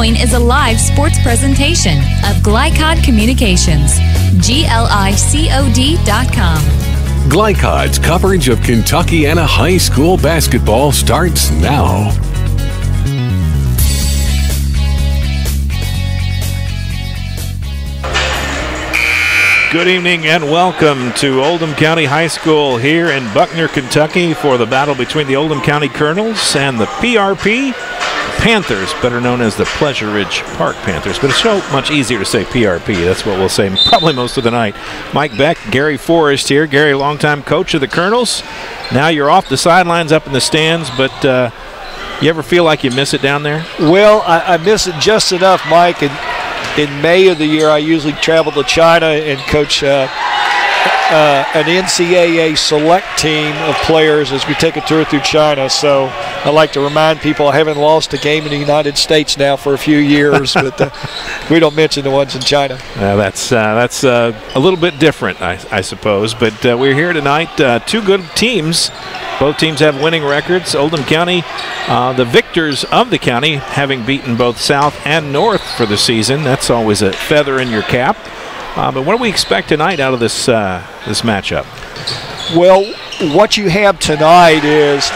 following is a live sports presentation of GLICOD Communications. GLICOD.com. GLICOD's coverage of Kentuckiana high school basketball starts now. Good evening and welcome to Oldham County High School here in Buckner, Kentucky for the battle between the Oldham County Colonels and the PRP Panthers, better known as the Pleasure Ridge Park Panthers. But it's so much easier to say PRP. That's what we'll say probably most of the night. Mike Beck, Gary Forrest here. Gary, longtime coach of the Colonels. Now you're off the sidelines up in the stands, but you ever feel like you miss it down there? Well, I miss it just enough, Mike. And in May of the year, I usually travel to China and coach an NCAA select team of players as we take a tour through China. So I like to remind people I haven't lost a game in the United States now for a few years, but we don't mention the ones in China. That's a little bit different, I suppose. But we're here tonight. Two good teams. Both teams have winning records. Oldham County, the victors of the county, having beaten both South and North for the season. That's always a feather in your cap. But what do we expect tonight out of this matchup? Well, what you have tonight is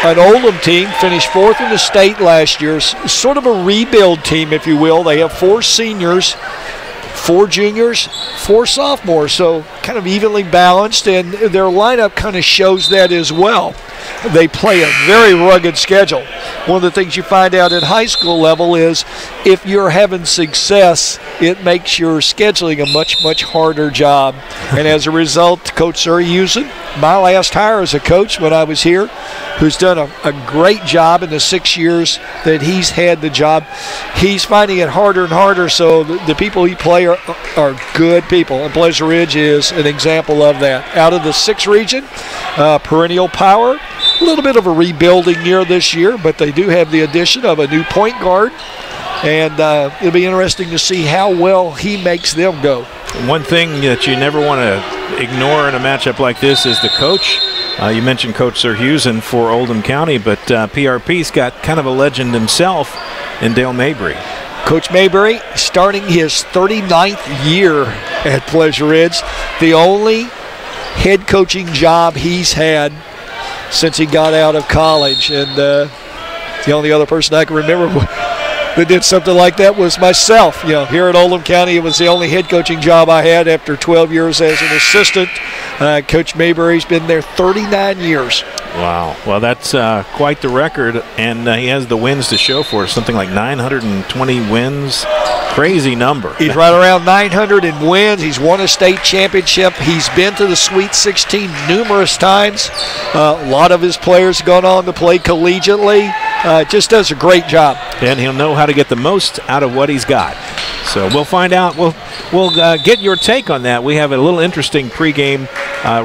an Oldham team finished fourth in the state last year, sort of a rebuild team, if you will. They have 4 seniors, 4 juniors, 4 sophomores, so kind of evenly balanced, and their lineup kind of shows that as well. They play a very rugged schedule. One of the things you find out at high school level is if you're having success, it makes your scheduling a much, much harder job. And as a result, Coach Surhusen, my last hire as a coach when I was here, who's done a great job in the 6 years that he's had the job, he's finding it harder and harder, so the people he play are good people, and Pleasure Ridge is an example of that. Out of the 6 region, perennial power, a little bit of a rebuilding year this year, but they do have the addition of a new point guard, and it'll be interesting to see how well he makes them go. One thing that you never want to ignore in a matchup like this is the coach. You mentioned Coach Surhusen for Oldham County, but PRP's got kind of a legend himself in Dale Mabry. Coach Mayberry starting his 39th year at Pleasure Ridge, the only head coaching job he's had since he got out of college, and the only other person I can remember that did something like that was myself. You know, here at Oldham County, it was the only head coaching job I had after 12 years as an assistant. Coach Mayberry's been there 39 years. Wow. Well, that's quite the record, and he has the wins to show for it, something like 920 wins. Crazy number. He's right around 900 in wins. He's won a state championship. He's been to the Sweet 16 numerous times. A lot of his players have gone on to play collegiately. Just does a great job. And he'll know how to get the most out of what he's got. So we'll find out. We'll get your take on that. We have a little interesting pregame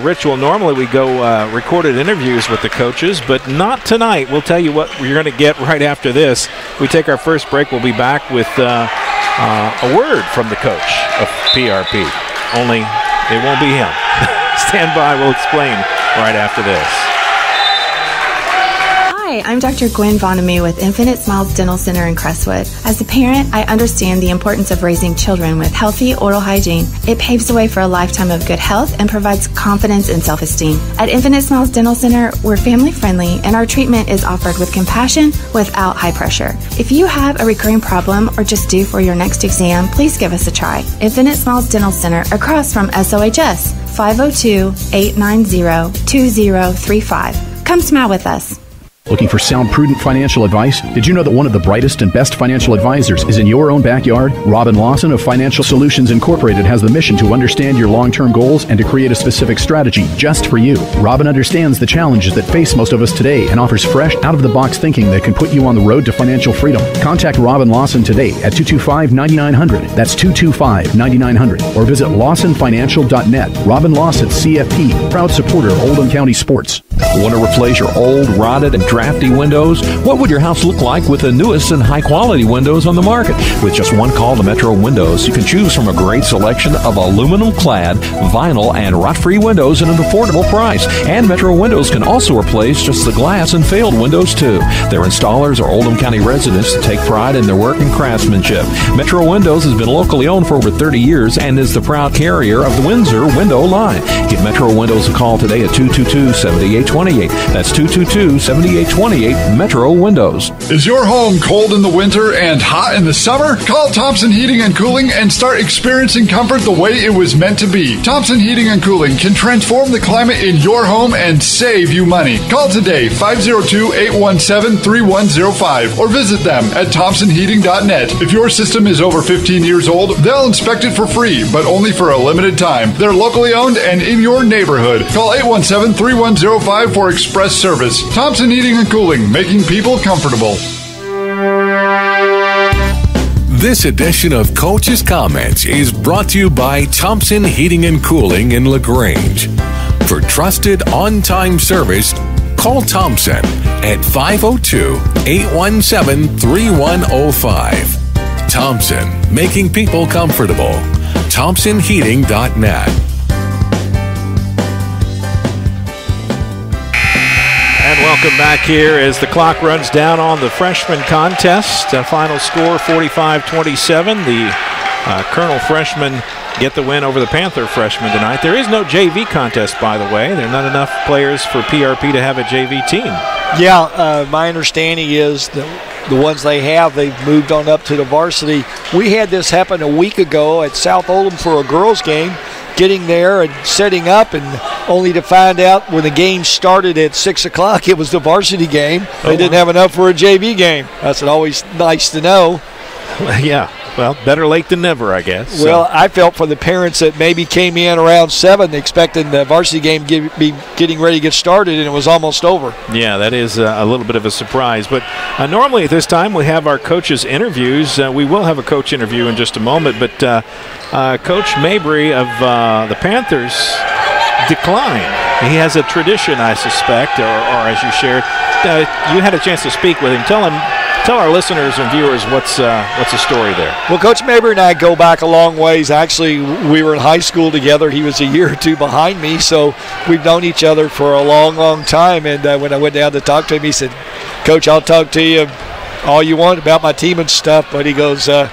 ritual. Normally we go recorded interviews with the coaches, but not tonight. We'll tell you what you're going to get right after this. We take our first break. We'll be back with a word from the coach of PRP. Only it won't be him. Stand by. We'll explain right after this. Hi, I'm Dr. Gwen Vonamy with Infinite Smiles Dental Center in Crestwood. As a parent, I understand the importance of raising children with healthy oral hygiene. It paves the way for a lifetime of good health and provides confidence and self-esteem. At Infinite Smiles Dental Center, we're family-friendly, and our treatment is offered with compassion without high pressure. If you have a recurring problem or just due for your next exam, please give us a try. Infinite Smiles Dental Center across from SOHS, 502-890-2035. Come smile with us. Looking for sound, prudent financial advice? Did you know that one of the brightest and best financial advisors is in your own backyard? Robin Lawson of Financial Solutions Incorporated has the mission to understand your long-term goals and to create a specific strategy just for you. Robin understands the challenges that face most of us today and offers fresh, out-of-the-box thinking that can put you on the road to financial freedom. Contact Robin Lawson today at 225-9900. That's 225-9900. Or visit lawsonfinancial.net. Robin Lawson, CFP, proud supporter of Oldham County sports. Want to replace your old, rotted, and drafty windows? What would your house look like with the newest and high-quality windows on the market? With just one call to Metro Windows, you can choose from a great selection of aluminum-clad, vinyl, and rot-free windows at an affordable price. And Metro Windows can also replace just the glass and failed windows, too. Their installers are Oldham County residents that take pride in their work and craftsmanship. Metro Windows has been locally owned for over 30 years and is the proud carrier of the Windsor window line. Give Metro Windows a call today at 222-7828. That's 222-7828 Metro Windows. Is your home cold in the winter and hot in the summer? Call Thompson Heating and Cooling and start experiencing comfort the way it was meant to be. Thompson Heating and Cooling can transform the climate in your home and save you money. Call today 502-817-3105 or visit them at thompsonheating.net. If your system is over 15 years old, they'll inspect it for free, but only for a limited time. They're locally owned and in your neighborhood. Call 817-3105 for express service. Thompson Heating and Cooling, making people comfortable. This edition of Coach's Comments is brought to you by Thompson Heating and Cooling in LaGrange. For trusted on-time service, call Thompson at 502-817-3105. Thompson, making people comfortable. ThompsonHeating.net. And welcome back here as the clock runs down on the freshman contest. Final score 45-27. The Colonel freshmen get the win over the Panther freshmen tonight. There is no JV contest, by the way. There are not enough players for PRP to have a JV team. Yeah, my understanding is that the ones they have, they've moved on up to the varsity. We had this happen a week ago at South Oldham for a girls' game. Getting there and setting up, and only to find out when the game started at 6 o'clock, it was the varsity game. They didn't have enough for a JV game. That's always nice to know. Yeah, well, better late than never, I guess. Well, I felt for the parents that maybe came in around 7 expecting the varsity game to be getting ready to get started, and it was almost over. Yeah, that is a little bit of a surprise. But normally at this time we have our coaches' interviews. We will have a coach interview in just a moment, but Coach Mabry of the Panthers declined. He has a tradition, I suspect, or as you shared. You had a chance to speak with him. Tell our listeners and viewers what's the story there. Well, Coach Mabry and I go back a long ways. Actually, we were in high school together. He was a year or two behind me, so we've known each other for a long, long time. And when I went down to talk to him, he said, "Coach, I'll talk to you all you want about my team and stuff," but he goes, "I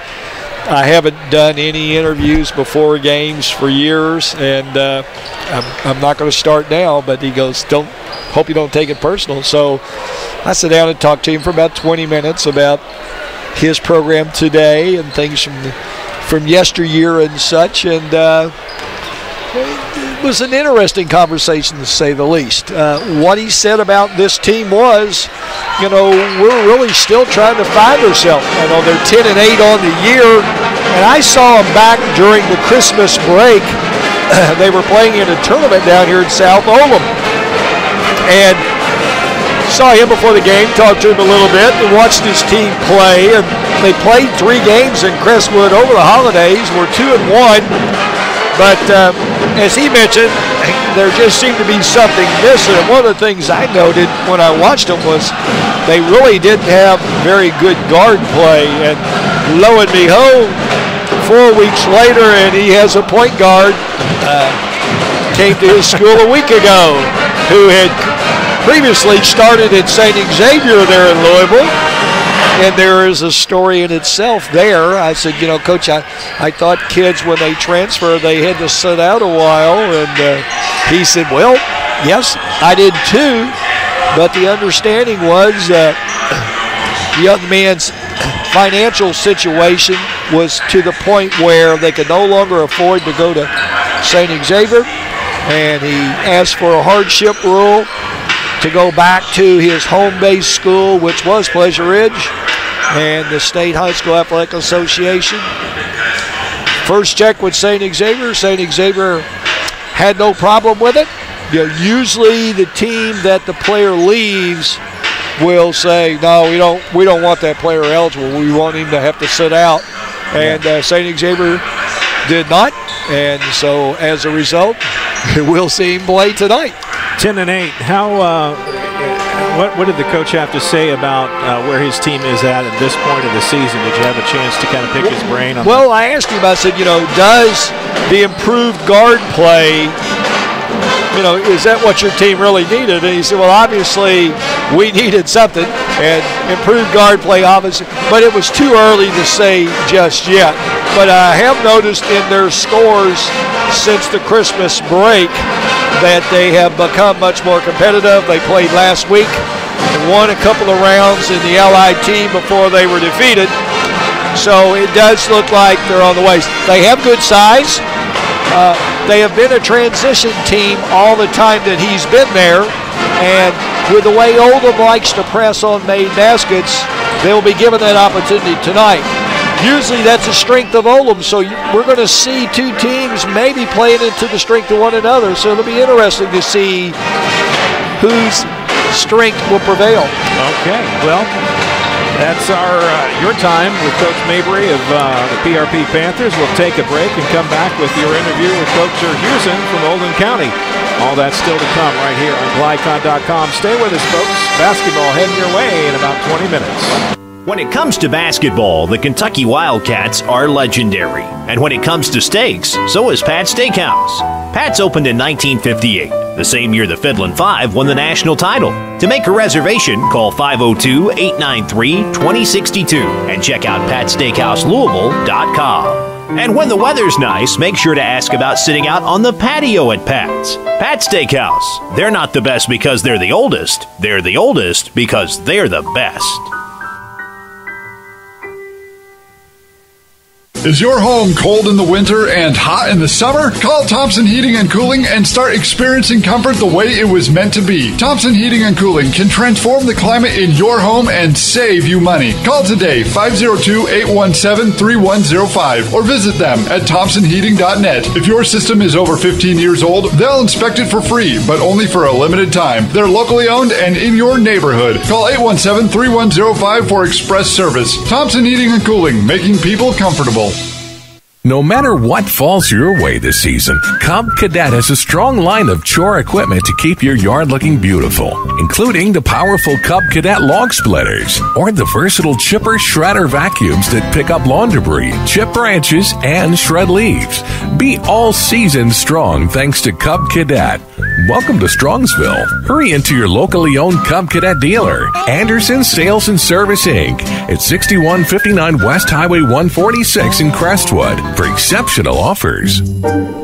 haven't done any interviews before games for years, and I'm not going to start now." But he goes, hope you don't take it personal. So I sat down and talked to him for about 20 minutes about his program today and things from yesteryear and such. And it was an interesting conversation, to say the least. What he said about this team was, we're really still trying to find ourselves. They're 10-8 on the year, and I saw them back during the Christmas break. They were playing in a tournament down here in South Oldham, and saw him before the game, talked to him a little bit, and watched his team play. And they played 3 games in Crestwood over the holidays. We're 2-1, but as he mentioned, there just seemed to be something missing. And one of the things I noted when I watched them was they really didn't have very good guard play. And lo and behold, 4 weeks later, and he has a point guard, came to his school a week ago, who had previously started at St. Xavier there in Louisville. And there is a story in itself there. I said, Coach, I thought kids, when they transfer, they had to sit out a while. And he said, well, yes, I did too. But the understanding was the young man's financial situation was to the point where they could no longer afford to go to St. Xavier. And he asked for a hardship rule to go back to his home-based school, which was Pleasure Ridge, and the State High School Athletic Association. First check with St. Xavier. St. Xavier had no problem with it. Usually the team that the player leaves will say, no, we don't want that player eligible. We want him to have to sit out. And St. Xavier did not. And so as a result, we'll see him play tonight. 10-8. How? What did the coach have to say about where his team is at this point of the season? Did you have a chance to kind of pick his brain on Well, I asked him, I said, does the improved guard play, is that what your team really needed? And he said, well, obviously we needed something, and improved guard play, obviously, but it was too early to say just yet. But I have noticed in their scores since the Christmas break that they have become much more competitive. They played last week and won a couple of rounds in the LIT before they were defeated. So it does look like they're on the way. They have good size. They have been a transition team all the time that he's been there. And with the way Oldham likes to press on made baskets, they'll be given that opportunity tonight. Usually that's a strength of Oldham, so we're going to see two teams maybe playing into the strength of one another, so it'll be interesting to see whose strength will prevail. Okay, well, that's your time with Coach Mabry of the PRP Panthers. We'll take a break and come back with your interview with Coach Hewson from Oldham County. All that's still to come right here on GLICOD.com. Stay with us, folks. Basketball heading your way in about 20 minutes. When it comes to basketball, the Kentucky Wildcats are legendary. And when it comes to steaks, so is Pat's Steakhouse. Pat's opened in 1958, the same year the Fiddlin' Five won the national title. To make a reservation, call 502-893-2062 and check out PatSteakhouseLouisville.com. And when the weather's nice, make sure to ask about sitting out on the patio at Pat's. Pat's Steakhouse. They're not the best because they're the oldest. They're the oldest because they're the best. Is your home cold in the winter and hot in the summer? Call Thompson Heating and Cooling and start experiencing comfort the way it was meant to be. Thompson Heating and Cooling can transform the climate in your home and save you money. Call today, 502-817-3105, or visit them at thompsonheating.net. If your system is over 15 years old, they'll inspect it for free, but only for a limited time. They're locally owned and in your neighborhood. Call 817-3105 for express service. Thompson Heating and Cooling, making people comfortable. No matter what falls your way this season, Cub Cadet has a strong line of chore equipment to keep your yard looking beautiful, including the powerful Cub Cadet log splitters or the versatile chipper shredder vacuums that pick up lawn debris, chip branches, and shred leaves. Be all season strong thanks to Cub Cadet. Welcome to Strongsville. Hurry into your locally owned Cub Cadet dealer, Anderson Sales and Service Inc. at 6159 West Highway 146 in Crestwood for exceptional offers.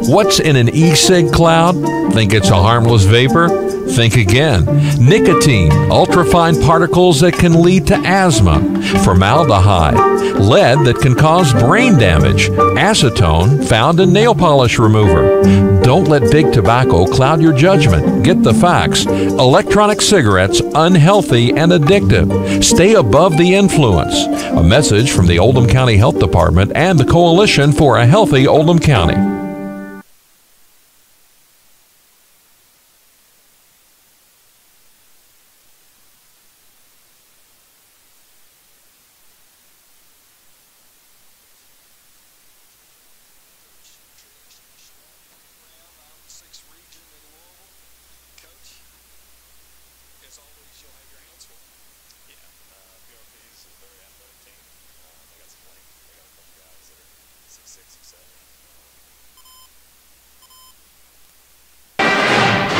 What's in an e-cig cloud? Think it's a harmless vapor? Think again. Nicotine, ultrafine particles that can lead to asthma, formaldehyde, lead that can cause brain damage, acetone found in nail polish remover. Don't let big tobacco cloud your judgment. Get the facts. Electronic cigarettes, unhealthy and addictive. Stay above the influence. A message from the Oldham County Health Department and the Coalition for a Healthy Oldham County.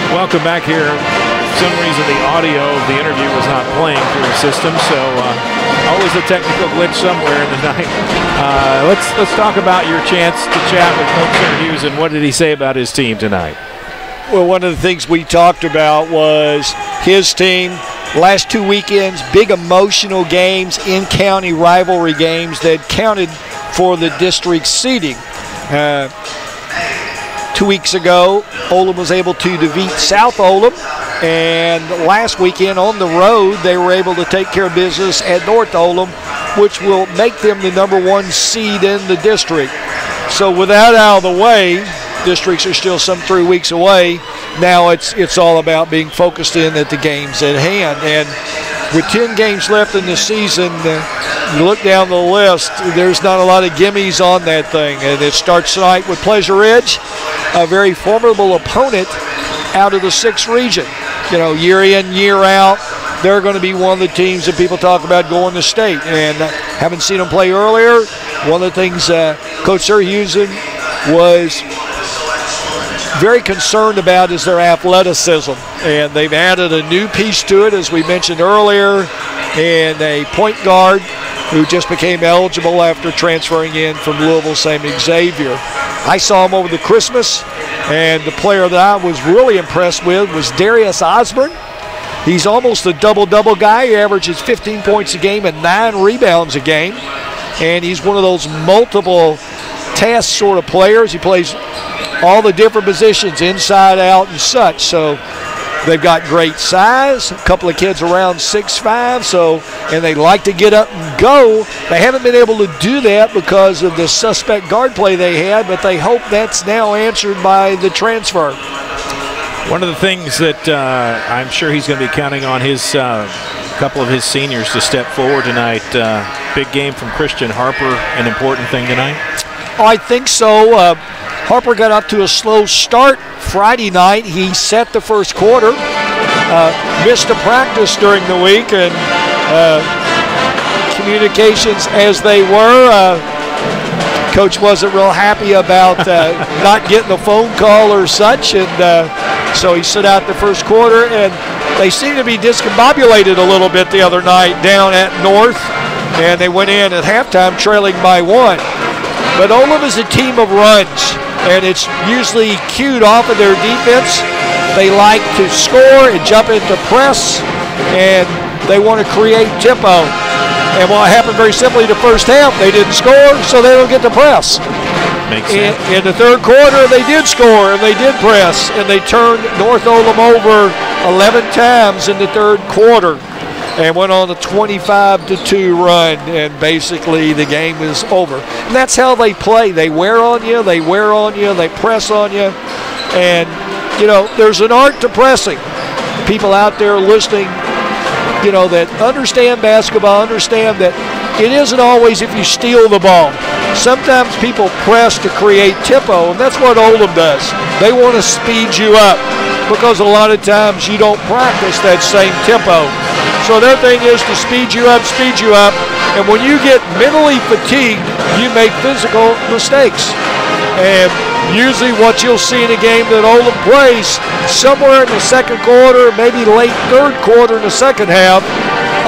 Welcome back here. For some reason, the audio of the interview was not playing through the system, so always a technical glitch somewhere in the night. Let's talk about your chance to chat with Coach Hughes, and what did he say about his team tonight? Well, one of the things we talked about was his team. Last 2 weekends, big emotional games, in-county rivalry games that counted for the district seeding. 2 weeks ago, Oldham was able to defeat South Oldham, and last weekend on the road, they were able to take care of business at North Oldham, which will make them the #1 seed in the district. So with that out of the way, districts are still some 3 weeks away. Now it's all about being focused in at the games at hand. And with 10 games left in the season, you look down the list, there's not a lot of gimmies on that thing. And it starts tonight with Pleasure Ridge, a very formidable opponent out of the 6th region. You know, year in, year out, they're going to be one of the teams that people talk about going to state. And having seen them play earlier, one of the things Coach Sirhusen was very concerned about is their athleticism. And they've added a new piece to it, as we mentioned earlier, and a point guard who just became eligible after transferring in from Louisville St. Xavier. I saw him over the Christmas, and the player that I was really impressed with was Darius Osborne. He's almost a double-double guy. He averages 15 points a game and 9 rebounds a game. And he's one of those multiple task sort of players. He plays all the different positions, inside, out, and such. So they've got great size, a couple of kids around 6'5", and they like to get up and go. They haven't been able to do that because of the suspect guard play they had, but they hope that's now answered by the transfer. One of the things that I'm sure he's going to be counting on his couple of his seniors to step forward tonight. Big game from Christian Harper, an important thing tonight? I think so. Harper got up to a slow start Friday night. He set the first quarter, missed a practice during the week, and communications as they were. Coach wasn't real happy about not getting a phone call or such, and so he sit out the first quarter, and they seem to be discombobulated a little bit the other night down at North, and they went in at halftime trailing by 1. But Olam is a team of runs, and it's usually cued off of their defense. They like to score and jump into press, and they want to create tempo. And what happened very simply the first half, they didn't score, so they don't get to press. Makes sense. In the third quarter, they did score, and they did press, and they turned North Olam over 11 times in the third quarter and went on a 25-2 run, and basically the game is over. And that's how they play. They wear on you, they press on you, and, you know, there's an art to pressing. People out there listening, you know, that understand basketball, understand that it isn't always if you steal the ball. Sometimes people press to create tempo, and that's what Olam does. They want to speed you up because a lot of times you don't practice that same tempo. So their thing is to speed you up, and when you get mentally fatigued, you make physical mistakes. And usually what you'll see in a game that Olam plays, somewhere in the second quarter, maybe late third quarter in the second half,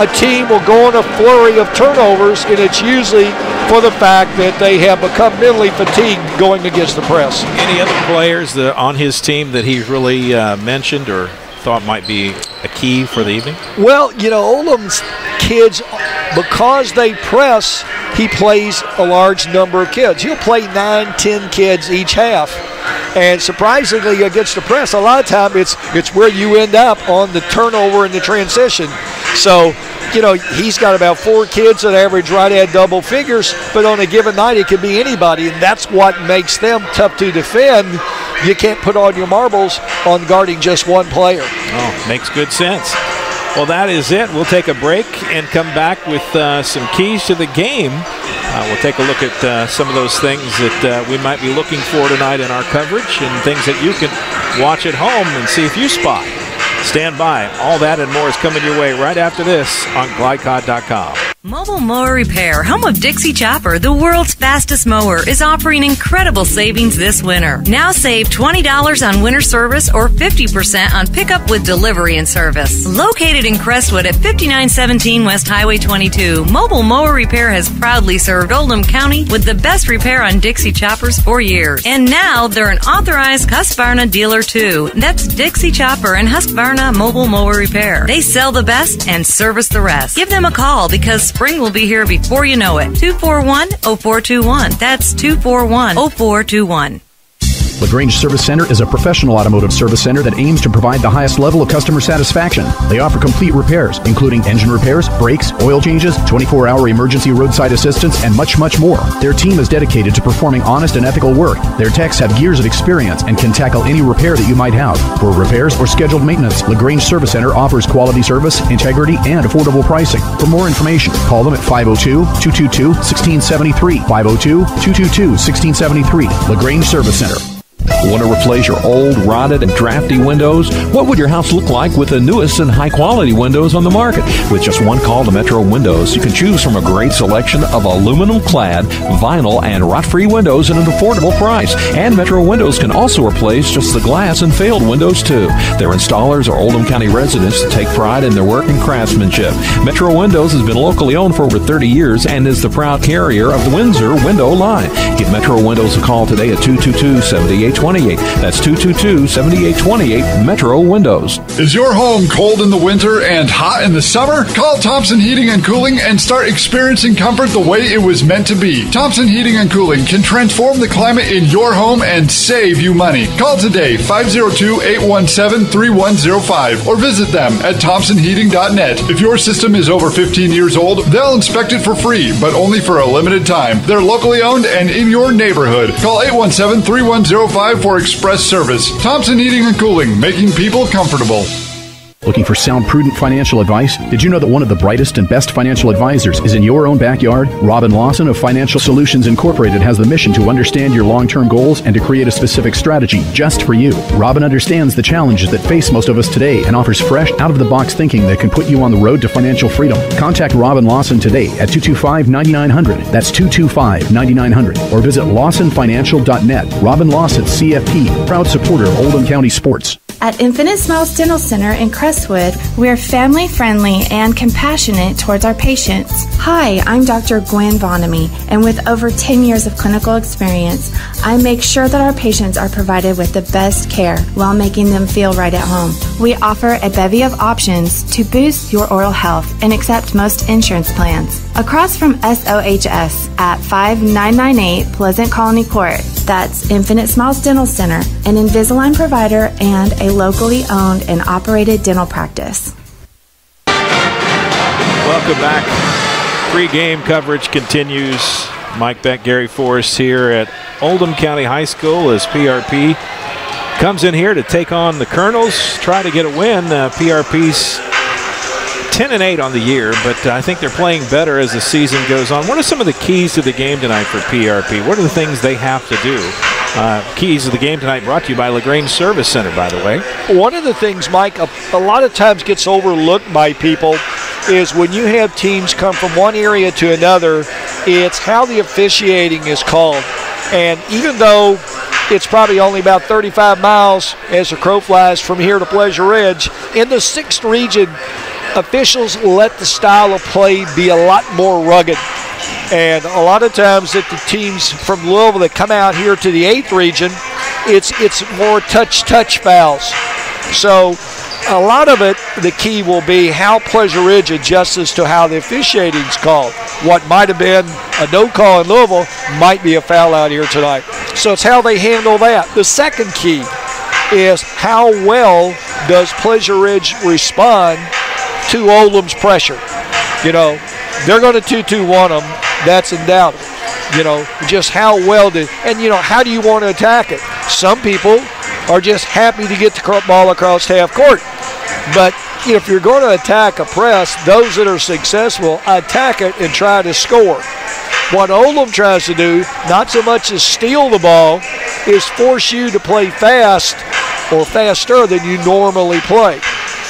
a team will go on a flurry of turnovers, and it's usually for the fact that they have become mentally fatigued going against the press. Any other players that on his team that he really mentioned or thought might be a key for the evening? Well, you know, Olam's kids, because they press, he plays a large number of kids. He'll play 9-10 kids each half. And surprisingly, against the press, a lot of time it's where you end up on the turnover and the transition. So, you know, he's got about 4 kids that average right at double figures, but on a given night it could be anybody, and that's what makes them tough to defend. You can't put all your marbles on guarding just one player. Oh, makes good sense. Well, that is it. We'll take a break and come back with some keys to the game. We'll take a look at some of those things that we might be looking for tonight in our coverage and things that you can watch at home and see if you spot. Stand by. All that and more is coming your way right after this on GLICOD.com. Mobile Mower Repair, home of Dixie Chopper, the world's fastest mower, is offering incredible savings this winter. Now save $20 on winter service or 50% on pickup with delivery and service. Located in Crestwood at 5917 West Highway 22, Mobile Mower Repair has proudly served Oldham County with the best repair on Dixie Choppers for years. And now they're an authorized Husqvarna dealer too. That's Dixie Chopper and Husqvarna Mobile Mower Repair. They sell the best and service the rest. Give them a call because spring will be here before you know it. 241-0421. That's 241-0421. LaGrange Service Center is a professional automotive service center that aims to provide the highest level of customer satisfaction. They offer complete repairs, including engine repairs, brakes, oil changes, 24-hour emergency roadside assistance, and much, much more. Their team is dedicated to performing honest and ethical work. Their techs have years of experience and can tackle any repair that you might have. For repairs or scheduled maintenance, LaGrange Service Center offers quality service, integrity, and affordable pricing. For more information, call them at 502-222-1673. 502-222-1673. LaGrange Service Center. Want to replace your old, rotted, and drafty windows? What would your house look like with the newest and high-quality windows on the market? With just one call to Metro Windows, you can choose from a great selection of aluminum-clad, vinyl, and rot-free windows at an affordable price. And Metro Windows can also replace just the glass and failed windows, too. Their installers are Oldham County residents that take pride in their work and craftsmanship. Metro Windows has been locally owned for over 30 years and is the proud carrier of the Windsor window line. Give Metro Windows a call today at 222-7828. That's 222-7828 Metro Windows. Is your home cold in the winter and hot in the summer? Call Thompson Heating and Cooling and start experiencing comfort the way it was meant to be. Thompson Heating and Cooling can transform the climate in your home and save you money. Call today 502-817-3105 or visit them at thompsonheating.net. If your system is over 15 years old, they'll inspect it for free, but only for a limited time. They're locally owned and in your neighborhood. Call 817-3105 for express service. Thompson Heating and Cooling, making people comfortable. Looking for sound, prudent financial advice? Did you know that one of the brightest and best financial advisors is in your own backyard? Robin Lawson of Financial Solutions Incorporated has the mission to understand your long-term goals and to create a specific strategy just for you. Robin understands the challenges that face most of us today and offers fresh, out-of-the-box thinking that can put you on the road to financial freedom. Contact Robin Lawson today at 225-9900. That's 225-9900. Or visit lawsonfinancial.net. Robin Lawson, CFP, proud supporter of Oldham County sports. At Infinite Smiles Dental Center in Crestwood, we are family-friendly and compassionate towards our patients. Hi, I'm Dr. Gwen Vonamy, and with over 10 years of clinical experience, I make sure that our patients are provided with the best care while making them feel right at home. We offer a bevy of options to boost your oral health and accept most insurance plans. Across from SOHS at 5998 Pleasant Colony Court, that's Infinite Smiles Dental Center, an Invisalign provider and a locally owned and operated dental practice. Welcome back. Pre-game coverage continues. Mike Beck, Gary Forrest here at Oldham County High School as PRP comes in here to take on the Colonels, try to get a win. PRP's 10-8 on the year, but I think they're playing better as the season goes on. What are some of the keys to the game tonight for PRP? What are the things they have to do? Keys to the game tonight brought to you by LaGrange Service Center, by the way. One of the things, Mike, a lot of times gets overlooked by people is when you have teams come from one area to another, it's how the officiating is called. And even though it's probably only about 35 miles as the crow flies from here to Pleasure Ridge, in the 6th region, officials let the style of play be a lot more rugged. And a lot of times that the teams from Louisville that come out here to the 8th region, it's more touch fouls. So a lot of it, the key will be how Pleasure Ridge adjusts to how the officiating is called. What might have been a no call in Louisville might be a foul out here tonight. So it's how they handle that. The second key is how well does Pleasure Ridge respond to Oldham's pressure. You know, they're going to 2-2-1 them. That's undoubted. You know, just how well how do you want to attack it? Some people are just happy to get the ball across half court. But if you're going to attack a press, those that are successful attack it and try to score. What Oldham tries to do, not so much as steal the ball, is force you to play fast or faster than you normally play.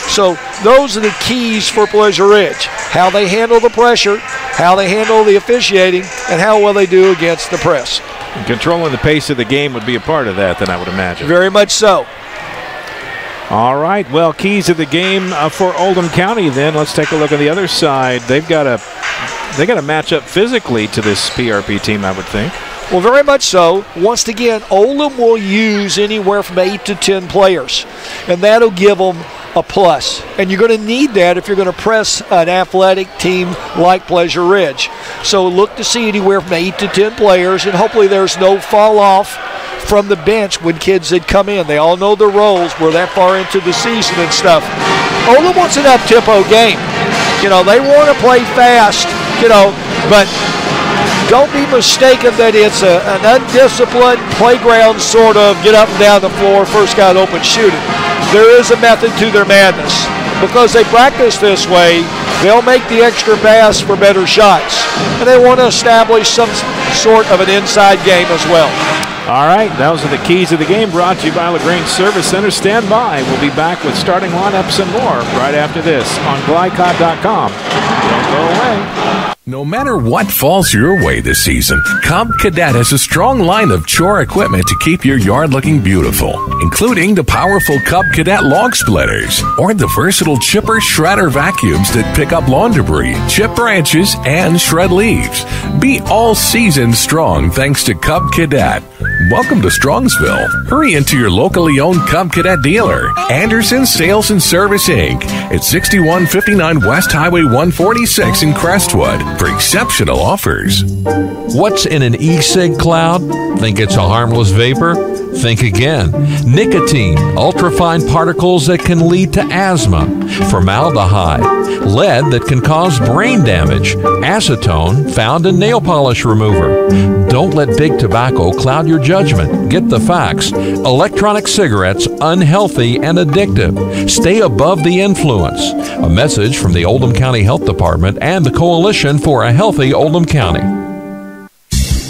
So those are the keys for Pleasure Ridge. How they handle the pressure, how they handle the officiating, and how well they do against the press. And controlling the pace of the game would be a part of that, then, I would imagine. Very much so. All right, well, keys of the game for Oldham County, then. Let's take a look on the other side. They got to match up physically to this PRP team, I would think. Well, very much so. Once again, Oldham will use anywhere from 8 to 10 players, and that'll give them a plus. And you're going to need that if you're going to press an athletic team like Pleasure Ridge. So look to see anywhere from 8 to 10 players, and hopefully there's no fall off from the bench when kids had come in. They all know their roles. We're that far into the season and stuff. Oldham wants an up-tempo game. They want to play fast, but don't be mistaken that it's an undisciplined playground sort of get up and down the floor, first guy open, shoot it. There is a method to their madness. Because they practice this way, they'll make the extra pass for better shots. And they want to establish some sort of an inside game as well. All right, those are the keys of the game brought to you by LaGrange Service Center. Stand by. We'll be back with starting lineups and more right after this on GLICOD.com. Don't go away. No matter what falls your way this season, Cub Cadet has a strong line of chore equipment to keep your yard looking beautiful, including the powerful Cub Cadet log splitters or the versatile chipper shredder vacuums that pick up lawn debris, chip branches, and shred leaves. Be all season strong thanks to Cub Cadet. Welcome to Strongsville. Hurry into your locally owned Cub Cadet dealer, Anderson Sales and Service Inc. at 6159 West Highway 146 in Crestwood for exceptional offers. What's in an e-cig cloud? Think it's a harmless vapor? Think again. Nicotine, ultrafine particles that can lead to asthma, formaldehyde, lead that can cause brain damage, acetone found in nail polish remover. Don't let big tobacco cloud your judgment. Get the facts. Electronic cigarettes, unhealthy and addictive. Stay above the influence. A message from the Oldham County Health Department and the Coalition for a Healthy Oldham County.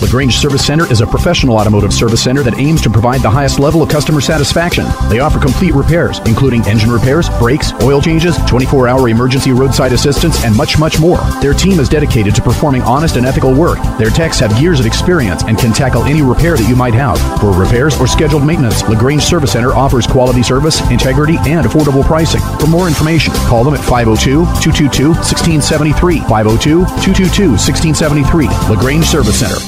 LaGrange Service Center is a professional automotive service center that aims to provide the highest level of customer satisfaction. They offer complete repairs, including engine repairs, brakes, oil changes, 24-hour emergency roadside assistance, and much, much more. Their team is dedicated to performing honest and ethical work. Their techs have years of experience and can tackle any repair that you might have. For repairs or scheduled maintenance, LaGrange Service Center offers quality service, integrity, and affordable pricing. For more information, call them at 502-222-1673. 502-222-1673. LaGrange Service Center.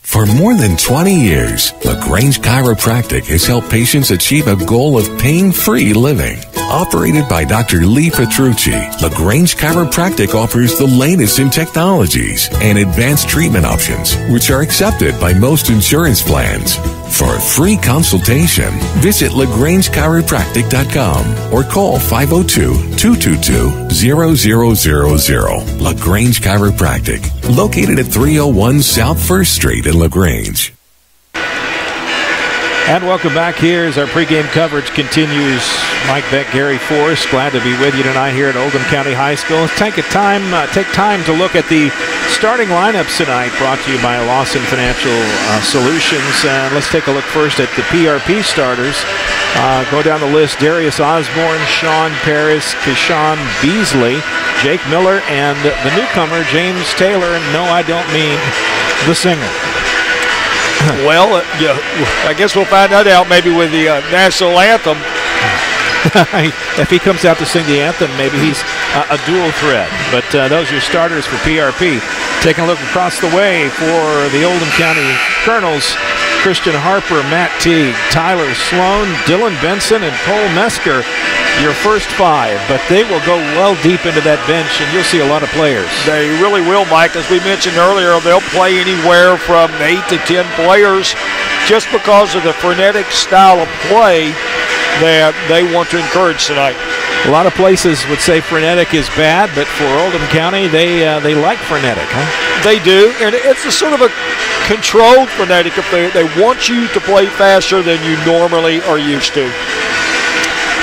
For more than 20 years, LaGrange Chiropractic has helped patients achieve a goal of pain-free living. Operated by Dr. Lee Petrucci, LaGrange Chiropractic offers the latest in technologies and advanced treatment options, which are accepted by most insurance plans. For a free consultation, visit LaGrangeChiropractic.com or call 502-222-0000. LaGrange Chiropractic, located at 301 South 1st Street in LaGrange. And welcome back here as our pregame coverage continues. Mike Beck, Gary Forrest, glad to be with you tonight here at Oldham County High School. Let's take time to look at the starting lineups tonight, brought to you by Lawson Financial Solutions. And let's take a look first at the PRP starters. Go down the list: Darius Osborne, Sean Paris, Keyshawn Beasley, Jake Miller, and the newcomer James Taylor. And no, I don't mean the singer. Well, I guess we'll find that out maybe with the national anthem. If he comes out to sing the anthem, maybe he's a dual threat. But those are your starters for PRP. Taking a look across the way for the Oldham County Colonels: Christian Harper, Matt Teague, Tyler Sloan, Dylan Benson, and Cole Mesker. Your first five, but they will go well deep into that bench, and you'll see a lot of players. They really will, Mike. As we mentioned earlier, they'll play anywhere from 8 to 10 players just because of the frenetic style of play that they want to encourage tonight. A lot of places would say frenetic is bad, but for Oldham County, they like frenetic, huh? They do, and it's a sort of a controlled frenetic. If they want you to play faster than you normally are used to.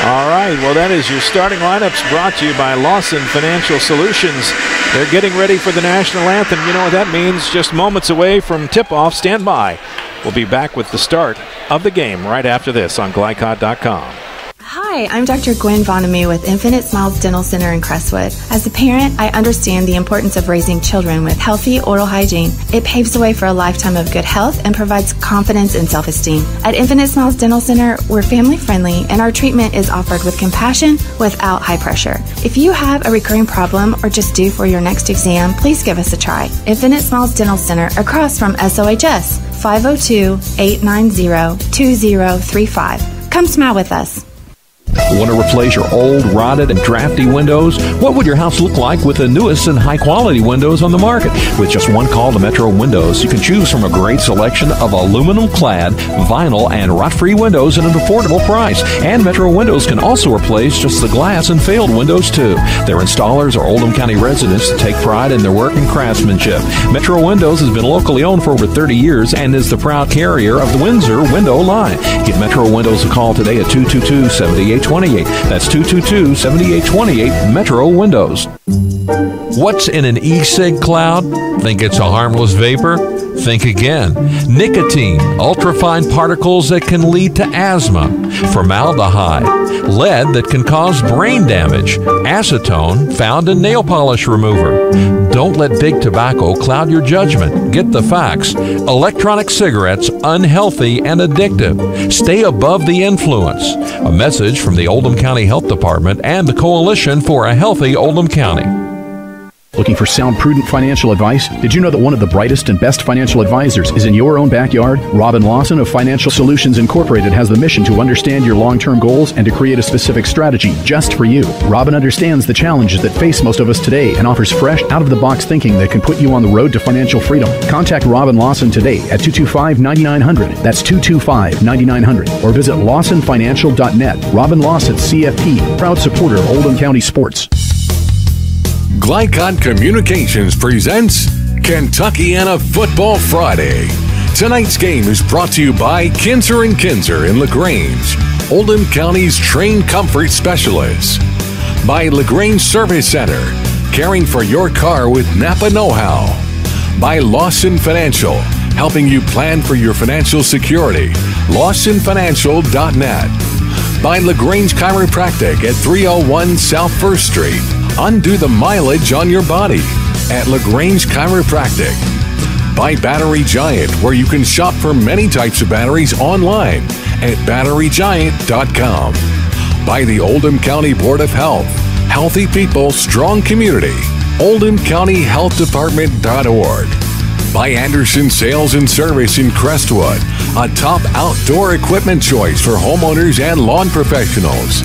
All right, well, that is your starting lineups brought to you by Lawson Financial Solutions. They're getting ready for the national anthem. You know what that means? Just moments away from tip-off. Stand by. We'll be back with the start of the game right after this on GLICOD.com. Hi, I'm Dr. Gwen Vonamy with Infinite Smiles Dental Center in Crestwood. As a parent, I understand the importance of raising children with healthy oral hygiene. It paves the way for a lifetime of good health and provides confidence and self-esteem. At Infinite Smiles Dental Center, we're family-friendly, and our treatment is offered with compassion without high pressure. If you have a recurring problem or just due for your next exam, please give us a try. Infinite Smiles Dental Center, across from SOHS, 502-890-2035. Come smile with us. Want to replace your old, rotted, and drafty windows? What would your house look like with the newest and high-quality windows on the market? With just one call to Metro Windows, you can choose from a great selection of aluminum-clad, vinyl, and rot-free windows at an affordable price. And Metro Windows can also replace just the glass and failed windows, too. Their installers are Oldham County residents that take pride in their work and craftsmanship. Metro Windows has been locally owned for over 30 years and is the proud carrier of the Windsor window line. Give Metro Windows a call today at 222-7828. That's 222-7828, Metro Windows. What's in an e-cig cloud? Think it's a harmless vapor? Think again. Nicotine, ultrafine particles that can lead to asthma, formaldehyde, lead that can cause brain damage, acetone found in nail polish remover. Don't let big tobacco cloud your judgment. Get the facts. Electronic cigarettes, unhealthy and addictive. Stay above the influence. A message from the Oldham County Health Department and the Coalition for a Healthy Oldham County. Looking for sound, prudent financial advice? Did you know that one of the brightest and best financial advisors is in your own backyard? Robin Lawson of Financial Solutions Incorporated has the mission to understand your long-term goals and to create a specific strategy just for you. Robin understands the challenges that face most of us today and offers fresh, out-of-the-box thinking that can put you on the road to financial freedom. Contact Robin Lawson today at 225-9900. That's 225-9900. Or visit lawsonfinancial.net. Robin Lawson, CFP, proud supporter of Oldham County sports. GLICOD Communications presents Kentuckiana Football Friday. Tonight's game is brought to you by Kinzer & Kinzer in LaGrange, Oldham County's trained comfort specialists. By LaGrange Service Center, caring for your car with Napa know-how. By Lawson Financial, helping you plan for your financial security. LawsonFinancial.net. By LaGrange Chiropractic at 301 South 1st Street. Undo the mileage on your body at LaGrange Chiropractic. By Battery Giant, where you can shop for many types of batteries online at batterygiant.com. By the Oldham County Board of Health. Healthy people, strong community. OldhamCountyHealthDepartment.org. By Anderson Sales and Service in Crestwood, a top outdoor equipment choice for homeowners and lawn professionals.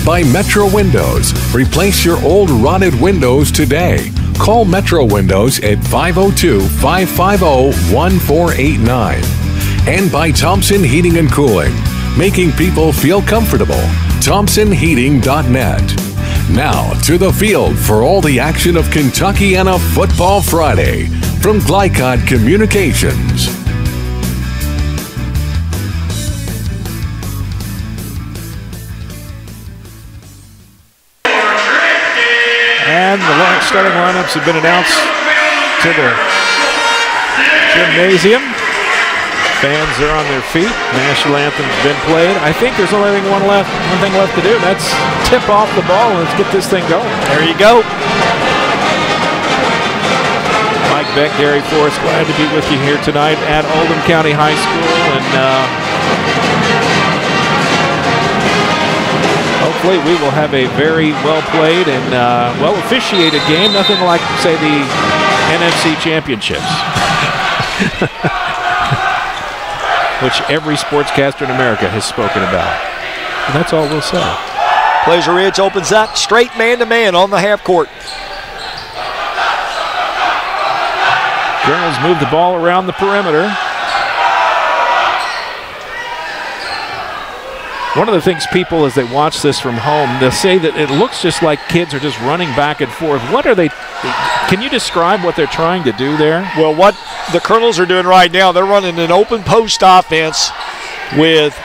By Metro Windows. Replace your old rotted windows today. Call Metro Windows at 502-550-1489. And by Thompson Heating and Cooling. Making people feel comfortable. ThompsonHeating.net. Now to the field for all the action of Kentuckiana Football Friday from GLICOD Communications. And the starting lineups have been announced to the gymnasium. Fans are on their feet. National anthem's been played. I think there's only one thing left to do. That's tip off the ball and let's get this thing going. There you go. Mike Beck, Gary Forrest, glad to be with you here tonight at Oldham County High School. And hopefully we will have a very well-played and well-officiated game. Nothing like, say, the NFC Championships. Which every sportscaster in America has spoken about. And that's all we'll say. Pleasure Ridge opens up straight man-to-man on the half court. Colonels move the ball around the perimeter. One of the things people, as they watch this from home, they'll say that it looks just like kids are just running back and forth. What are they? Can you describe what they're trying to do there? Well, what the Colonels are doing right now, they're running an open post offense with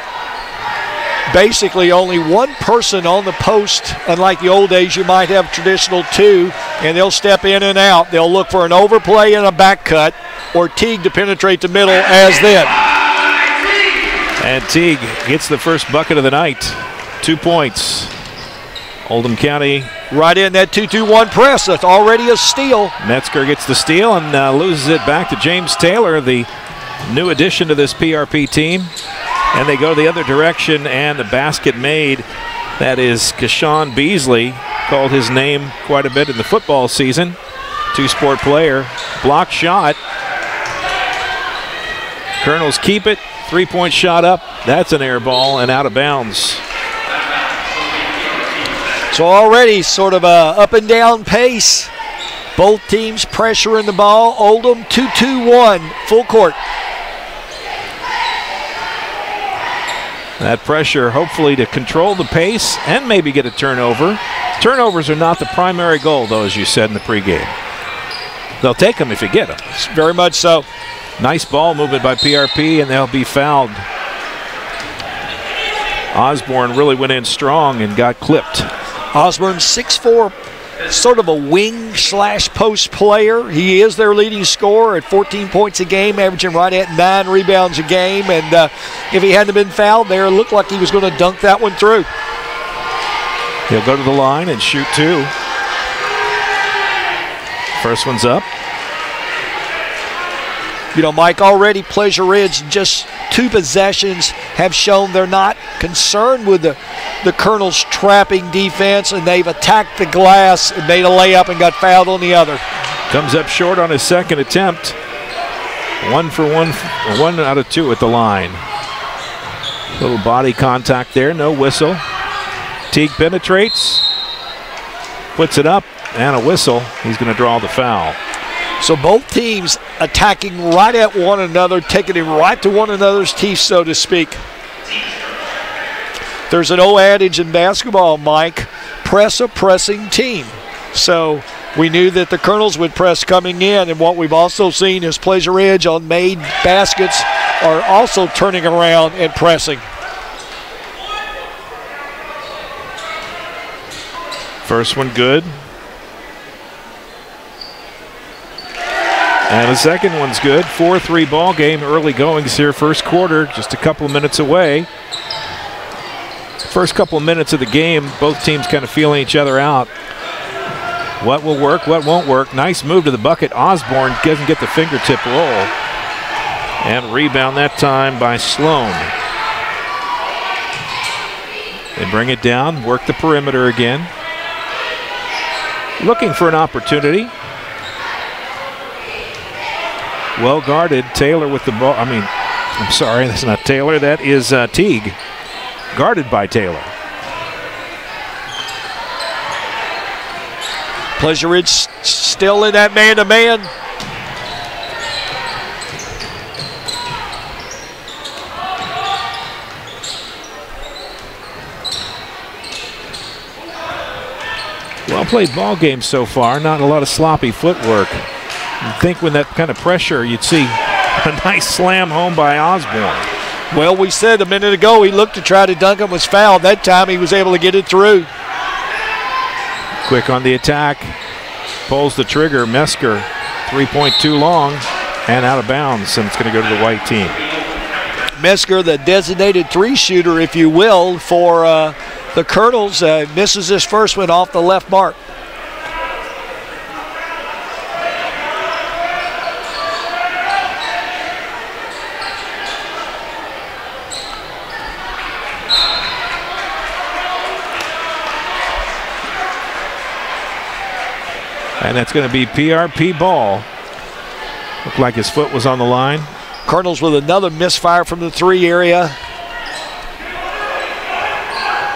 basically only one person on the post. Unlike the old days, you might have traditional two, and they'll step in and out. They'll look for an overplay and a back cut, or Teague to penetrate the middle as then. And Teague gets the first bucket of the night. 2 points. Oldham County right in that 2-2-1 press. That's already a steal. Metzger gets the steal and loses it back to James Taylor, the new addition to this PRP team. And they go the other direction, and the basket made. That is Kashawn Beasley. Called his name quite a bit in the football season. Two-sport player. Block shot. Colonels keep it. 3-point shot up. That's an air ball and out of bounds. So already sort of a up and down pace. Both teams pressuring the ball. Oldham 2-2-1, full court. That pressure hopefully to control the pace and maybe get a turnover. Turnovers are not the primary goal, though, as you said in the pregame. They'll take them if you get them. Very much so. Nice ball movement by PRP, and they'll be fouled. Osborne really went in strong and got clipped. Osborne, 6'4", sort of a wing/post player. He is their leading scorer at 14 points a game, averaging right at 9 rebounds a game. And if he hadn't been fouled there, it looked like he was going to dunk that one through. He'll go to the line and shoot 2. First one's up. You know, Mike, already Pleasure Ridge, just 2 possessions, have shown they're not concerned with the Colonel's trapping defense, and they've attacked the glass and made a layup and got fouled on the other. Comes up short on his second attempt. 1 for 1, 1 out of 2 at the line. Little body contact there, no whistle. Teague penetrates, puts it up, and a whistle. He's going to draw the foul. So both teams attacking right at one another, taking it right to one another's teeth, so to speak. There's an old adage in basketball, Mike, press a pressing team. So we knew that the Colonels would press coming in, and what we've also seen is Pleasure Ridge on made baskets are also turning around and pressing. First one good. And the second one's good. 4-3 ball game. Early goings here, first quarter, just a couple of minutes away. First couple of minutes of the game, both teams kind of feeling each other out. What will work, what won't work. Nice move to the bucket. Osborne doesn't get the fingertip roll. And rebound that time by Sloan. They bring it down, work the perimeter again. Looking for an opportunity. Well guarded. Taylor with the ball. I'm sorry, that's not Taylor. That is Teague. Guarded by Taylor. Pleasure Ridge still in that man-to-man. Well played ball game so far. Not a lot of sloppy footwork. You'd think when that kind of pressure, you'd see a nice slam home by Osborne. Well, we said a minute ago he looked to try to dunk him, was fouled. That time he was able to get it through. Quick on the attack. Pulls the trigger. Mesker, 3-point too long and out of bounds, and it's going to go to the white team. Mesker, the designated 3-shooter, if you will, for the Colonels, misses this first one off the left mark. And that's going to be PRP ball. Looked like his foot was on the line. Colonels with another misfire from the 3 area.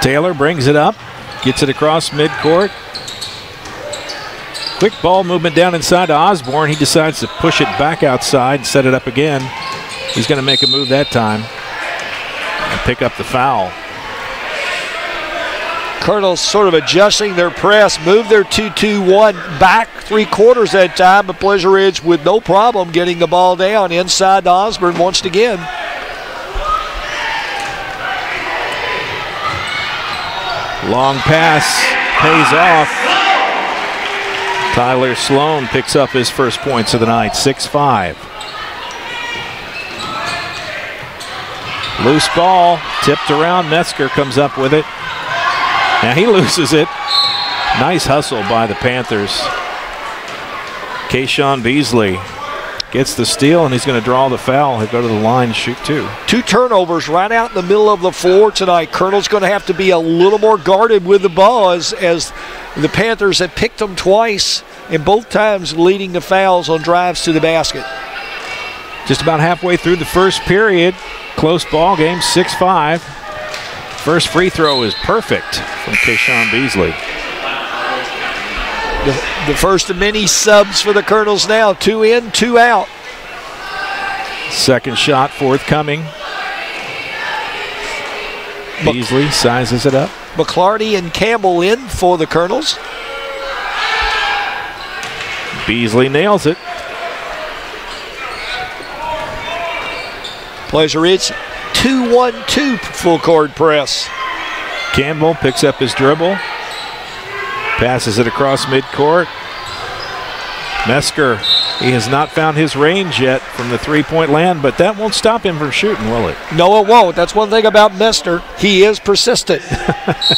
Taylor brings it up, gets it across midcourt. Quick ball movement down inside to Osborne. He decides to push it back outside and set it up again. He's going to make a move that time and pick up the foul. Colonels sort of adjusting their press, move their 2-2-1 back 3/4 that time, but Pleasure Ridge with no problem getting the ball down inside to Osborne once again. Long pass pays off. Tyler Sloan picks up his first points of the night, 6-5. Loose ball, tipped around. Metzger comes up with it. Now he loses it. Nice hustle by the Panthers. Kayshawn Beasley gets the steal, and he's going to draw the foul. He'll go to the line, shoot 2. 2 turnovers right out in the middle of the floor tonight. Colonel's going to have to be a little more guarded with the ball as the Panthers have picked them twice, and both times leading the fouls on drives to the basket. Just about halfway through the first period. Close ball game, 6-5. First free throw is perfect from Kayshawn Beasley. The first of many subs for the Colonels now. 2 in, 2 out. Second shot forthcoming. Beasley sizes it up. McClarty and Campbell in for the Colonels. Beasley nails it. Pleasure Ridge 2-1-2 full court press. Campbell picks up his dribble. Passes it across midcourt. Mesker, he has not found his range yet from the three-point land, but that won't stop him from shooting, will it? No, it won't. That's one thing about Mesker. He is persistent.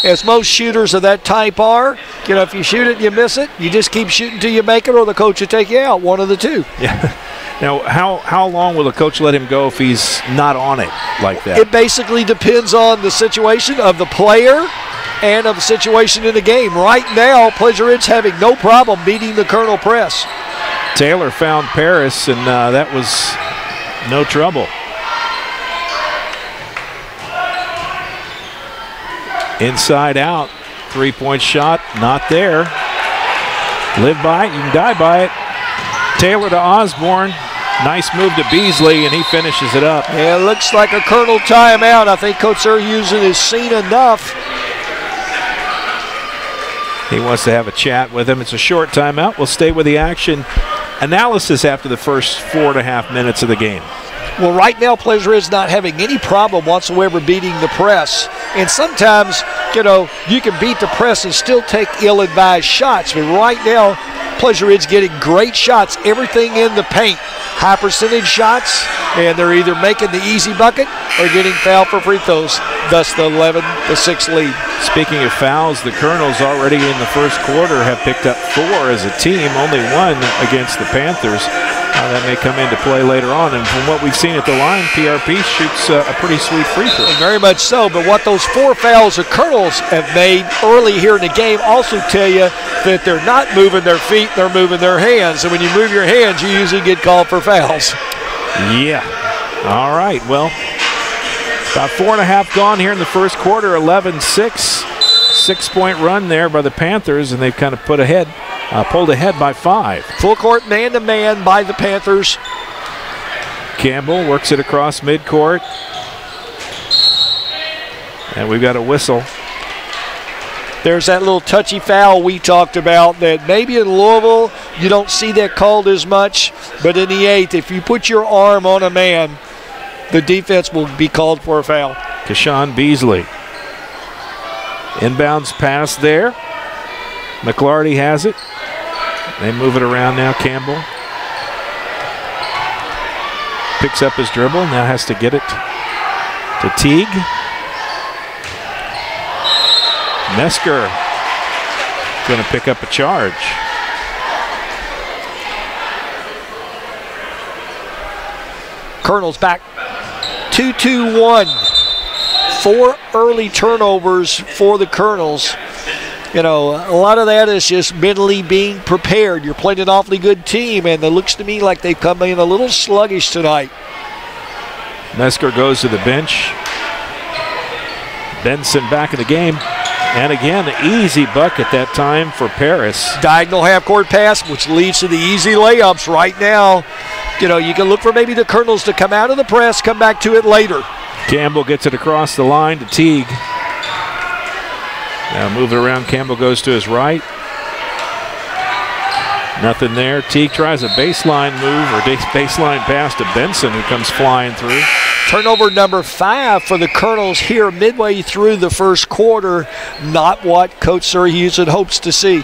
As most shooters of that type are, if you shoot it, you miss it. You just keep shooting till you make it, or the coach will take you out. One of the two. Yeah. Now, how long will the coach let him go if he's not on it like that? It basically depends on the situation of the player and of the situation in the game. Right now, Pleasure Ridge having no problem beating the Colonel press. Taylor found Paris, and that was no trouble. Inside out, three-point shot, not there. Live by it, you can die by it. Taylor to Osborne. Nice move to Beasley, and he finishes it up. Yeah, it looks like a Colonel timeout. I think Coach Sirhusen has seen enough. He wants to have a chat with him. It's a short timeout. We'll stay with the action analysis after the first 4.5 minutes of the game. Well, right now, Pleasure is not having any problem whatsoever beating the press. And sometimes, you can beat the press and still take ill-advised shots. But right now, Pleasure is getting great shots, everything in the paint. High percentage shots, and they're either making the easy bucket or getting fouled for free throws, thus the 11-6 lead. Speaking of fouls, the Colonels already in the first quarter have picked up 4 as a team, only 1 against the Panthers. That may come into play later on, and from what we've seen at the line, PRP shoots a pretty sweet free throw. Very much so, but what those 4 fouls the Colonels have made early here in the game also tell you that they're not moving their feet, they're moving their hands. And when you move your hands, you usually get called for fouls. Yeah. All right, well, about 4.5 gone here in the first quarter, 11-6. 6-point run there by the Panthers, and they've kind of pulled ahead by 5. Full court man-to-man by the Panthers. Campbell works it across midcourt. And we've got a whistle. There's that little touchy foul we talked about that maybe in Louisville you don't see that called as much, but in the 8th, if you put your arm on a man, the defense will be called for a foul. Kayshawn Beasley. Inbounds pass there. McClarty has it. They move it around now, Campbell. Picks up his dribble, now has to get it to Teague. Mesker going to pick up a charge. Colonels back 2-2-1. 4 early turnovers for the Colonels. A lot of that is just mentally being prepared. You're playing an awfully good team, and it looks to me like they've come in a little sluggish tonight. Mesker goes to the bench. Benson back in the game. And again, an easy bucket that time for Paris. Diagonal half-court pass, which leads to the easy layups right now. You can look for maybe the Colonels to come out of the press, come back to it later. Campbell gets it across the line to Teague. Now move it around. Campbell goes to his right. Nothing there. Teague tries a baseline move or baseline pass to Benson, who comes flying through. Turnover number 5 for the Colonels here midway through the first quarter. Not what Coach Sirhusen hopes to see.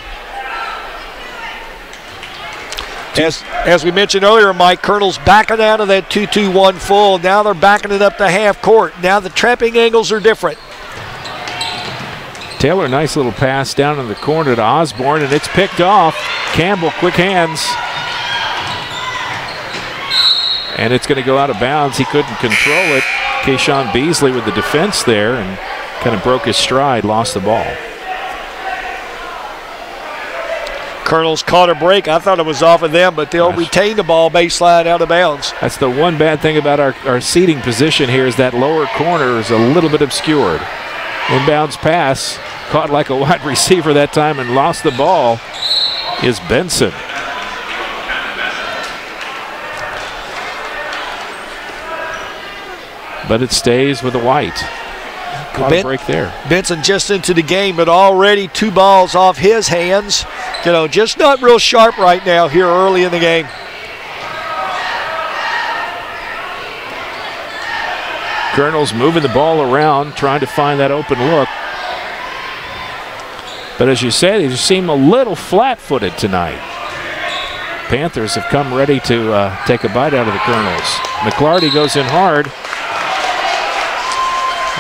As we mentioned earlier, Mike, Colonels backing out of that 2-2-1 full. Now they're backing it up to half court. Now the trapping angles are different. Taylor, nice little pass down in the corner to Osborne, and it's picked off. Campbell, quick hands. And it's going to go out of bounds. He couldn't control it. Kayshawn Beasley with the defense there and kind of broke his stride, lost the ball. Colonels caught a break. I thought it was off of them, but they'll retain the ball baseline out of bounds. That's the one bad thing about our seating position here is that lower corner is a little bit obscured. Inbounds pass, caught like a wide receiver that time and lost the ball, is Benson. But it stays with the white. Caught a break there. Benson just into the game, but already 2 balls off his hands. You know, just not real sharp right now here early in the game. Colonel's moving the ball around, trying to find that open look. But as you said, they just seem a little flat-footed tonight. Panthers have come ready to take a bite out of the Colonels. McClarty goes in hard,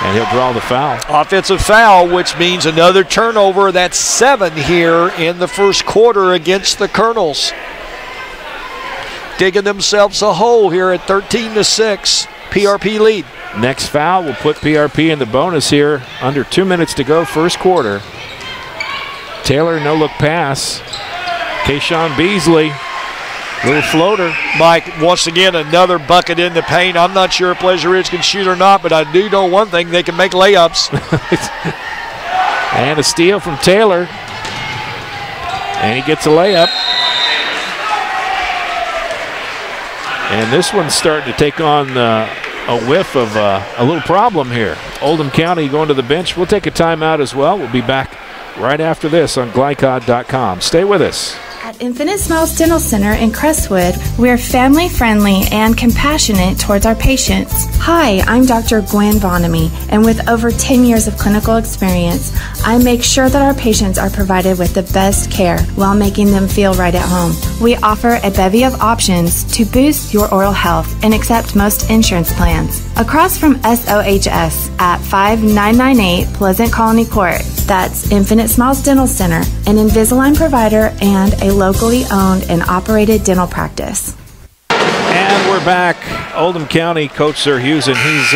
and he'll draw the foul. Offensive foul, which means another turnover. That's 7 here in the first quarter against the Colonels. Digging themselves a hole here at 13-6. PRP lead. Next foul will put PRP in the bonus here. Under 2 minutes to go, first quarter. Taylor, no-look pass. Kayshawn Beasley, little floater. Mike, once again, another bucket in the paint. I'm not sure if Pleasure Ridge can shoot or not, but I do know one thing, they can make layups. And a steal from Taylor. And he gets a layup. And this one's starting to take on a whiff of a little problem here. Oldham County going to the bench. We'll take a timeout as well. We'll be back right after this on GLICOD.com. Stay with us. At Infinite Smiles Dental Center in Crestwood, we're family-friendly and compassionate towards our patients. Hi, I'm Dr. Gwen Bonamy, and with over 10 years of clinical experience, I make sure that our patients are provided with the best care while making them feel right at home. We offer a bevy of options to boost your oral health and accept most insurance plans. Across from SOHS at 5998 Pleasant Colony Court, that's Infinite Smiles Dental Center, an Invisalign provider and a locally owned and operated dental practice. And we're back. Oldham County Coach Sir Hughesen, he's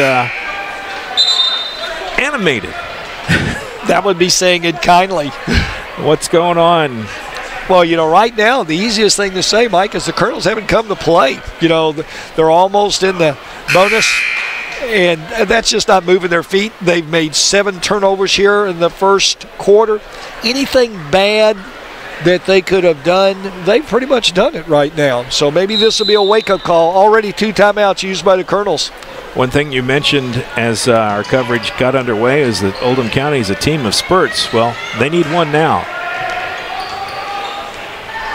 animated. That would be saying it kindly. What's going on? Well, you know, right now, the easiest thing to say, Mike, is the Colonels haven't come to play. You know, they're almost in the bonus, and that's just not moving their feet. They've made 7 turnovers here in the first quarter. Anything bad that they could have done, they've pretty much done it right now. So maybe this will be a wake-up call. Already 2 timeouts used by the Colonels. One thing you mentioned as our coverage got underway is that Oldham County is a team of spurts. Well, they need one now.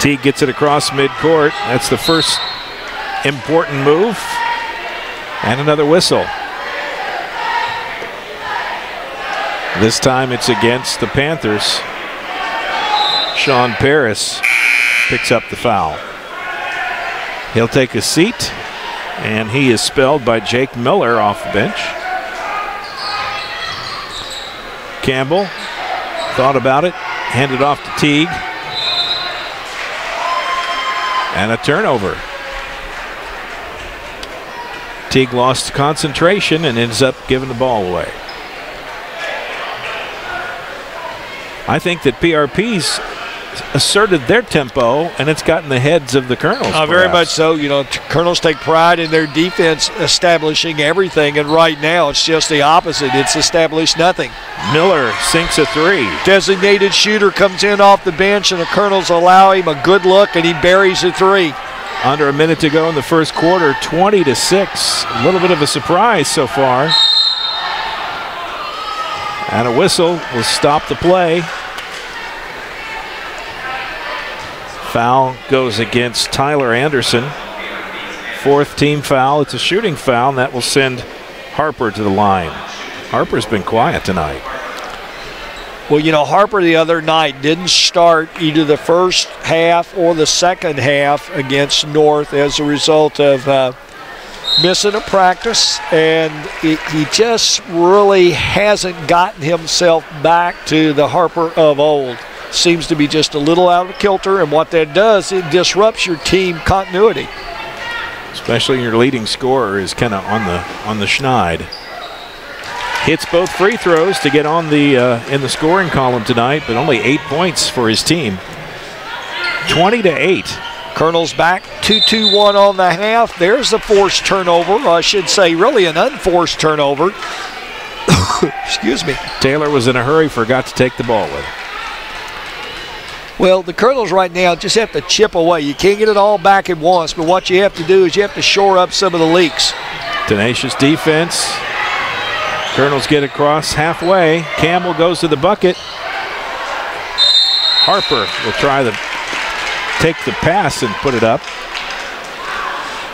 Teague gets it across midcourt. That's the first important move. And another whistle. This time it's against the Panthers. Sean Paris picks up the foul. He'll take a seat, and he is spelled by Jake Miller off the bench. Campbell thought about it, handed off to Teague. And a turnover. Teague lost concentration and ends up giving the ball away. I think that PRP's asserted their tempo, and it's gotten the heads of the Colonels. Very much so. You know, Colonels take pride in their defense establishing everything, and right now it's just the opposite. It's established nothing. Miller sinks a 3. Designated shooter comes in off the bench, and the Colonels allow him a good look, and he buries a 3. Under a minute to go in the first quarter, 20-6. A little bit of a surprise so far. And a whistle will stop the play. Foul goes against Tyler Anderson. 4th team foul. It's a shooting foul, and that will send Harper to the line. Harper's been quiet tonight. Well, you know, Harper the other night didn't start either the first half or the second half against North as a result of missing a practice, and he just really hasn't gotten himself back to the Harper of old. Seems to be just a little out of kilter, and what that does, it disrupts your team continuity. Especially your leading scorer is kind of on the schneid. Hits both free throws to get on the in the scoring column tonight, but only 8 points for his team. 20-8. Colonels back 2-2-1 on the half. There's a forced turnover, or I should say really an unforced turnover. Excuse me. Taylor was in a hurry, forgot to take the ball with him. Well, the Colonels right now just have to chip away. You can't get it all back at once, but what you have to do is you have to shore up some of the leaks. Tenacious defense. Colonels get across halfway. Campbell goes to the bucket. Harper will try to take the pass and put it up.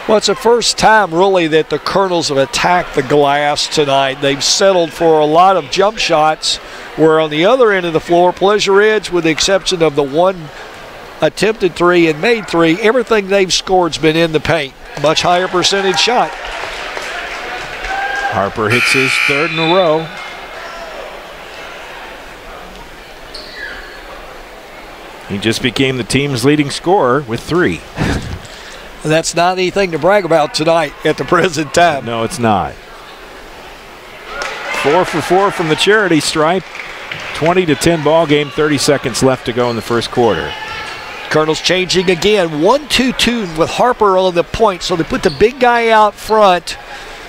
Well, it's the first time really that the Colonels have attacked the glass tonight. They've settled for a lot of jump shots, where on the other end of the floor, Pleasure Ridge, with the exception of the one attempted three and made three, everything they've scored's been in the paint. Much higher percentage shot. Harper hits his third in a row. He just became the team's leading scorer with 3. That's not anything to brag about tonight at the present time. No, it's not. 4 for 4 from the charity stripe. 20-10 ball game, 30 seconds left to go in the first quarter. Colonels changing again, 1-2-2 with Harper on the point, so they put the big guy out front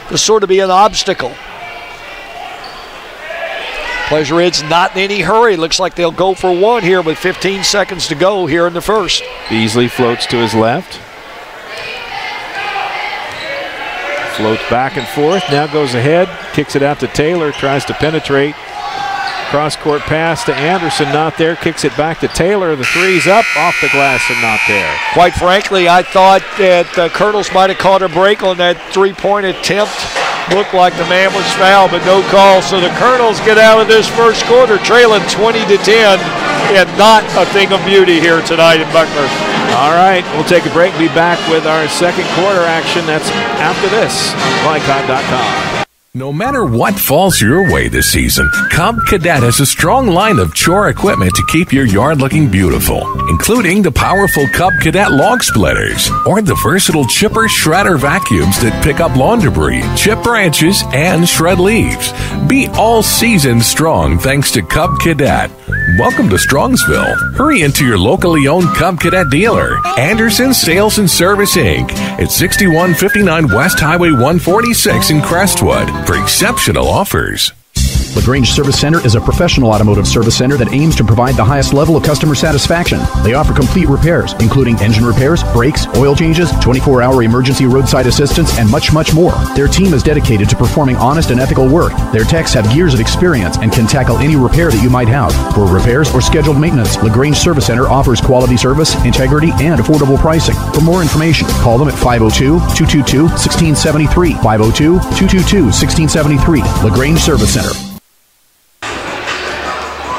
to sort of be an obstacle. Pleasure Ridge not in any hurry. Looks like they'll go for one here with 15 seconds to go here in the first. Beasley floats to his left. Floats back and forth, now goes ahead, kicks it out to Taylor, tries to penetrate. Cross-court pass to Anderson, not there, kicks it back to Taylor. The three's up, off the glass and not there. Quite frankly, I thought that the Colonels might have caught a break on that three-point attempt. Looked like the man was fouled, but no call. So the Colonels get out of this first quarter trailing 20-10, and not a thing of beauty here tonight in Buckner. All right, we'll take a break. Be back with our second quarter action. That's after this on GLICOD.com. No matter what falls your way this season, Cub Cadet has a strong line of chore equipment to keep your yard looking beautiful, including the powerful Cub Cadet log splitters or the versatile chipper shredder vacuums that pick up lawn debris, chip branches, and shred leaves. Be all season strong thanks to Cub Cadet. Welcome to Strongsville. Hurry into your locally owned Cub Cadet dealer, Anderson Sales and Service Inc. at 6159 West Highway 146 in Crestwood for exceptional offers. LaGrange Service Center is a professional automotive service center that aims to provide the highest level of customer satisfaction. They offer complete repairs, including engine repairs, brakes, oil changes, 24-hour emergency roadside assistance, and much, much more. Their team is dedicated to performing honest and ethical work. Their techs have years of experience and can tackle any repair that you might have. For repairs or scheduled maintenance, LaGrange Service Center offers quality service, integrity, and affordable pricing. For more information, call them at 502-222-1673, 502-222-1673, LaGrange Service Center.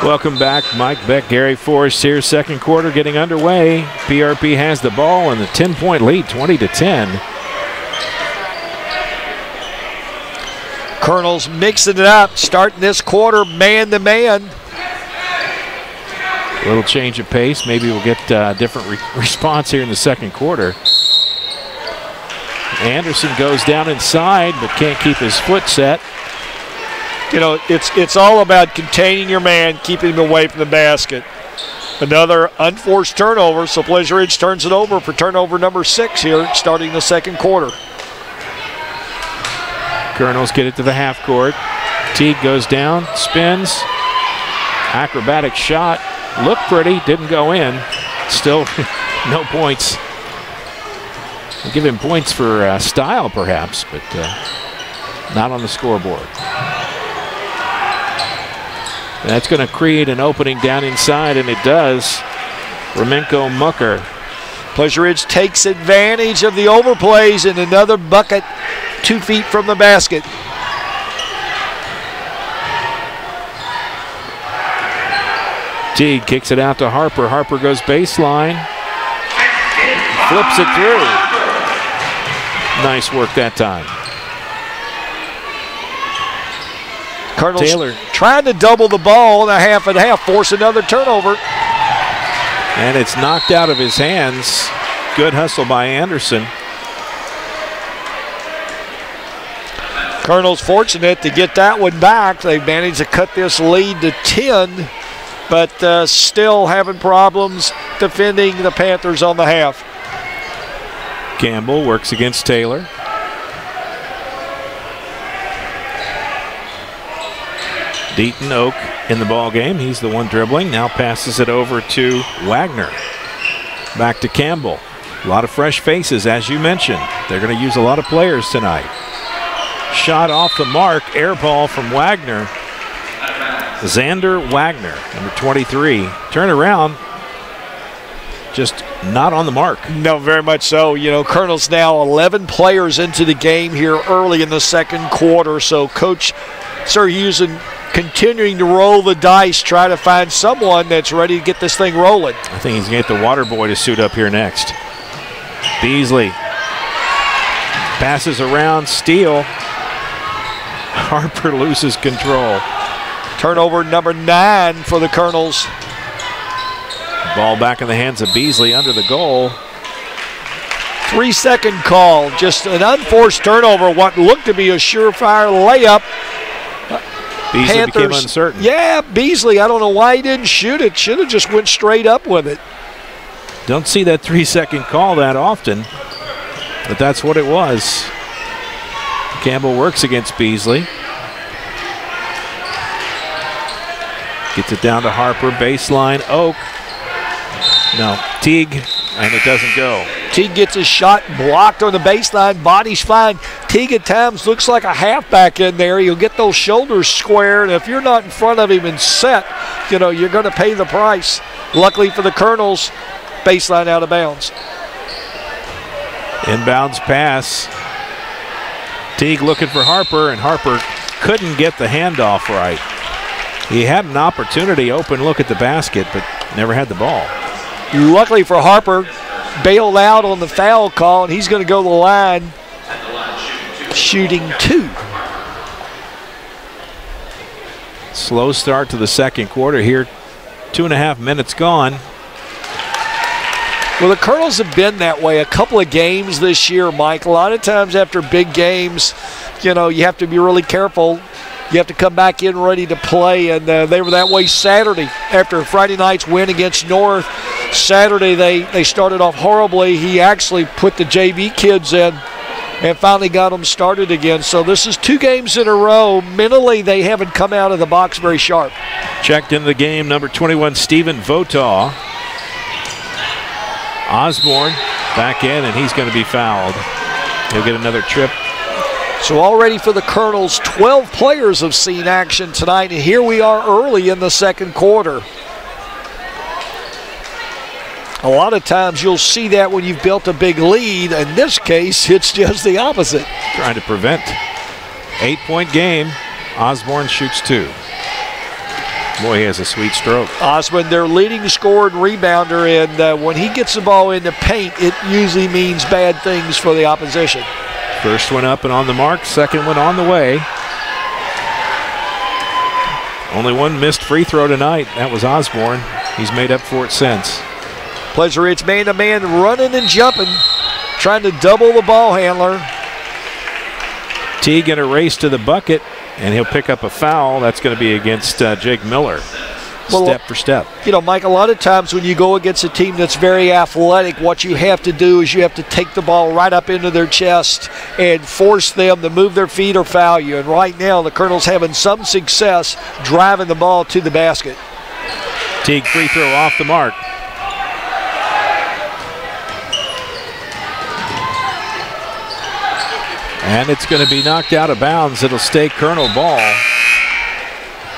Welcome back. Mike Beck, Gary Forrest here. Second quarter getting underway. PRP has the ball and the 10-point lead, 20-10. Colonels mixing it up, starting this quarter man-to-man. A little change of pace. Maybe we'll get a different response here in the second quarter. Anderson goes down inside but can't keep his foot set. You know, it's all about containing your man, keeping him away from the basket. Another unforced turnover, so Pleasure Ridge turns it over for turnover number 6 here, starting the second quarter. Colonels get it to the half court. Teague goes down, spins. Acrobatic shot. Looked pretty, didn't go in. Still no points. We'll give him points for style, perhaps, but not on the scoreboard. That's going to create an opening down inside, and it does. Romenko Mucker. Pleasure Ridge takes advantage of the overplays, and another bucket 2 feet from the basket. Teague kicks it out to Harper. Harper goes baseline. Flips it through. Nice work that time. Colonels Taylor trying to double the ball in a half and a half, force another turnover. And it's knocked out of his hands. Good hustle by Anderson. Colonels fortunate to get that one back. They managed to cut this lead to 10, but still having problems defending the Panthers on the half. Campbell works against Taylor. Deaton Oak in the ball game. He's the one dribbling. Now passes it over to Wagner. Back to Campbell. A lot of fresh faces, as you mentioned. They're going to use a lot of players tonight. Shot off the mark. Air ball from Wagner. Xander Wagner, number 23. Turn around. Just not on the mark. No, very much so. You know, Colonel's now 11 players into the game here early in the second quarter. So Coach Sir Houston continuing to roll the dice, try to find someone that's ready to get this thing rolling. I think he's going to get the water boy to suit up here next. Beasley passes around, steal. Harper loses control. Turnover number 9 for the Colonels. Ball back in the hands of Beasley under the goal. 3-second call, just an unforced turnover, what looked to be a surefire layup. Beasley Panthers became uncertain. Yeah, Beasley, I don't know why he didn't shoot it. Should have just went straight up with it. Don't see that 3-second call that often, but that's what it was. Campbell works against Beasley. Gets it down to Harper, baseline, Oak. No, Teague, and it doesn't go. Teague gets a shot blocked on the baseline, body's fine. Teague at times looks like a halfback in there. You'll get those shoulders squared. If you're not in front of him and set, you know, you're going to pay the price. Luckily for the Colonels, baseline out of bounds. Inbounds pass. Teague looking for Harper, and Harper couldn't get the handoff right. He had an opportunity, open look at the basket, but never had the ball. Luckily for Harper, bailed out on the foul call, and he's going to go to the line shooting 2. Slow start to the second quarter here. 2.5 minutes gone. Well, the Colonels have been that way a couple of games this year, Mike. A lot of times after big games, you know, you have to be really careful. You have to come back in ready to play, and they were that way Saturday after Friday night's win against North. Saturday they started off horribly. He actually put the JV kids in and finally got them started again. So this is 2 games in a row. Mentally, they haven't come out of the box very sharp. Checked into the game, number 21, Stephen Votaw. Osborne back in, and he's going to be fouled. He'll get another trip. So already for the Colonels, 12 players have seen action tonight, and here we are early in the second quarter. A lot of times you'll see that when you've built a big lead. In this case, it's just the opposite. Trying to prevent. 8-point game. Osborne shoots 2. Boy, he has a sweet stroke. Osborne, their leading scorer and rebounder, and when he gets the ball in the paint, it usually means bad things for the opposition. First one up and on the mark. Second one on the way. Only one missed free throw tonight. That was Osborne. He's made up for it since. Pleasure Ridge man-to-man running and jumping, trying to double the ball handler. Teague in a race to the bucket, and he'll pick up a foul. That's going to be against Jake Miller. Step for step. You know, Mike, a lot of times when you go against a team that's very athletic, what you have to do is you have to take the ball right up into their chest and force them to move their feet or foul you. And right now, the Colonels having some success driving the ball to the basket. Teague free throw off the mark. And it's going to be knocked out of bounds. It'll stay Colonel ball.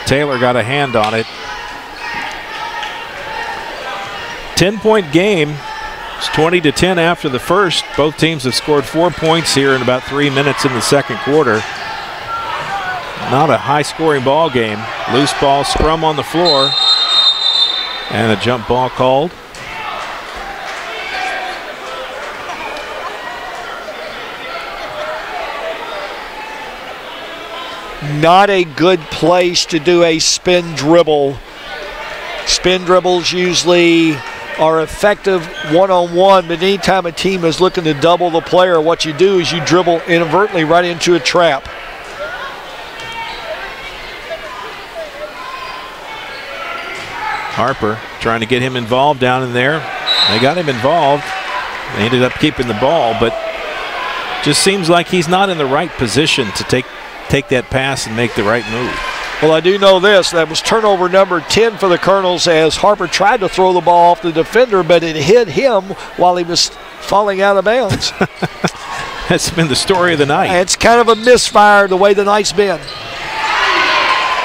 Taylor got a hand on it. 10-point game. It's 20-10 after the first. Both teams have scored 4 points here in about 3 minutes in the second quarter. Not a high-scoring ball game. Loose ball, scrum on the floor. And a jump ball called. Not a good place to do a spin dribble. Spin dribbles usually are effective one-on-one, but anytime a team is looking to double the player, what you do is you dribble inadvertently right into a trap. Harper trying to get him involved down in there. They got him involved. They ended up keeping the ball, but just seems like he's not in the right position to take that pass and make the right move. Well, I do know this. That was turnover number 10 for the Colonels as Harper tried to throw the ball off the defender, but it hit him while he was falling out of bounds. That's been the story of the night. It's kind of a misfire the way the night's been.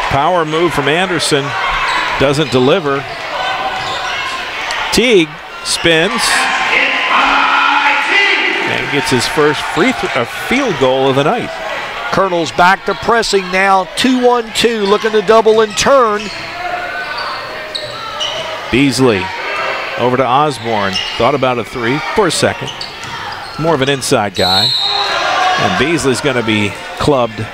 Power move from Anderson. Doesn't deliver. Teague spins and gets his first field goal of the night. Colonels back to pressing now, 2-1-2, looking to double and turn. Beasley over to Osborne. Thought about a three for a second. More of an inside guy. And Beasley's going to be clubbed.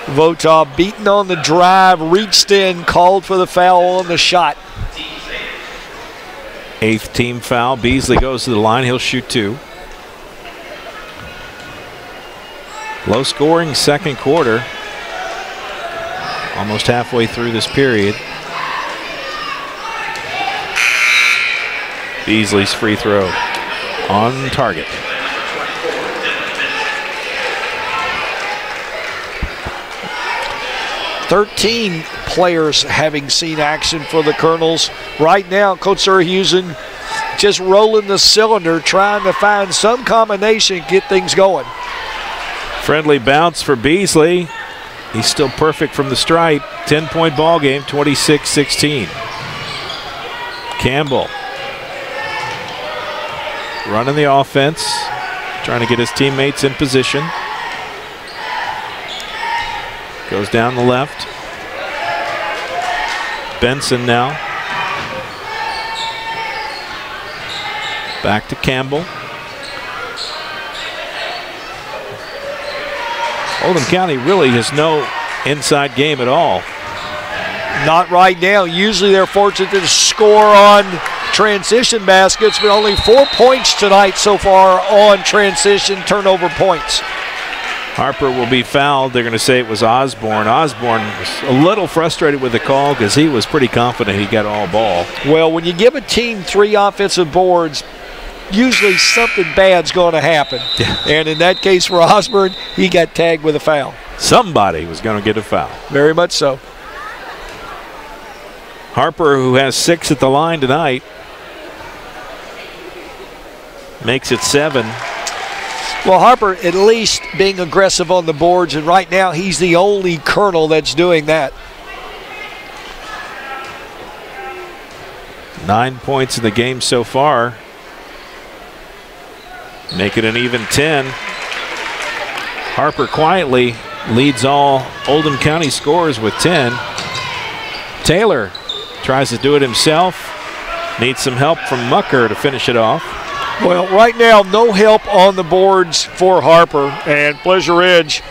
Votaw beaten on the drive, reached in, called for the foul on the shot. 8th team foul. Beasley goes to the line. He'll shoot 2. Low scoring second quarter. Almost halfway through this period. Beasley's free throw on target. "13 players having seen action for the Colonels. Right now, Coach Sirhusen just rolling the cylinder, trying to find some combination, get things going. Friendly bounce for Beasley. He's still perfect from the stripe. 10-point ball game, 26-16. Campbell running the offense, trying to get his teammates in position. Goes down the left. Benson now. Back to Campbell. Oldham County really has no inside game at all. Not right now. Usually they're fortunate to score on transition baskets, but only 4 points tonight so far on transition turnover points. Harper will be fouled. They're going to say it was Osborne. Osborne was a little frustrated with the call because he was pretty confident he got all ball. Well, when you give a team 3 offensive boards, usually something bad's going to happen. Yeah. And in that case for Osborne, he got tagged with a foul. Somebody was going to get a foul. Very much so. Harper, who has 6 at the line tonight, makes it 7. Well, Harper at least being aggressive on the boards, and right now he's the only Colonel that's doing that. 9 points in the game so far. Make it an even 10. Harper quietly leads all Oldham County scorers with 10. Taylor tries to do it himself. Needs some help from Mucker to finish it off. Well, right now, no help on the boards for Harper, and Pleasure Ridge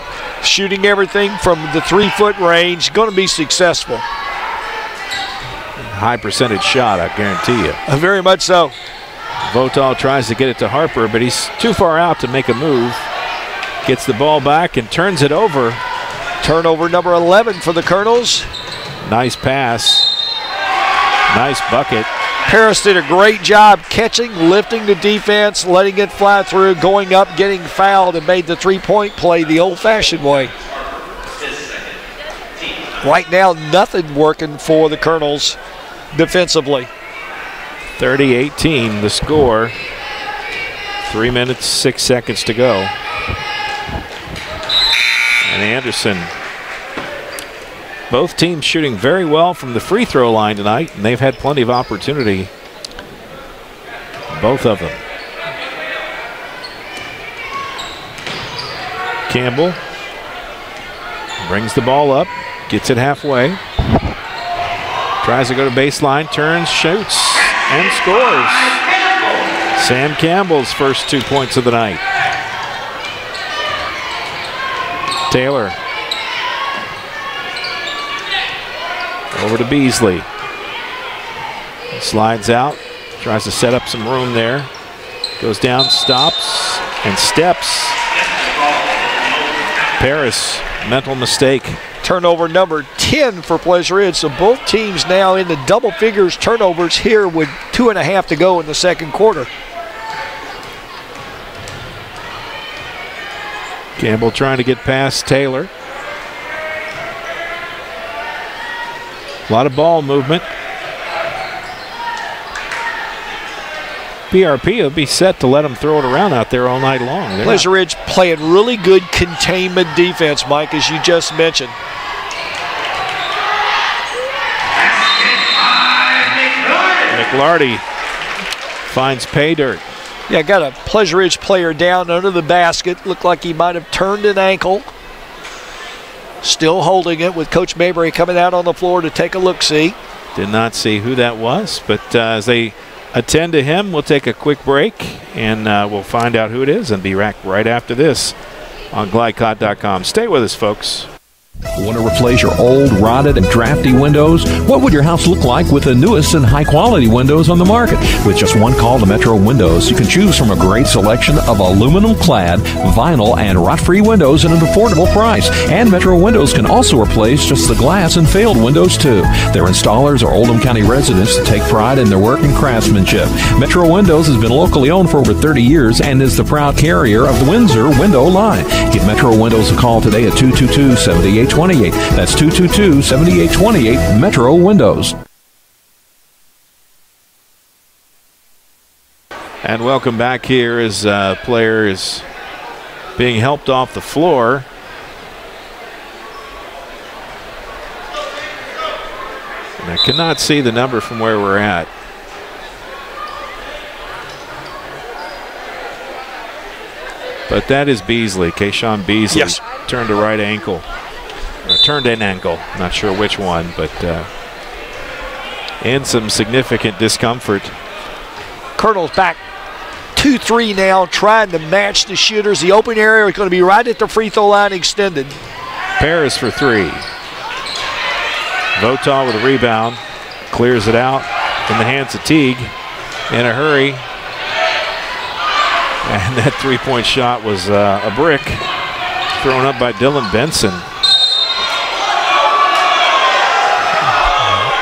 shooting everything from the 3-foot range, going to be successful. High percentage shot, I guarantee you. Very much so. Votaw tries to get it to Harper, but he's too far out to make a move. Gets the ball back and turns it over. Turnover number 11 for the Colonels. Nice pass. Nice bucket. Harris did a great job catching, lifting the defense, letting it fly through, going up, getting fouled, and made the 3-point play the old-fashioned way. Right now, nothing working for the Colonels defensively. 30-18 the score. 3 minutes, 6 seconds to go. And Anderson. Both teams shooting very well from the free throw line tonight, and they've had plenty of opportunity. Both of them. Campbell brings the ball up, gets it halfway. Tries to go to baseline, turns, shoots, and scores. Sam Campbell's first 2 points of the night. Taylor. Over to Beasley. Slides out, tries to set up some room there. Goes down, stops, and steps. Paris, mental mistake. Turnover number 10 for Pleasure Ridge. So both teams now in the double figures turnovers here with 2.5 to go in the second quarter. Campbell trying to get past Taylor. A lot of ball movement. PRP will be set to let them throw it around out there all night long. Pleasant Ridge playing really good containment defense, Mike, as you just mentioned. McLarty finds pay dirt. Yeah, got a Pleasant Ridge player down under the basket. Looked like he might have turned an ankle. Still holding it with Coach Mayberry coming out on the floor to take a look-see. Did not see who that was, but as they attend to him, we'll take a quick break, and we'll find out who it is and be back right after this on GLICOD.com. Stay with us, folks. Want to replace your old, rotted, and drafty windows? What would your house look like with the newest and high-quality windows on the market? With just one call to Metro Windows, you can choose from a great selection of aluminum-clad, vinyl, and rot-free windows at an affordable price. And Metro Windows can also replace just the glass and failed windows, too. Their installers are Oldham County residents that take pride in their work and craftsmanship. Metro Windows has been locally owned for over 30 years and is the proud carrier of the Windsor window line. Give Metro Windows a call today at 222-7828. That's 222-7828, Metro Windows. And welcome back here as player is being helped off the floor. And I cannot see the number from where we're at. But that is Beasley, Kayshawn Beasley. Yes. Turned a right ankle. Or turned an ankle, not sure which one, but in some significant discomfort. Colonel's back 2-3 now, trying to match the shooters. The open area is going to be right at the free throw line extended. Paris for three. Votaw with a rebound, clears it out in the hands of Teague in a hurry. And that three-point shot was a brick thrown up by Dylan Benson.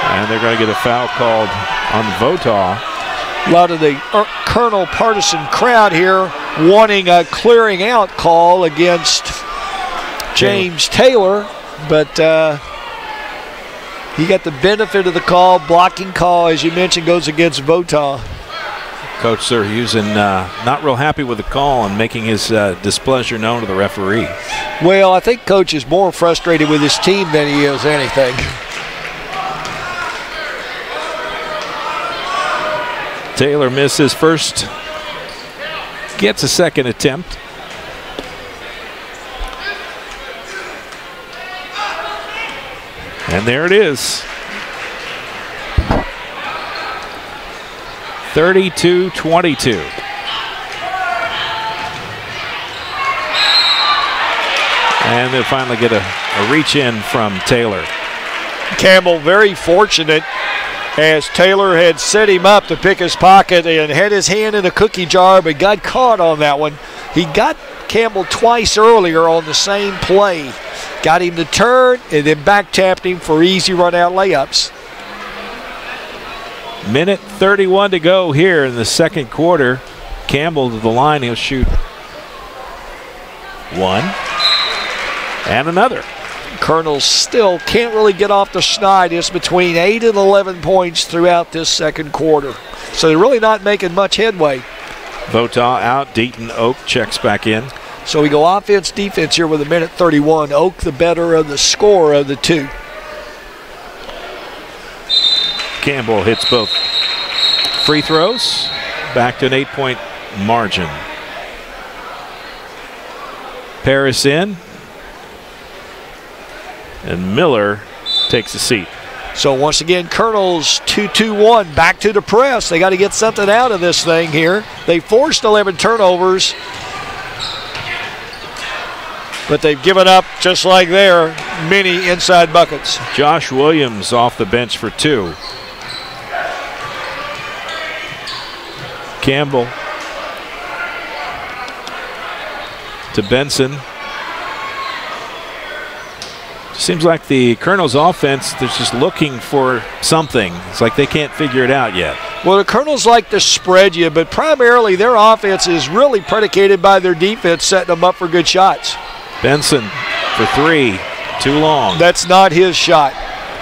And they're going to get a foul called on Votaw. A lot of the Colonel partisan crowd here wanting a clearing out call against James Taylor, but he got the benefit of the call. Blocking call, as you mentioned, goes against Votaw. Coach Sir Houston not real happy with the call and making his displeasure known to the referee. Well, I think Coach is more frustrated with his team than he is anything. Taylor misses first, gets a second attempt. And there it is. 32-22. And they'll finally get a reach in from Taylor. Campbell very fortunate, as Taylor had set him up to pick his pocket and had his hand in a cookie jar, but got caught on that one. He got Campbell twice earlier on the same play. Got him to turn and then back tapped him for easy run-out layups. Minute 31 to go here in the second quarter. Campbell to the line. He'll shoot one and another. Colonel still can't really get off the schneid. It's between 8 and 11 points throughout this second quarter. So they're really not making much headway. Votaw out. Deaton Oak checks back in. So we go offense, defense here with a minute 31. Oak the better of the score of the two. Campbell hits both free throws. Back to an 8-point margin. Paris in. And Miller takes a seat. So once again, Colonel's 2-2-1 back to the press. They got to get something out of this thing here. They forced 11 turnovers, but they've given up, just like there, many inside buckets. Josh Williams off the bench for two. Campbell to Benson. Seems like the Colonel's offense, they're just looking for something. It's like they can't figure it out yet. Well, the Colonels like to spread you, but primarily their offense is really predicated by their defense setting them up for good shots. Benson for three, too long. That's not his shot.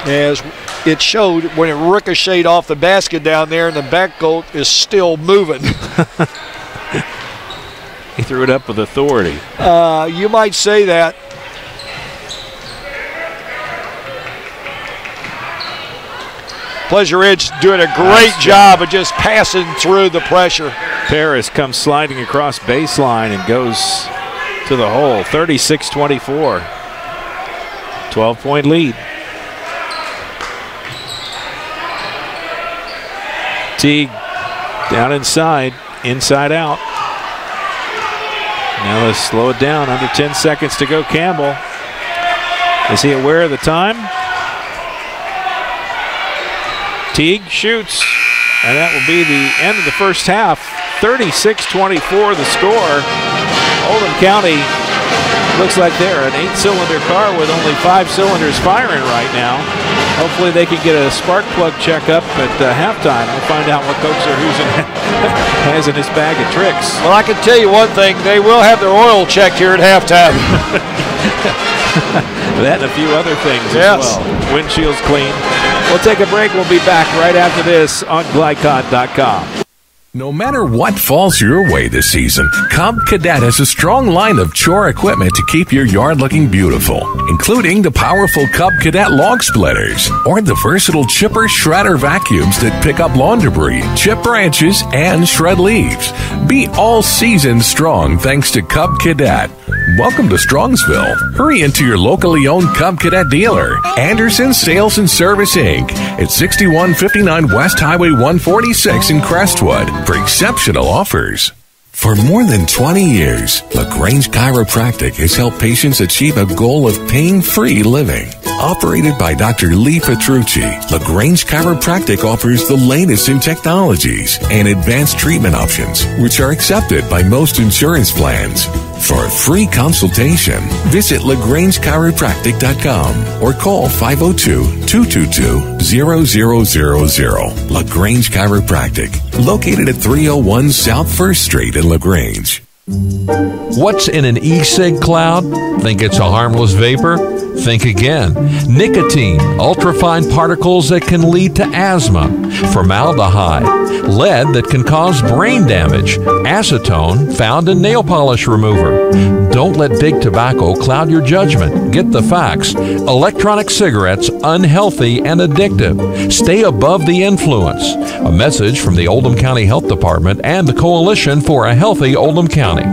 As it showed when it ricocheted off the basket down there, and the backcourt is still moving. He threw it up with authority. You might say that. Pleasure Ridge doing a great job of just passing through the pressure. Paris comes sliding across baseline and goes to the hole. 36-24. 12-point lead. Teague down inside out. Now let's slow it down. Under 10 seconds to go. Campbell. Is he aware of the time? Teague shoots, and that will be the end of the first half. 36-24 the score. Oldham County looks like they're an 8-cylinder car with only 5 cylinders firing right now. Hopefully they can get a spark plug checkup at halftime. We'll find out what Coach Zerhusen has in his bag of tricks. Well, I can tell you one thing. They will have their oil checked here at halftime. That and a few other things as well. Windshield's clean. We'll take a break. We'll be back right after this on GLICOD.com. No matter what falls your way this season, Cub Cadet has a strong line of chore equipment to keep your yard looking beautiful, including the powerful Cub Cadet log splitters or the versatile chipper shredder vacuums that pick up lawn debris, chip branches, and shred leaves. Be all season strong thanks to Cub Cadet. Welcome to Strongsville. Hurry into your locally owned Cub Cadet dealer, Anderson Sales and Service Inc. at 6159 West Highway 146 in Crestwood for exceptional offers. For more than 20 years, LaGrange Chiropractic has helped patients achieve a goal of pain-free living. Operated by Dr. Lee Petrucci, LaGrange Chiropractic offers the latest in technologies and advanced treatment options, which are accepted by most insurance plans. For a free consultation, visit LaGrangeChiropractic.com or call 502-222-0000. LaGrange Chiropractic, located at 301 South 1st Street in LaGrange. What's in an e-cig cloud? Think it's a harmless vapor? Think again. Nicotine, ultrafine particles that can lead to asthma, formaldehyde, lead that can cause brain damage, acetone found in nail polish remover. Don't let big tobacco cloud your judgment. Get the facts. Electronic cigarettes, unhealthy and addictive. Stay above the influence. A message from the Oldham County Health Department and the Coalition for a Healthy Oldham County.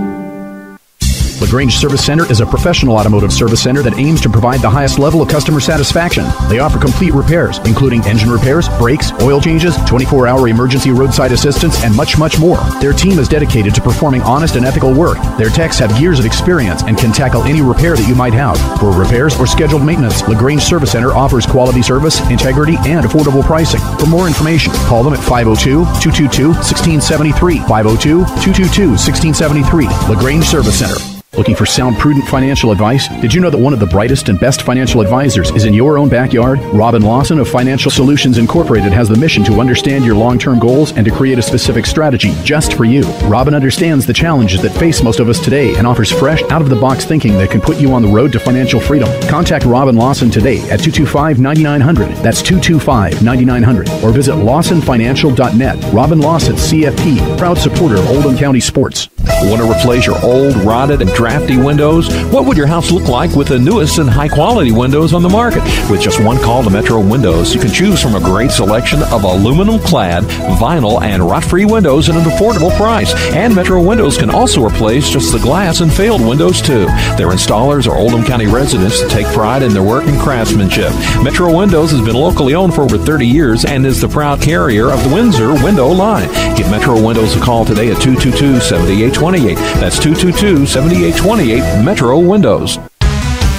LaGrange Service Center is a professional automotive service center that aims to provide the highest level of customer satisfaction. They offer complete repairs, including engine repairs, brakes, oil changes, 24-hour emergency roadside assistance, and much, much more. Their team is dedicated to performing honest and ethical work. Their techs have years of experience and can tackle any repair that you might have. For repairs or scheduled maintenance, LaGrange Service Center offers quality service, integrity, and affordable pricing. For more information, call them at 502-222-1673. 502-222-1673. LaGrange Service Center. Looking for sound, prudent financial advice? Did you know that one of the brightest and best financial advisors is in your own backyard? Robin Lawson of Financial Solutions Incorporated has the mission to understand your long-term goals and to create a specific strategy just for you. Robin understands the challenges that face most of us today and offers fresh, out-of-the-box thinking that can put you on the road to financial freedom. Contact Robin Lawson today at 225-9900. That's 225-9900. Or visit lawsonfinancial.net. Robin Lawson, CFP, proud supporter of Oldham County sports. Want to replace your old, rotted, and drafty windows? What would your house look like with the newest and high-quality windows on the market? With just one call to Metro Windows, you can choose from a great selection of aluminum-clad, vinyl, and rot-free windows at an affordable price. And Metro Windows can also replace just the glass and failed windows, too. Their installers are Oldham County residents that take pride in their work and craftsmanship. Metro Windows has been locally owned for over 30 years and is the proud carrier of the Windsor window line. Give Metro Windows a call today at 222-7828. That's 222-7828, Metro Windows.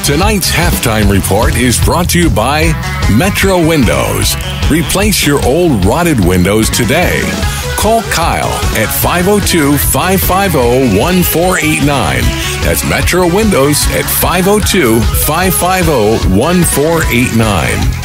Tonight's halftime report is brought to you by Metro Windows. Replace your old rotted windows today. Call Kyle at 502-550-1489. That's Metro Windows at 502-550-1489.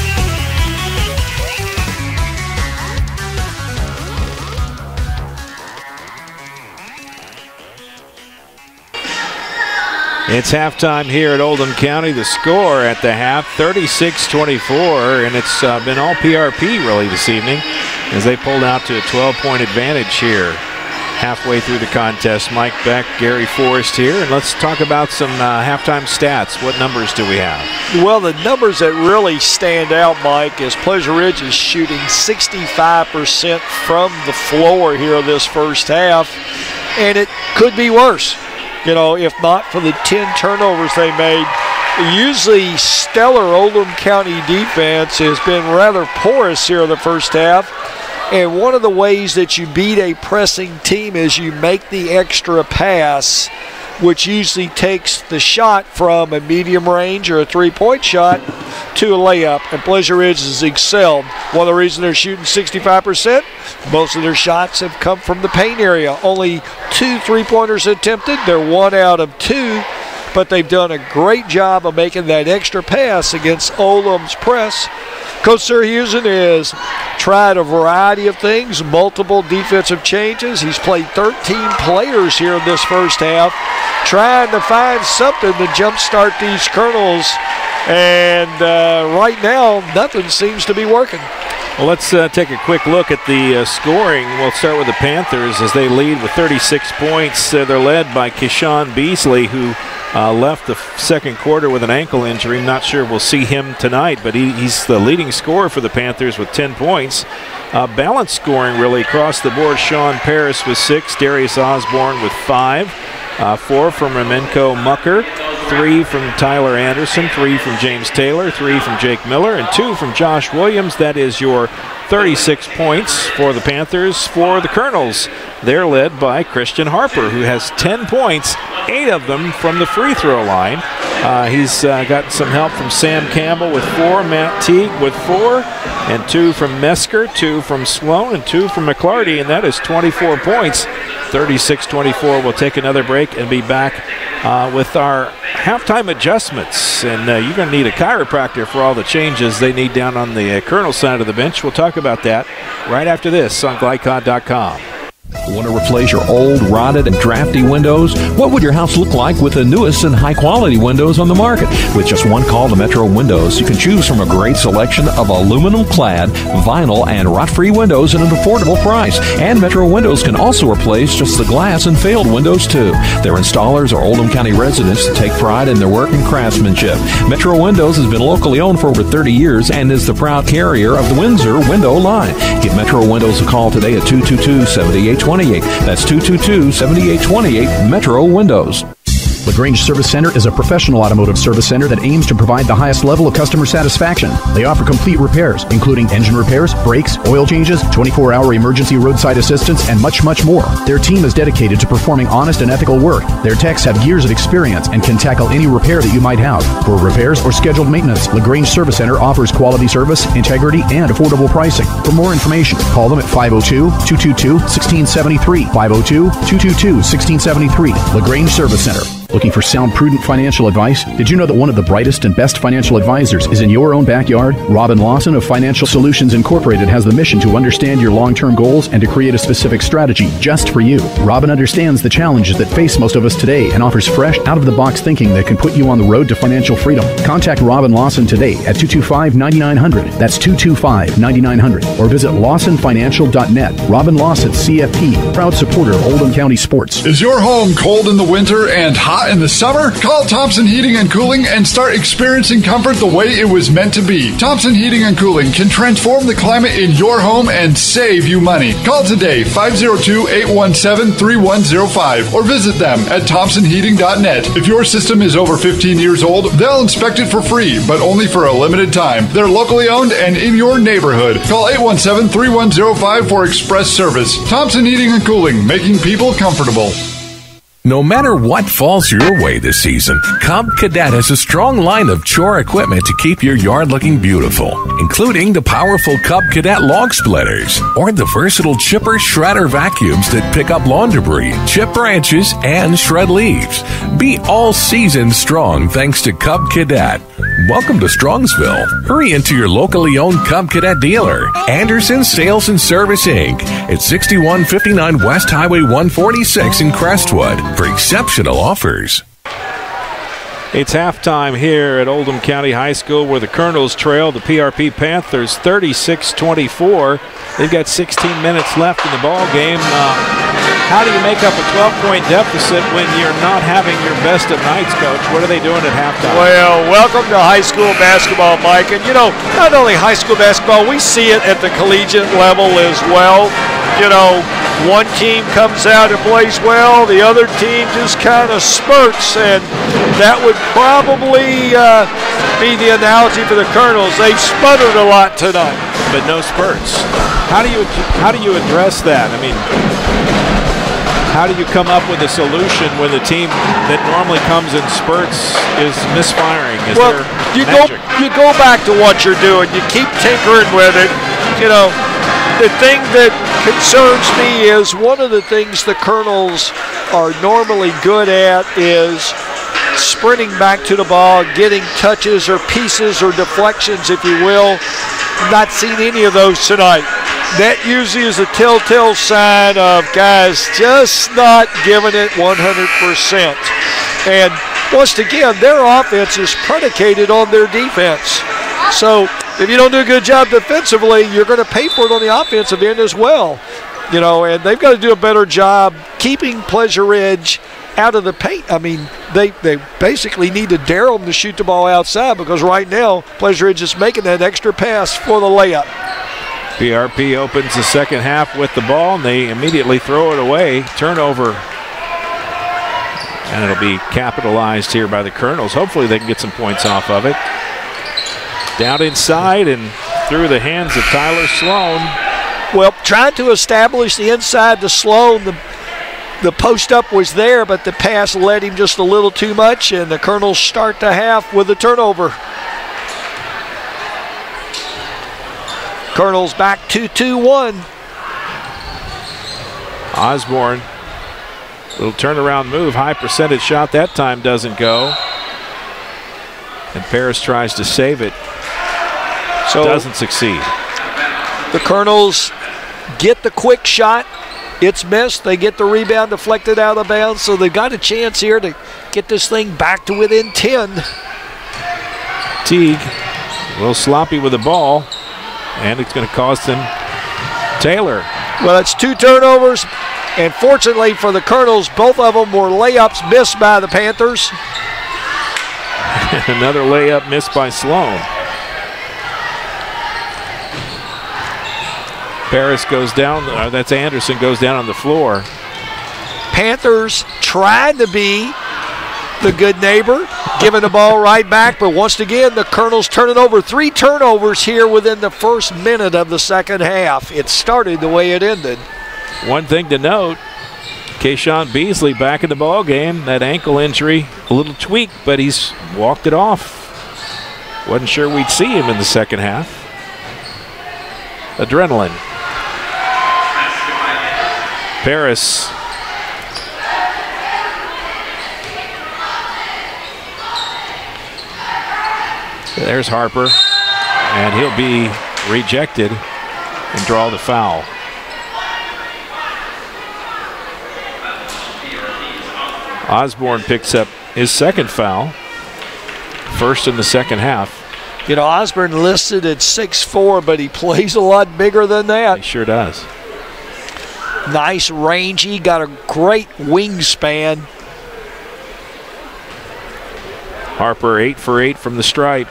It's halftime here at Oldham County. The score at the half, 36-24, and it's been all PRP really this evening as they pulled out to a 12-point advantage here halfway through the contest. Mike Beck, Gary Forrest here, and let's talk about some halftime stats. What numbers do we have? Well, the numbers that really stand out, Mike, is Pleasure Ridge is shooting 65% from the floor here this first half, and it could be worse. You know, if not for the 10 turnovers they made. Usually stellar Oldham County defense has been rather porous here in the first half. And one of the ways that you beat a pressing team is you make the extra pass, which usually takes the shot from a medium range or a three-point shot to a layup. And Pleasure Ridge has excelled. One of the reasons they're shooting 65%, most of their shots have come from the paint area. Only 2 three-pointers attempted. They're 1 out of 2. But they've done a great job of making that extra pass against Oldham's press. Coach Sir Husen has tried a variety of things, multiple defensive changes. He's played 13 players here in this first half, trying to find something to jumpstart these Colonels. And right now, nothing seems to be working. Well, let's take a quick look at the scoring. We'll start with the Panthers as they lead with 36 points. They're led by Keyshawn Beasley, who left the second quarter with an ankle injury. Not sure we'll see him tonight, but he's the leading scorer for the Panthers with 10 points. Balanced scoring really across the board. Sean Paris with 6, Darius Osborne with 5, 4 from Remenko Mucker, 3 from Tyler Anderson, 3 from James Taylor, 3 from Jake Miller, and 2 from Josh Williams. That is your 36 points for the Panthers. For the Colonels, they're led by Christian Harper, who has 10 points, 8 of them from the free throw line. He's gotten some help from Sam Campbell with 4, Matt Teague with 4, and 2 from Mesker, 2 from Sloan, and 2 from McClarty, and that is 24 points. 36-24. We'll take another break and be back with our halftime adjustments. And you're going to need a chiropractor for all the changes they need down on the Colonel side of the bench. We'll talk about that right after this on GLICOD.com. Want to replace your old, rotted, and drafty windows? What would your house look like with the newest and high-quality windows on the market? With just one call to Metro Windows, you can choose from a great selection of aluminum-clad, vinyl, and rot-free windows at an affordable price. And Metro Windows can also replace just the glass and failed windows, too. Their installers are Oldham County residents that take pride in their work and craftsmanship. Metro Windows has been locally owned for over 30 years and is the proud carrier of the Windsor window line. Give Metro Windows a call today at 222-7828. That's 222-7828 Metro Windows. LaGrange Service Center is a professional automotive service center that aims to provide the highest level of customer satisfaction. They offer complete repairs, including engine repairs, brakes, oil changes, 24-hour emergency roadside assistance, and much, much more. Their team is dedicated to performing honest and ethical work. Their techs have years of experience and can tackle any repair that you might have. For repairs or scheduled maintenance, LaGrange Service Center offers quality service, integrity, and affordable pricing. For more information, call them at 502-222-1673. 502-222-1673. LaGrange Service Center. Looking for sound, prudent financial advice? Did you know that one of the brightest and best financial advisors is in your own backyard? Robin Lawson of Financial Solutions Incorporated has the mission to understand your long-term goals and to create a specific strategy just for you. Robin understands the challenges that face most of us today and offers fresh, out-of-the-box thinking that can put you on the road to financial freedom. Contact Robin Lawson today at 225-9900. That's 225-9900. Or visit lawsonfinancial.net. Robin Lawson, CFP, proud supporter of Oldham County sports. Is your home cold in the winter and hot in the summer? Call Thompson Heating and Cooling and start experiencing comfort the way it was meant to be. Thompson Heating and Cooling can transform the climate in your home and save you money. Call today, 502-817-3105, or visit them at thompsonheating.net. If your system is over 15 years old, they'll inspect it for free, but only for a limited time. They're locally owned and in your neighborhood. Call 817-3105 for express service. Thompson Heating and Cooling, making people comfortable. No matter what falls your way this season, Cub Cadet has a strong line of chore equipment to keep your yard looking beautiful, including the powerful Cub Cadet log splitters or the versatile chipper shredder vacuums that pick up lawn debris, chip branches, and shred leaves. Be all season strong thanks to Cub Cadet. Welcome to Strongsville. Hurry into your locally owned Cub Cadet dealer, Anderson Sales and Service Inc. at 6159 West Highway 146 in Crestwood for exceptional offers. It's halftime here at Oldham County High School where the Colonels trail the PRP Panthers 36-24. They've got 16 minutes left in the ball game. How do you make up a 12-point deficit when you're not having your best of nights, Coach? What are they doing at halftime? Well, welcome to high school basketball, Mike. And, you know, not only high school basketball, we see it at the collegiate level as well. You know, one team comes out and plays well, the other team just kind of spurts, and that would probably be the analogy for the Colonels. They've sputtered a lot tonight. But no spurts. How do you address that? I mean, how do you come up with a solution when the team that normally comes in spurts is misfiring? Well, you go back to what you're doing. You keep tinkering with it. You know, the thing that concerns me is one of the things the Colonels are normally good at is sprinting back to the ball, getting touches or pieces or deflections, if you will. Not seen any of those tonight. That usually is a telltale sign of guys just not giving it 100%. And once again, their offense is predicated on their defense. So if you don't do a good job defensively, you're going to pay for it on the offensive end as well. You know, and they've got to do a better job keeping Pleasure Ridge out of the paint. I mean, they basically need to dare them to shoot the ball outside, because right now Pleasure Ridge is making that extra pass for the layup. PRP opens the second half with the ball, and they immediately throw it away. Turnover. And it'll be capitalized here by the Colonels. Hopefully they can get some points off of it. Down inside and through the hands of Tyler Sloan. Well, trying to establish the inside to Sloan. The post-up was there, but the pass led him just a little too much, and the Colonels start the half with a turnover. Colonels back 2-2-1. Osborne, little turnaround move, high percentage shot that time doesn't go. And Paris tries to save it. So doesn't succeed. The Colonels get the quick shot. It's missed. They get the rebound deflected out of bounds, so they've got a chance here to get this thing back to within 10. Teague, a little sloppy with the ball, and it's going to cost them Taylor. Well, it's two turnovers, and fortunately for the Colonels, both of them were layups missed by the Panthers. Another layup missed by Sloan. Paris goes down, that's Anderson, goes down on the floor. Panthers tried to be the good neighbor, giving the ball right back, but once again, the Colonels turn it over. 3 turnovers here within the first minute of the second half. It started the way it ended. One thing to note, Kayshawn Beasley back in the ball game. That ankle injury, a little tweak, but he's walked it off. Wasn't sure we'd see him in the second half. Adrenaline. Paris. There's Harper, and he'll be rejected and draw the foul. Osborne picks up his second foul, first in the second half. You know, Osborne listed at 6'4", but he plays a lot bigger than that. He sure does. Nice rangy, got a great wingspan. Harper 8 for 8 from the stripe.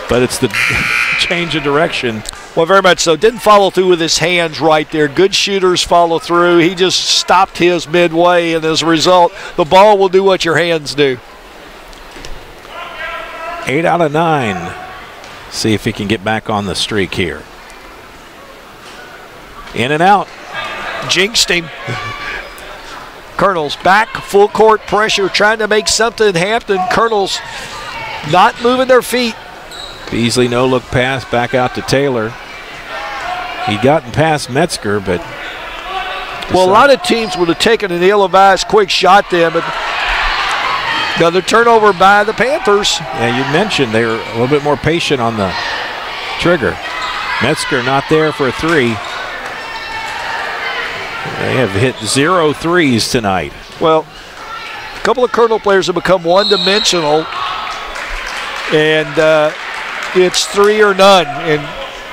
But it's the change of direction. Well, very much so. Didn't follow through with his hands right there. Good shooters follow through. He just stopped his midway, and as a result, the ball will do what your hands do. 8 out of 9. See if he can get back on the streak here. In and out. Jinxed him. Colonels back, full court pressure, trying to make something happen. Colonels not moving their feet. Beasley no-look pass back out to Taylor. He'd gotten past Metzger, but... Well, a lot of teams would have taken an ill-advised quick shot there, but another turnover by the Panthers. Yeah, you mentioned they were a little bit more patient on the trigger. Metzger not there for a 3. They have hit 0 threes tonight. Well, couple of Colonel players have become one-dimensional, and it's 3 or none. In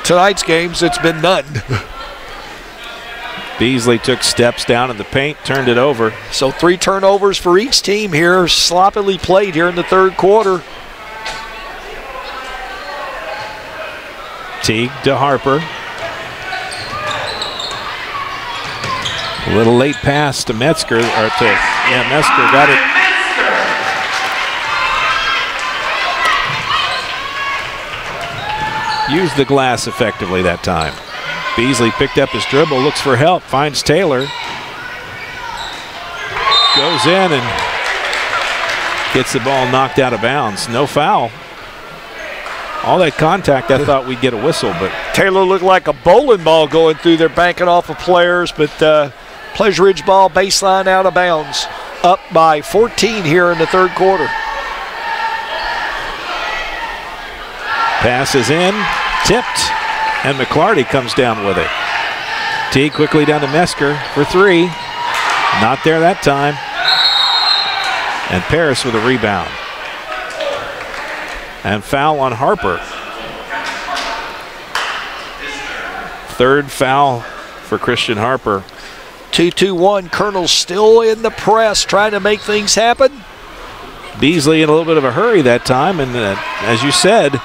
tonight's games, it's been none. Beasley took steps down in the paint, turned it over. So 3 turnovers for each team here, sloppily played here in the third quarter. Teague to Harper. A little late pass to Metzger, Metzger got it. Used the glass effectively that time. Beasley picked up his dribble, looks for help, finds Taylor. Goes in and gets the ball knocked out of bounds. No foul. All that contact, I thought we'd get a whistle, but Taylor looked like a bowling ball going through there, banking off of players, but Pleasure Ridge ball baseline out of bounds. Up by 14 here in the third quarter. Pass is in, tipped, and McClarty comes down with it. Teague quickly down to Metzger for 3. Not there that time. And Paris with a rebound. And foul on Harper. Third foul for Christian Harper. 2-2-1. Colonel still in the press, trying to make things happen. Beasley in a little bit of a hurry that time, and as you said,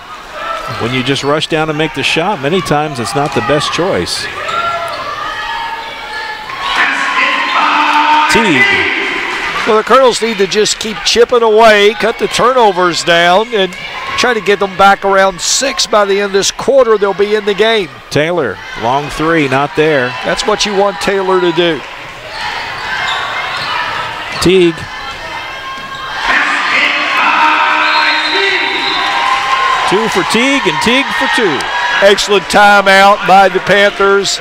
when you just rush down and make the shot, many times it's not the best choice. Teague. Well, the Colonels need to just keep chipping away, cut the turnovers down, and try to get them back around 6 by the end of this quarter. They'll be in the game. Taylor, long 3, not there. That's what you want Taylor to do. Teague. Two for Teague and Teague for 2. Excellent timeout by the Panthers.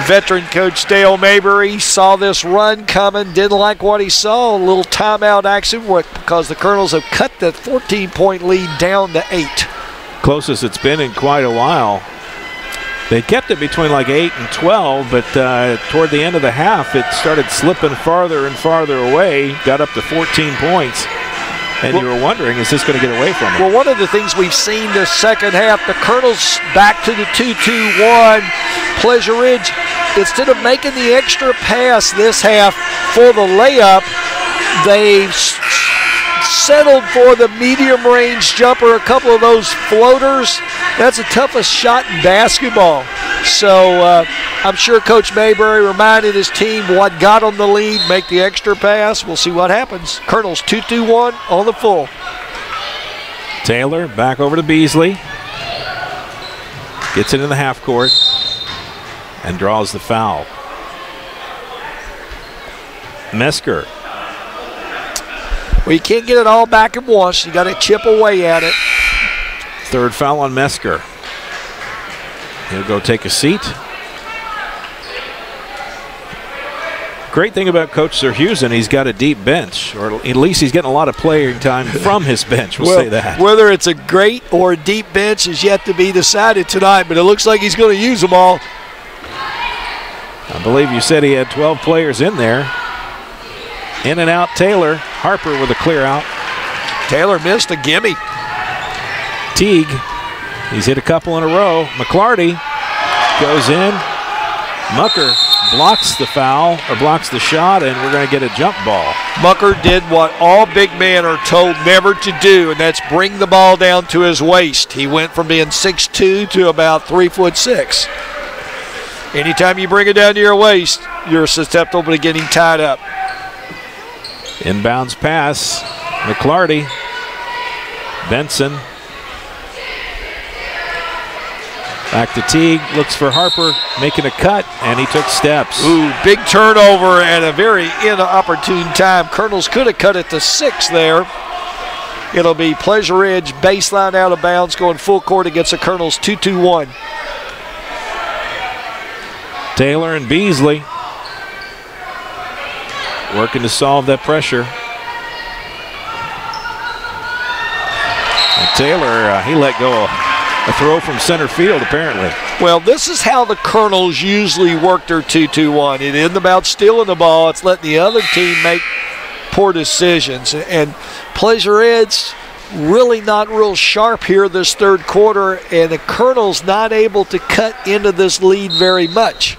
Veteran coach Dale Mabry saw this run coming, didn't like what he saw. A little timeout action because the Colonels have cut the 14-point lead down to 8. Closest it's been in quite a while. They kept it between like 8 and 12, but toward the end of the half, it started slipping farther and farther away, got up to 14 points. And you were wondering, is this going to get away from it? Well, one of the things we've seen this second half, the Colonels back to the 2-2-1. Pleasure Ridge, instead of making the extra pass this half for the layup, they settled for the medium range jumper, a couple of those floaters. That's the toughest shot in basketball. So I'm sure Coach Mayberry reminded his team what got them the lead, make the extra pass. We'll see what happens. Colonels 2-2-1 on the full. Taylor back over to Beasley. Gets it in the half court and draws the foul. Metzger. Well, you can't get it all back at once. You got to chip away at it. Third foul on Metzger. He'll go take a seat. Great thing about Coach Serhusen, he's got a deep bench, or at least he's getting a lot of playing time from his bench, we'll say that. Whether it's a great or a deep bench is yet to be decided tonight, but it looks like he's going to use them all. I believe you said he had 12 players in there. In and out Taylor. Harper with a clear out. Taylor missed a gimme. Teague, he's hit a couple in a row. McClarty goes in. Mucker blocks the foul, or blocks the shot, and we're going to get a jump ball. Mucker did what all big men are told never to do, and that's bring the ball down to his waist. He went from being 6'2" to about 3'6". Anytime you bring it down to your waist, you're susceptible to getting tied up. Inbounds pass. McClarty. Benson. Back to Teague, looks for Harper, making a cut, and he took steps. Ooh, big turnover at a very inopportune time. Colonels could have cut it to 6 there. It'll be Pleasure Ridge, baseline out of bounds, going full court against the Colonels, 2-2-1. Taylor and Beasley working to solve that pressure. And Taylor, he let go a throw from center field, apparently. Well, this is how the Colonels usually work their 2-2-1. It isn't about stealing the ball. It's letting the other team make poor decisions. And Pleasure Edge really not real sharp here this third quarter, and the Colonels not able to cut into this lead very much.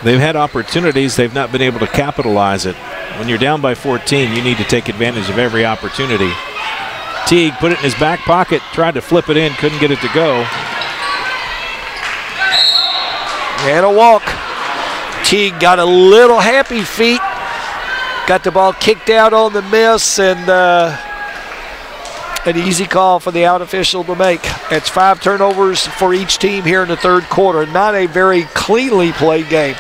They've had opportunities. They've not been able to capitalize it. When you're down by 14, you need to take advantage of every opportunity. Teague put it in his back pocket, tried to flip it in, couldn't get it to go. And a walk. Teague got a little happy feet. Got the ball kicked out on the miss, and an easy call for the out official to make. It's 5 turnovers for each team here in the third quarter. Not a very cleanly played game.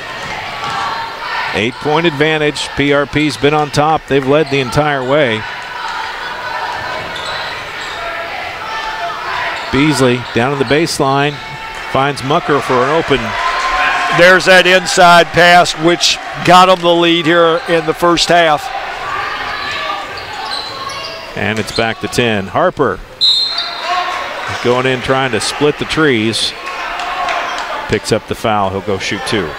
8-point advantage. PRP's been on top. They've led the entire way. Beasley down to the baseline. Finds Mucker for an open. There's that inside pass, which got them the lead here in the first half. And it's back to 10. Harper going in trying to split the trees. Picks up the foul. He'll go shoot 2.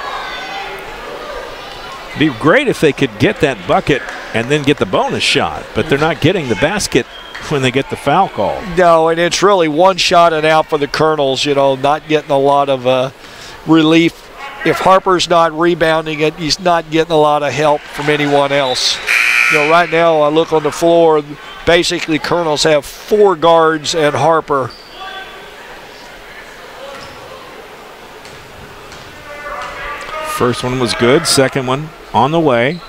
It'd be great if they could get that bucket and then get the bonus shot, but they're not getting the basket when they get the foul call. No, and it's really one shot and out for the Colonels, you know, not getting a lot of relief. If Harper's not rebounding it, he's not getting a lot of help from anyone else. You know, right now I look on the floor, basically Colonels have 4 guards and Harper. First one was good, second one on the way.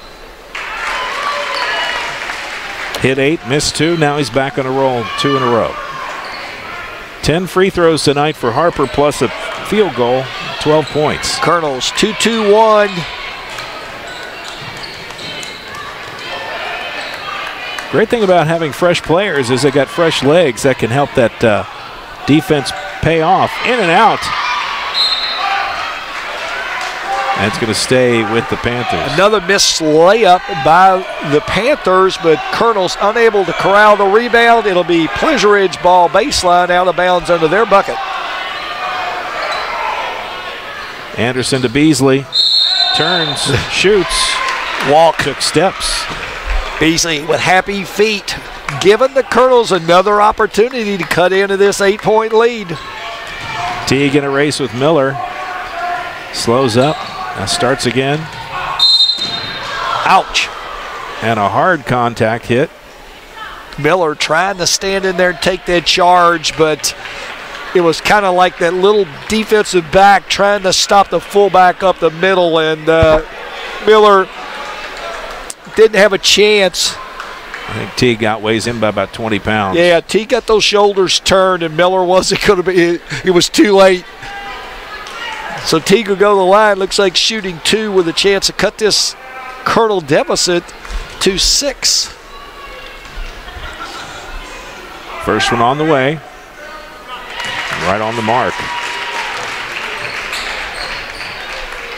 Hit 8, missed 2, now he's back on a roll, 2 in a row. 10 free throws tonight for Harper plus a field goal, 12 points. Colonels 2-2-1. Great thing about having fresh players is they got fresh legs that can help that defense pay off. In and out. And it's going to stay with the Panthers. Another missed layup by the Panthers, but Colonels unable to corral the rebound. It'll be Pleasure Ridge ball baseline out of bounds under their bucket. Anderson to Beasley. Turns, shoots, walk, took steps. Beasley with happy feet, giving the Colonels another opportunity to cut into this 8-point lead. Teague in a race with Miller. Slows up. Now starts again. Ouch. And a hard contact hit. Miller trying to stand in there and take that charge, but it was kind of like that little defensive back trying to stop the fullback up the middle, and Miller didn't have a chance. I think Teague outweighs him by about 20 pounds. Yeah, Teague got those shoulders turned, and Miller wasn't going to be, it was too late. So Teague will go to the line, looks like shooting 2 with a chance to cut this Colonel deficit to 6. First one on the way. Right on the mark.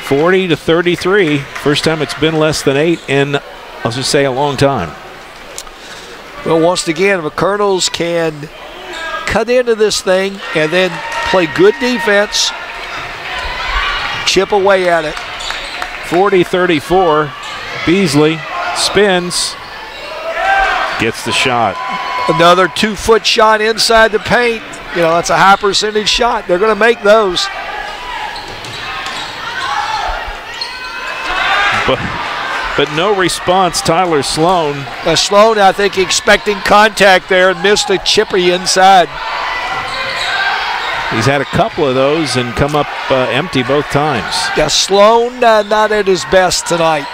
40-33. First time it's been less than 8 in, I'll just say, a long time. Well, once again, the Colonels can cut into this thing and then play good defense, chip away at it. 40-34. Beasley spins, gets the shot. Another 2-foot shot inside the paint. You know, that's a high percentage shot. They're going to make those. But no response, Tyler Sloan. Sloan, I think, expecting contact there and missed a chippy inside. He's had a couple of those and come up empty both times. Yeah, Sloan not at his best tonight.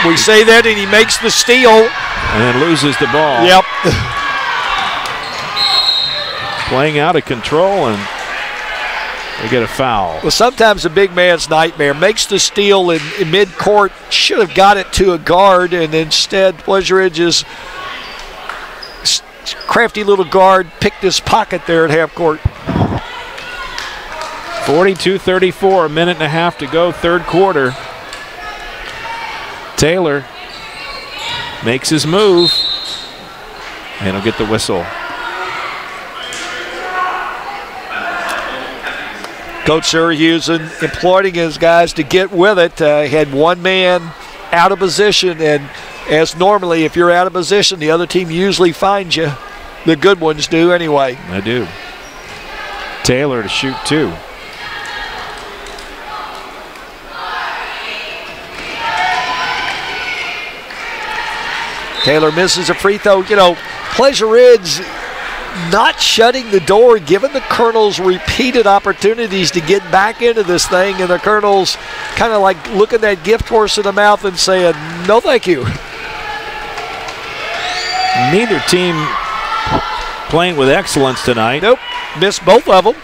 We say that, and he makes the steal. And then loses the ball. Yep. Playing out of control, and they get a foul. Well, sometimes a big man's nightmare. Makes the steal in mid-court. Should have got it to a guard, and instead Pleasure Ridge's crafty little guard picked his pocket there at half court. 42-34, a minute and a half to go, third quarter. Taylor makes his move, and he'll get the whistle. Coach Syracuse employing his guys to get with it. Had one man out of position, and as normally, if you're out of position, the other team usually finds you. The good ones do anyway. They do. Taylor to shoot 2. Taylor misses a free throw. You know, Pleasure Ridge not shutting the door, giving the Colonels repeated opportunities to get back into this thing, and the Colonels kind of like looking that gift horse in the mouth and saying, no thank you. Neither team playing with excellence tonight. Nope, missed both of them.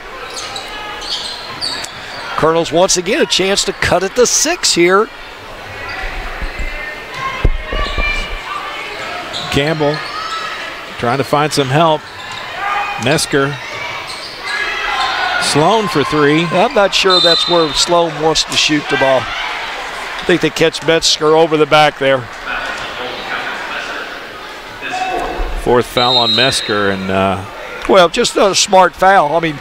Colonels once again a chance to cut it to 6 here. Campbell trying to find some help. Mesker. Sloan for 3. I'm not sure that's where Sloan wants to shoot the ball. I think they catch Mesker over the back there. 4th foul on Mesker, and well, just a smart foul. I mean,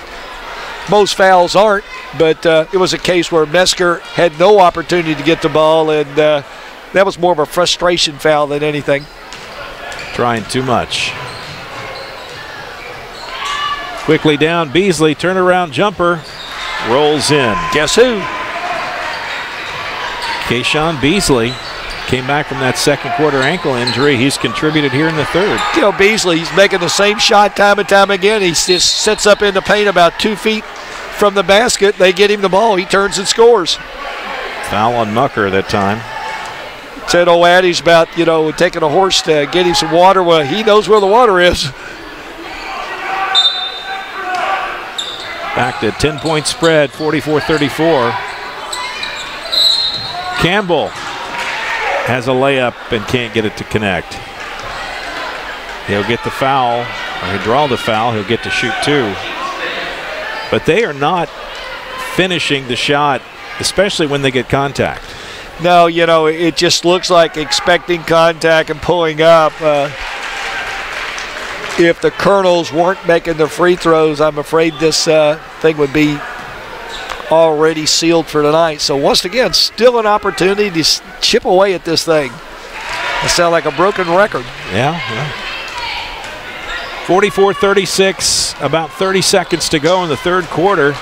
most fouls aren't, but it was a case where Mesker had no opportunity to get the ball, and that was more of a frustration foul than anything. Trying too much. Quickly down, Beasley, turnaround jumper, rolls in. Guess who? Kayshawn Beasley came back from that second quarter ankle injury. He's contributed here in the 3rd. You know, Beasley, he's making the same shot time and time again. He just sits up in the paint about 2 feet from the basket. They get him the ball. He turns and scores. Foul on Mucker that time. Said old Addie's about, you know, taking a horse to get him some water. Well, he knows where the water is. Back to 10-point spread, 44-34. Campbell has a layup and can't get it to connect. He'll get the foul, or he'll draw the foul. He'll get to shoot 2. But they are not finishing the shot, especially when they get contact. No, you know, it just looks like expecting contact and pulling up. If the Colonels weren't making the free throws, I'm afraid this thing would be already sealed for tonight. So once again, still an opportunity to chip away at this thing. It sounds like a broken record. Yeah. 44-36, about 30 seconds to go in the 3rd quarter.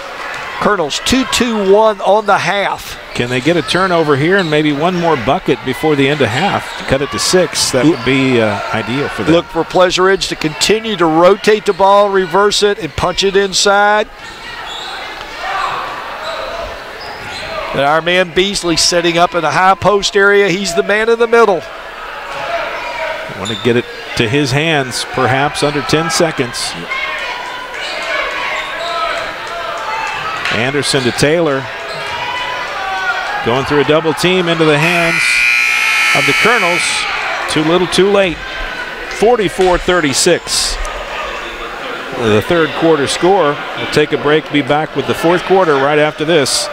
Colonels 2-2-1 on the half. Can they get a turnover here and maybe one more bucket before the end of half to cut it to 6? That would be ideal for them. Look for Pleasure Ridge to continue to rotate the ball, reverse it, and punch it inside. And our man Beasley setting up in the high post area. He's the man in the middle. Want to get it to his hands, perhaps under 10 seconds. Anderson to Taylor. Going through a double team into the hands of the Colonels. Too little, too late. 44-36. The 3rd quarter score. We'll take a break, be back with the 4th quarter right after this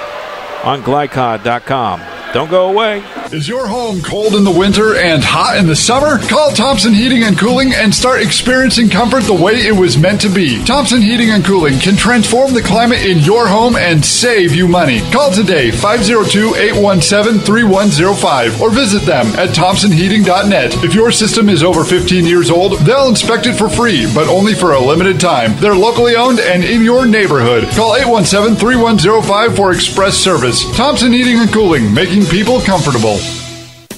on GLICOD.com. Don't go away. Is your home cold in the winter and hot in the summer? Call Thompson Heating and Cooling and start experiencing comfort the way it was meant to be. Thompson Heating and Cooling can transform the climate in your home and save you money. Call today, 502-817-3105, or visit them at thompsonheating.net. If your system is over 15 years old, they'll inspect it for free, but only for a limited time. They're locally owned and in your neighborhood. Call 817-3105 for express service. Thompson Heating and Cooling, making people comfortable.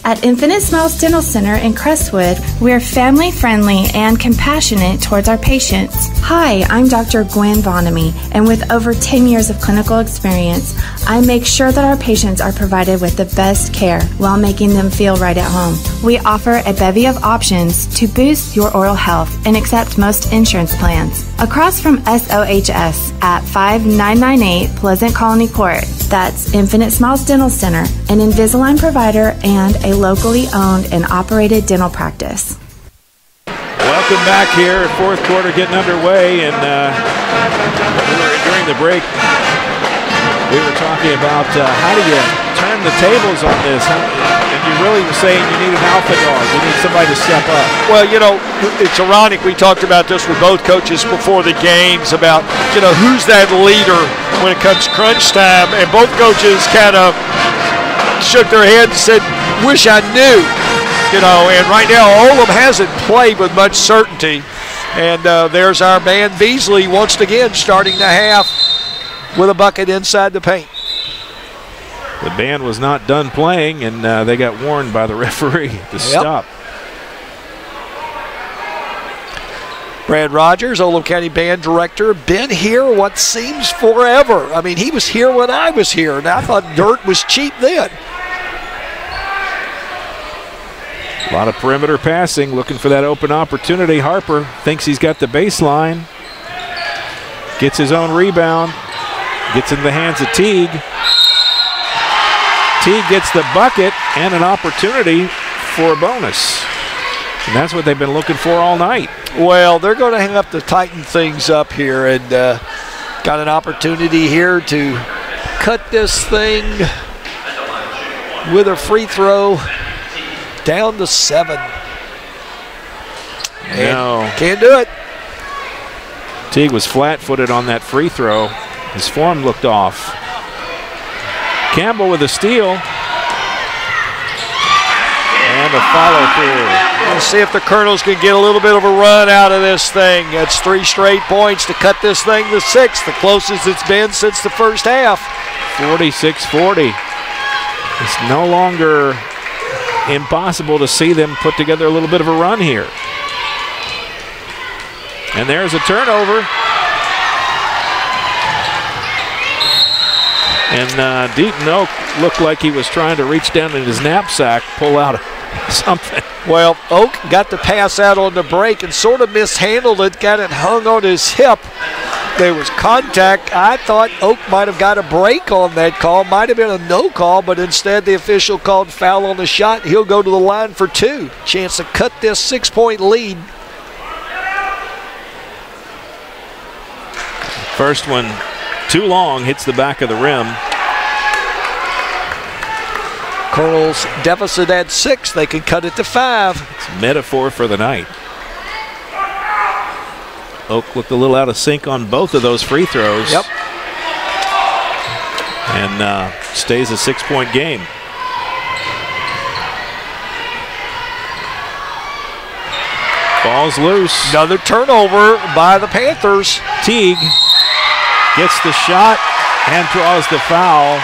At Infinite Smiles Dental Center in Crestwood, we're family friendly and compassionate towards our patients. Hi, I'm Dr. Gwen Vonamy, and with over 10 years of clinical experience, I make sure that our patients are provided with the best care while making them feel right at home. We offer a bevy of options to boost your oral health and accept most insurance plans. Across from SOHS at 5998 Pleasant Colony Court, that's Infinite Smiles Dental Center, an Invisalign provider and a locally owned and operated dental practice. Welcome back here. 4th quarter getting underway, and during the break, We were talking about how do you turn the tables on this, and you really were saying you need an alpha dog. You need somebody to step up. Well, it's ironic. We talked about this with both coaches before the games about, who's that leader when it comes crunch time, and both coaches kind of shook their heads and said, wish I knew, and right now Oldham hasn't played with much certainty, and there's our man Beasley once again starting the half with a bucket inside the paint. The band was not done playing, and they got warned by the referee to stop. Brad Rogers, Oldham County Band Director, been here what seems forever. I mean, he was here when I was here, and I thought dirt was cheap then. A lot of perimeter passing, looking for that open opportunity. Harper thinks he's got the baseline. Gets his own rebound. Gets in the hands of Teague. Teague gets the bucket and an opportunity for a bonus. And that's what they've been looking for all night. Well, they're going to have to tighten things up here, and got an opportunity here to cut this thing with a free throw down to 7. No. Can't do it. Teague was flat-footed on that free throw. His form looked off. Campbell with a steal. And a follow-through. Let's see if the Colonels can get a little bit of a run out of this thing. That's 3 straight points to cut this thing to 6, the closest it's been since the first half. 46-40. It's no longer impossible to see them put together a little bit of a run here. And there's a turnover. And Deaton Oak looked like he was trying to reach down in his knapsack, pull out something. Well, Oak got the pass out on the break and sort of mishandled it, got it hung on his hip. There was contact. I thought Oak might have got a break on that call. Might have been a no call, but instead the official called foul on the shot. He'll go to the line for 2. Chance to cut this 6-point lead. First one too long, hits the back of the rim. Colonels deficit at 6. They can cut it to 5. It's a metaphor for the night. Oak looked a little out of sync on both of those free throws. Yep. And stays a 6-point game. Ball's loose. Another turnover by the Panthers. Teague gets the shot and draws the foul.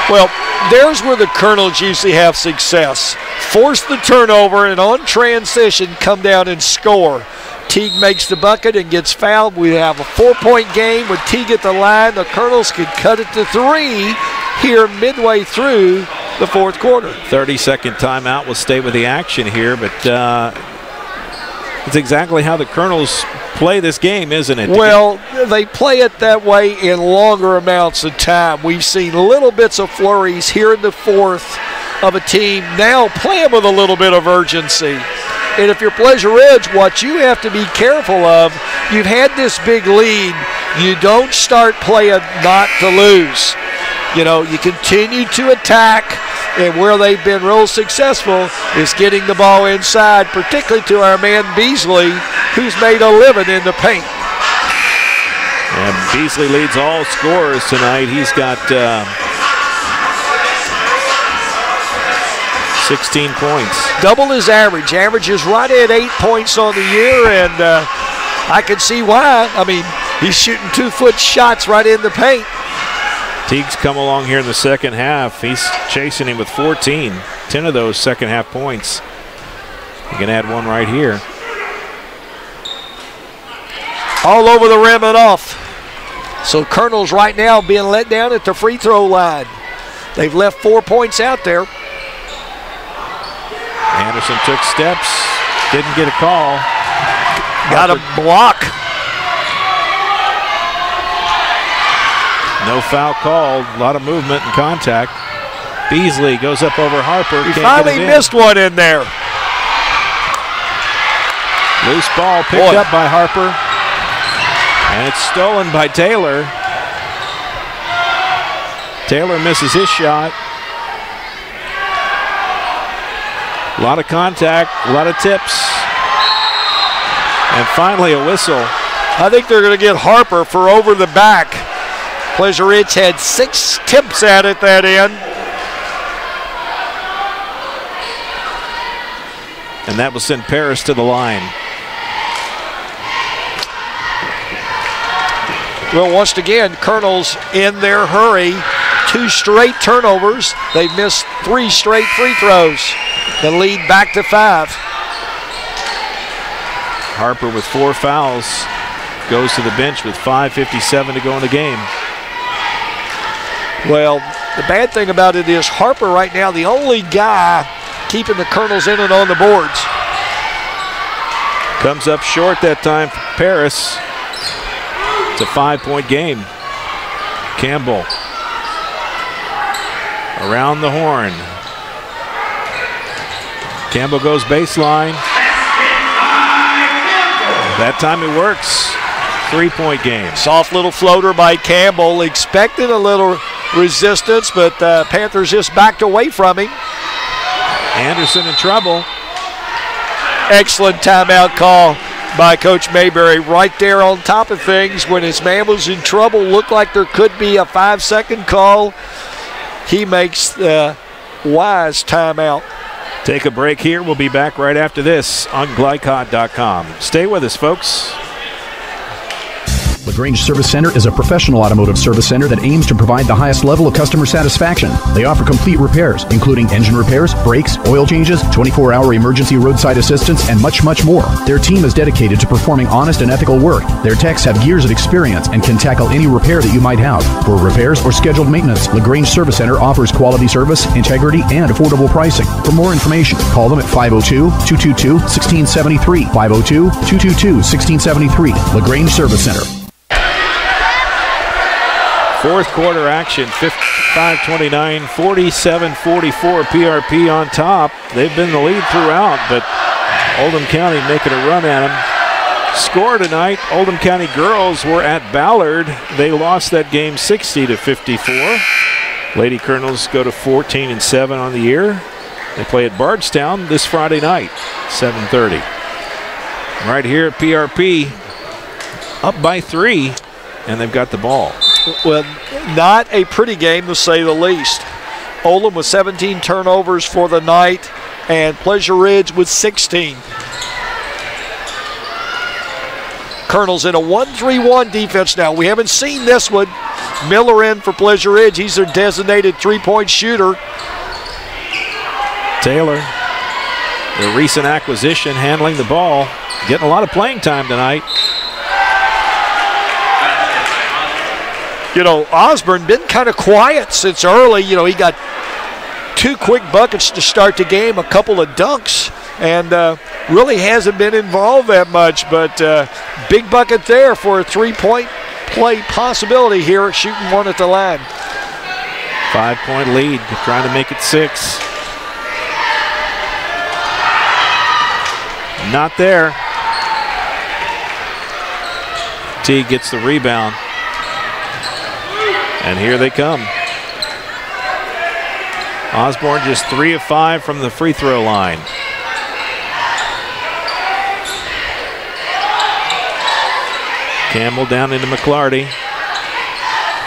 Well, there's where the Colonels usually have success. Force the turnover and on transition come down and score. Teague makes the bucket and gets fouled. We have a 4-point game with Teague at the line. The Colonels can cut it to 3 here midway through the 4th quarter. 30-second timeout will stay with the action here, but it's exactly how the Colonels play this game, isn't it? Well, they play it that way in longer amounts of time. We've seen little bits of flurries here in the 4th of a team now playing with a little bit of urgency. And if you're Pleasure Ridge, what you have to be careful of, you've had this big lead. You don't start playing not to lose. You continue to attack, and where they've been real successful is getting the ball inside, particularly to our man Beasley, who's made a living in the paint. And Beasley leads all scorers tonight. He's got 16 points. Double his average. Average is right at 8 points on the year, and I can see why. I mean, he's shooting 2-foot shots right in the paint. Teague's come along here in the second half. He's chasing him with 14. 10 of those second half points. You can add one right here. All over the rim and off. So Colonels right now being let down at the free throw line. They've left 4 points out there. Anderson took steps, didn't get a call. Got a block. No foul called. A lot of movement and contact. Beasley goes up over Harper. He finally missed one in there. Loose ball picked up by Harper. And it's stolen by Taylor. Taylor misses his shot. A lot of contact, a lot of tips. And finally a whistle. I think they're going to get Harper for over the back. Pleasure Ridge had 6 tips at it that end. And that will send Paris to the line. Well, once again, Colonel's in their hurry. 2 straight turnovers. They've missed 3 straight free throws. The lead back to 5. Harper with 4 fouls goes to the bench with 5:57 to go in the game. Well, the bad thing about it is Harper right now the only guy keeping the Colonels in and on the boards. Comes up short that time for Paris. It's a 5-point game. Campbell around the horn. Campbell goes baseline. That time it works. 3-point game. Soft little floater by Campbell. Expected a little resistance, but Panthers just backed away from him. Anderson in trouble. Excellent timeout call by Coach Mayberry. Right there on top of things when his man was in trouble. Looked like there could be a 5-second call. He makes the wise timeout. Take a break here. We'll be back right after this on GLICOD.com. Stay with us, folks. LaGrange Service Center is a professional automotive service center that aims to provide the highest level of customer satisfaction. They offer complete repairs, including engine repairs, brakes, oil changes, 24-hour emergency roadside assistance, and much, much more. Their team is dedicated to performing honest and ethical work. Their techs have years of experience and can tackle any repair that you might have. For repairs or scheduled maintenance, LaGrange Service Center offers quality service, integrity, and affordable pricing. For more information, call them at 502-222-1673. 502-222-1673. LaGrange Service Center. Fourth quarter action, 55-29, 47-44, PRP on top. They've been the lead throughout, but Oldham County making a run at them. Score tonight, Oldham County girls were at Ballard. They lost that game 60-54. Lady Colonels go to 14-7 on the year. They play at Bardstown this Friday night, 7:30. Right here at PRP, up by 3, and they've got the ball. Well, not a pretty game to say the least. Oldham with 17 turnovers for the night, and Pleasure Ridge with 16. Colonel's in a 1-3-1 defense now. We haven't seen this one. Miller in for Pleasure Ridge. He's their designated 3-point shooter. Taylor, the recent acquisition, handling the ball, getting a lot of playing time tonight. You know, Osborne been kind of quiet since early. You know, he got 2 quick buckets to start the game, a couple of dunks, and really hasn't been involved that much. But big bucket there for a 3-point play possibility here, shooting one at the line. 5-point lead, trying to make it 6. Not there. T gets the rebound. And here they come. Osborne just 3 of 5 from the free throw line. Campbell down into McClarty.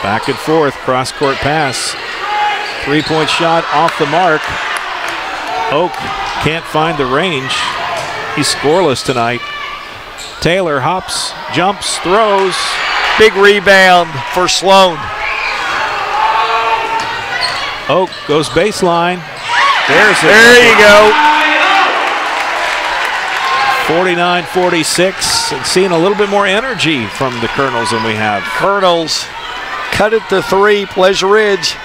Back and forth, cross-court pass. 3-point shot off the mark. Oak can't find the range. He's scoreless tonight. Taylor hops, jumps, throws. Big rebound for Sloan. Oak goes baseline. There you go. 49-46, and seeing a little bit more energy from the Colonels than we have. Colonels cut it to 3. Pleasure Ridge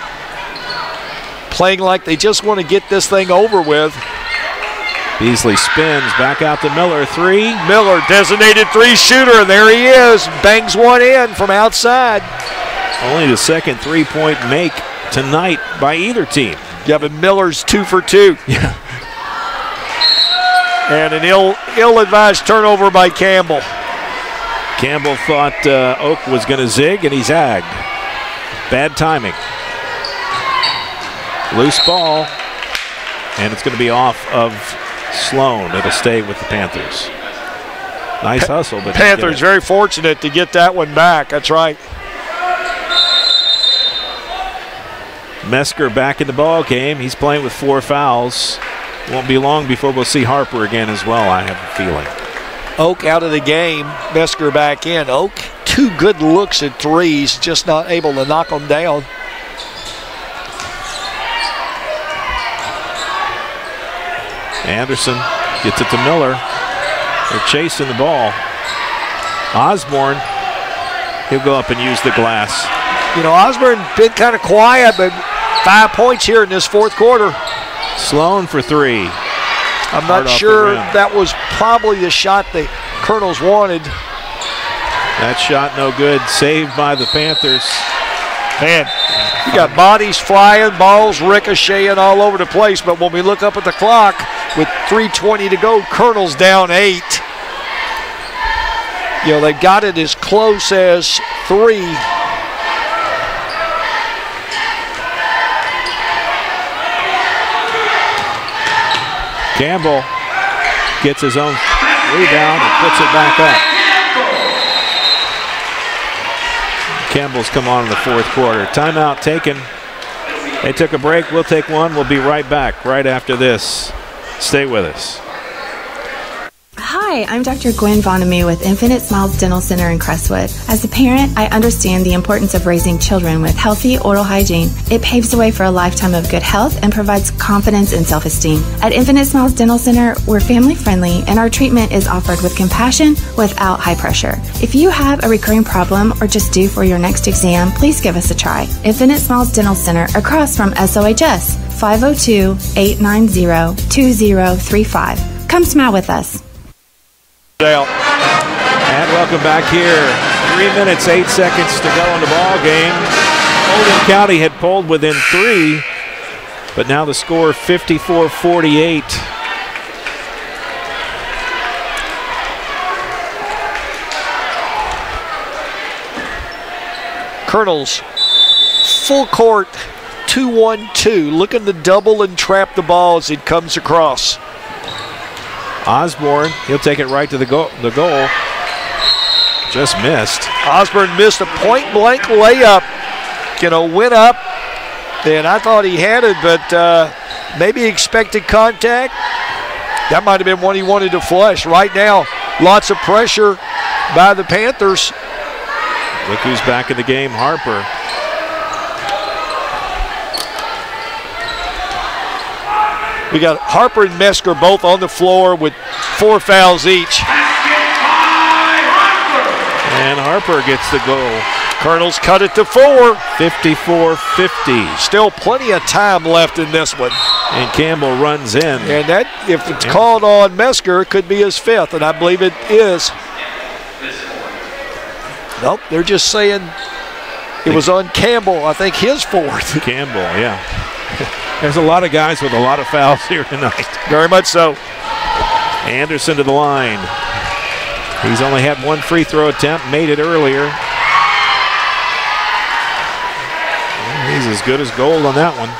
playing like they just want to get this thing over with. Beasley spins back out to Miller. 3. Miller, designated 3 shooter, and there he is. Bangs one in from outside. Only the second 3-point make tonight by either team. Yeah, but Miller's 2 for 2. Yeah. And an ill-advised turnover by Campbell. Campbell thought Oak was going to zig, and he zagged. Bad timing. Loose ball, and it's going to be off of Sloan. It'll stay with the Panthers. Nice hustle, but Panthers very fortunate to get that one back. That's right. Mesker back in the ball game. He's playing with 4 fouls. Won't be long before we'll see Harper again as well, I have a feeling. Oak out of the game. Mesker back in. Oak, 2 good looks at threes, just not able to knock them down. Anderson gets it to Miller. They're chasing the ball. Osborne, he'll go up and use the glass. You know, Osborne been kind of quiet, but 5 points here in this fourth quarter. Sloan for 3. I'm not sure that was probably the shot the Colonels wanted. That shot no good. Saved by the Panthers. Man, you got bodies flying, balls ricocheting all over the place, but when we look up at the clock with 3:20 to go, Colonels down 8. You know, they've got it as close as 3. Campbell gets his own rebound and puts it back up. Campbell's come on in the fourth quarter. Timeout taken. They took a break. We'll take one. We'll be right back right after this. Stay with us. Hi, I'm Dr. Gwen Vonamy with Infinite Smiles Dental Center in Crestwood. As a parent, I understand the importance of raising children with healthy oral hygiene. It paves the way for a lifetime of good health and provides confidence and self-esteem. At Infinite Smiles Dental Center, we're family-friendly and our treatment is offered with compassion without high pressure. If you have a recurring problem or just due for your next exam, please give us a try. Infinite Smiles Dental Center across from SOHS, 502-890-2035. Come smile with us. And welcome back here. 3 minutes, 8 seconds to go in the ball game. Oldham County had pulled within 3, but now the score 54-48. Colonels full court 2-1-2, looking to double and trap the ball as it comes across. Osborne, he'll take it right to the goal. Just missed. Osborne missed a point-blank layup. You know, went up, and I thought he had it, but maybe expected contact. That might have been one he wanted to flush. Right now, lots of pressure by the Panthers. Look who's back in the game, Harper. We got Harper and Mesker both on the floor with 4 fouls each. And Harper gets the goal. Colonels cut it to 4. 54-50. Still plenty of time left in this one. And Campbell runs in. And that, if it's called on Mesker, it could be his 5th, and I believe it is. Nope, they're just saying it was on Campbell, I think his 4th. Campbell, yeah. There's a lot of guys with a lot of fouls here tonight. Very much so. Anderson to the line. He's only had 1 free throw attempt, made it earlier. He's as good as gold on that one.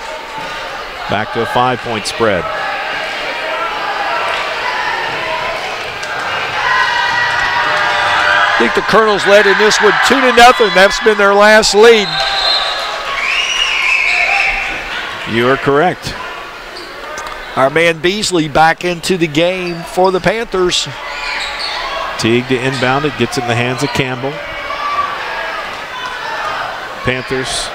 Back to a 5-point spread. I think the Colonels led in this one 2-0. That's been their last lead. You are correct. Our man Beasley back into the game for the Panthers. Teague to inbound it, gets in the hands of Campbell. Panthers,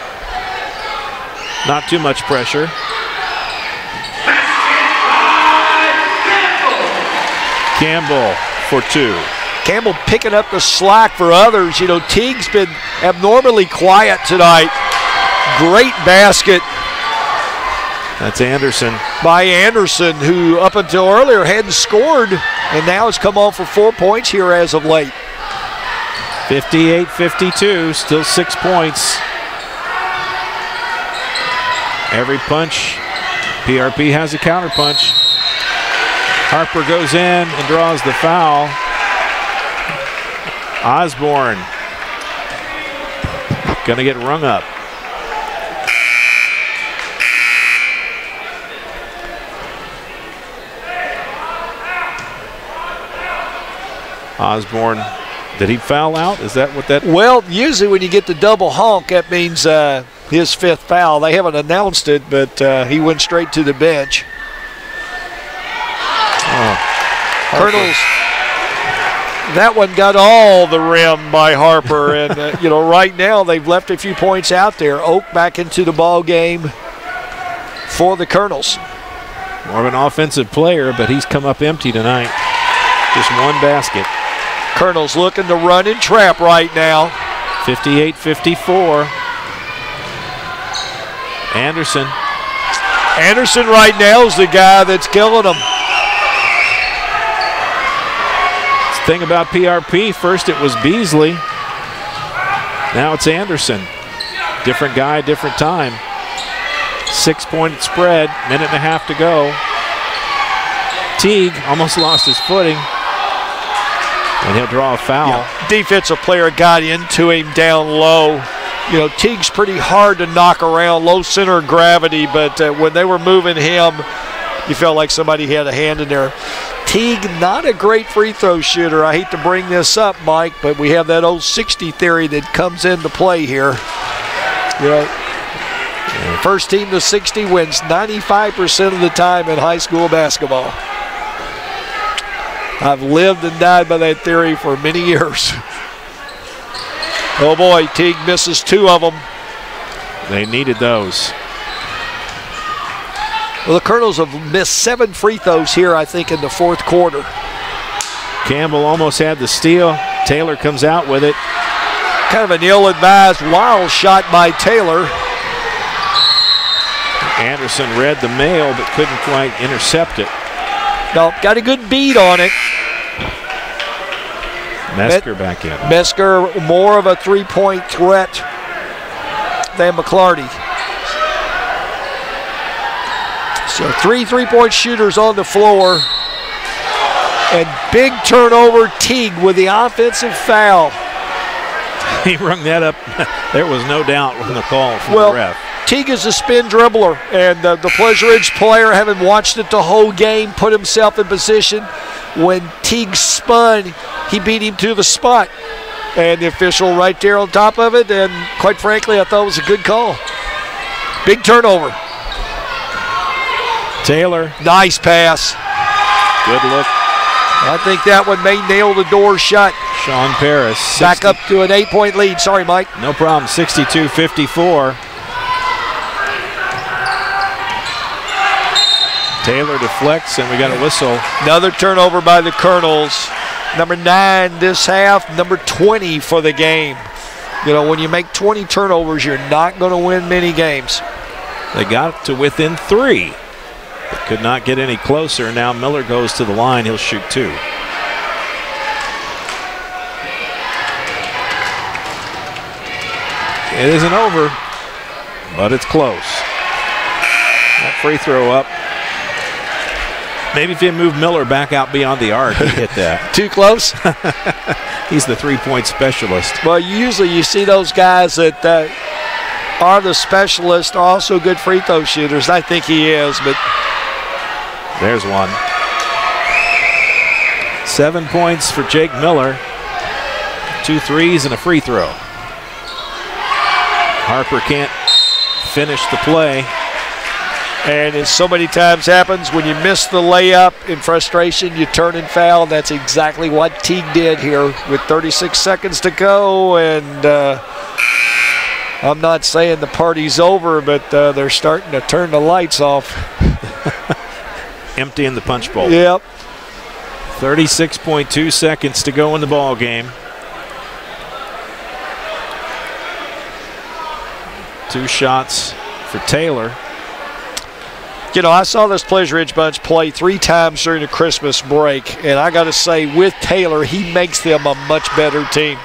not too much pressure. Campbell for 2. Campbell picking up the slack for others. You know, Teague's been abnormally quiet tonight. Great basket. That's Anderson. By Anderson, who up until earlier hadn't scored, and now has come on for 4 points here as of late. 58-52, still 6 points. Every punch, PRP has a counter punch. Harper goes in and draws the foul. Osborne gonna get rung up. Osborne, did he foul out? Is that what that? Well, usually when you get the double honk, that means his 5th foul. They haven't announced it, but he went straight to the bench. Colonels, that one got all the rim by Harper, and right now they've left a few points out there. Oak back into the ball game for the Colonels. More of an offensive player, but he's come up empty tonight. Just one basket. Colonels looking to run and trap right now. 58-54. Anderson right now is the guy that's killing them. Thing about PRP, first it was Beasley, now it's Anderson. Different guy, different time. 6-point spread, minute and a half to go. Teague almost lost his footing, and he'll draw a foul. Yeah. Defensive player got into him down low. Teague's pretty hard to knock around, low center of gravity, but when they were moving him, you felt like somebody had a hand in there. Teague, not a great free throw shooter. I hate to bring this up, Mike, but we have that old 60 theory that comes into play here. First team to 60 wins 95% of the time in high school basketball. I've lived and died by that theory for many years. Oh boy, Teague misses 2 of them. They needed those. Well, the Colonels have missed 7 free throws here, I think, in the 4th quarter. Campbell almost had the steal. Taylor comes out with it. Kind of an ill-advised, wild shot by Taylor. Anderson read the mail but couldn't quite intercept it. No, got a good beat on it. Mesker back in. Mesker more of a 3-point threat than McClarty. So 3 3-point shooters on the floor. And big turnover, Teague with the offensive foul. He rung that up. There was no doubt from the call from the ref. Teague is a spin dribbler, and the Pleasure Ridge player, having watched it the whole game, put himself in position. When Teague spun, he beat him to the spot. And the official right there on top of it, and quite frankly, I thought it was a good call. Big turnover. Taylor. Nice pass. Good look. I think that one may nail the door shut. Sean Paris. Back up to an 8-point lead. Sorry, Mike. No problem. 62-54. Taylor deflects, and we got a whistle. Another turnover by the Colonels. Number 9 this half, number 20 for the game. When you make 20 turnovers, you're not going to win many games. They got to within 3. But could not get any closer. Now Miller goes to the line. He'll shoot 2. It isn't over, but it's close. That free throw up. Maybe if you move Miller back out beyond the arc, he'd hit that. Too close? He's the 3-point specialist. Well, usually you see those guys that are the specialists are also good free throw shooters. I think he is, but... There's one. 7 points for Jake Miller. 2 threes and a free throw. Harper can't finish the play. And as so many times happens, when you miss the layup in frustration, you turn and foul. That's exactly what Teague did here with 36 seconds to go. And I'm not saying the party's over, but they're starting to turn the lights off. Empty in the punch bowl. Yep. 36.2 seconds to go in the ball game. 2 shots for Taylor. I saw this Pleasure Ridge bunch play 3 times during the Christmas break, and I got to say, with Taylor, he makes them a much better team.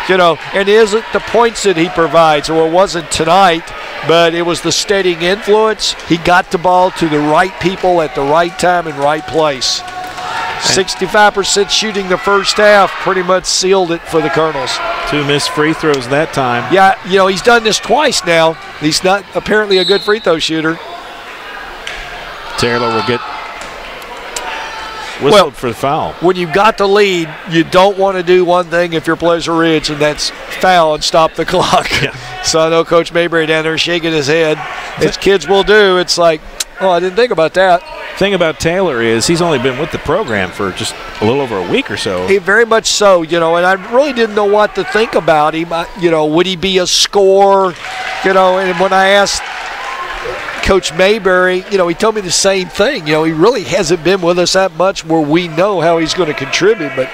And it isn't the points that he provides, or it wasn't tonight, but it was the steadying influence. He got the ball to the right people at the right time and right place. 65% shooting the first half pretty much sealed it for the Colonels. 2 missed free throws that time. Yeah, he's done this twice now. He's not apparently a good free throw shooter. Taylor will get whistled for the foul. When you've got the lead, you don't want to do one thing if you're Pleasure Ridge, and that's foul and stop the clock. Yeah. So I know Coach Mayberry down there shaking his head, as kids will do. It's like, oh, I didn't think about that. Thing about Taylor is he's only been with the program for just a little over a week or so. He very much so, and I really didn't know what to think about him. Would he be a scorer? And when I asked Coach Mayberry, he told me the same thing. He really hasn't been with us that much where we know how he's going to contribute. But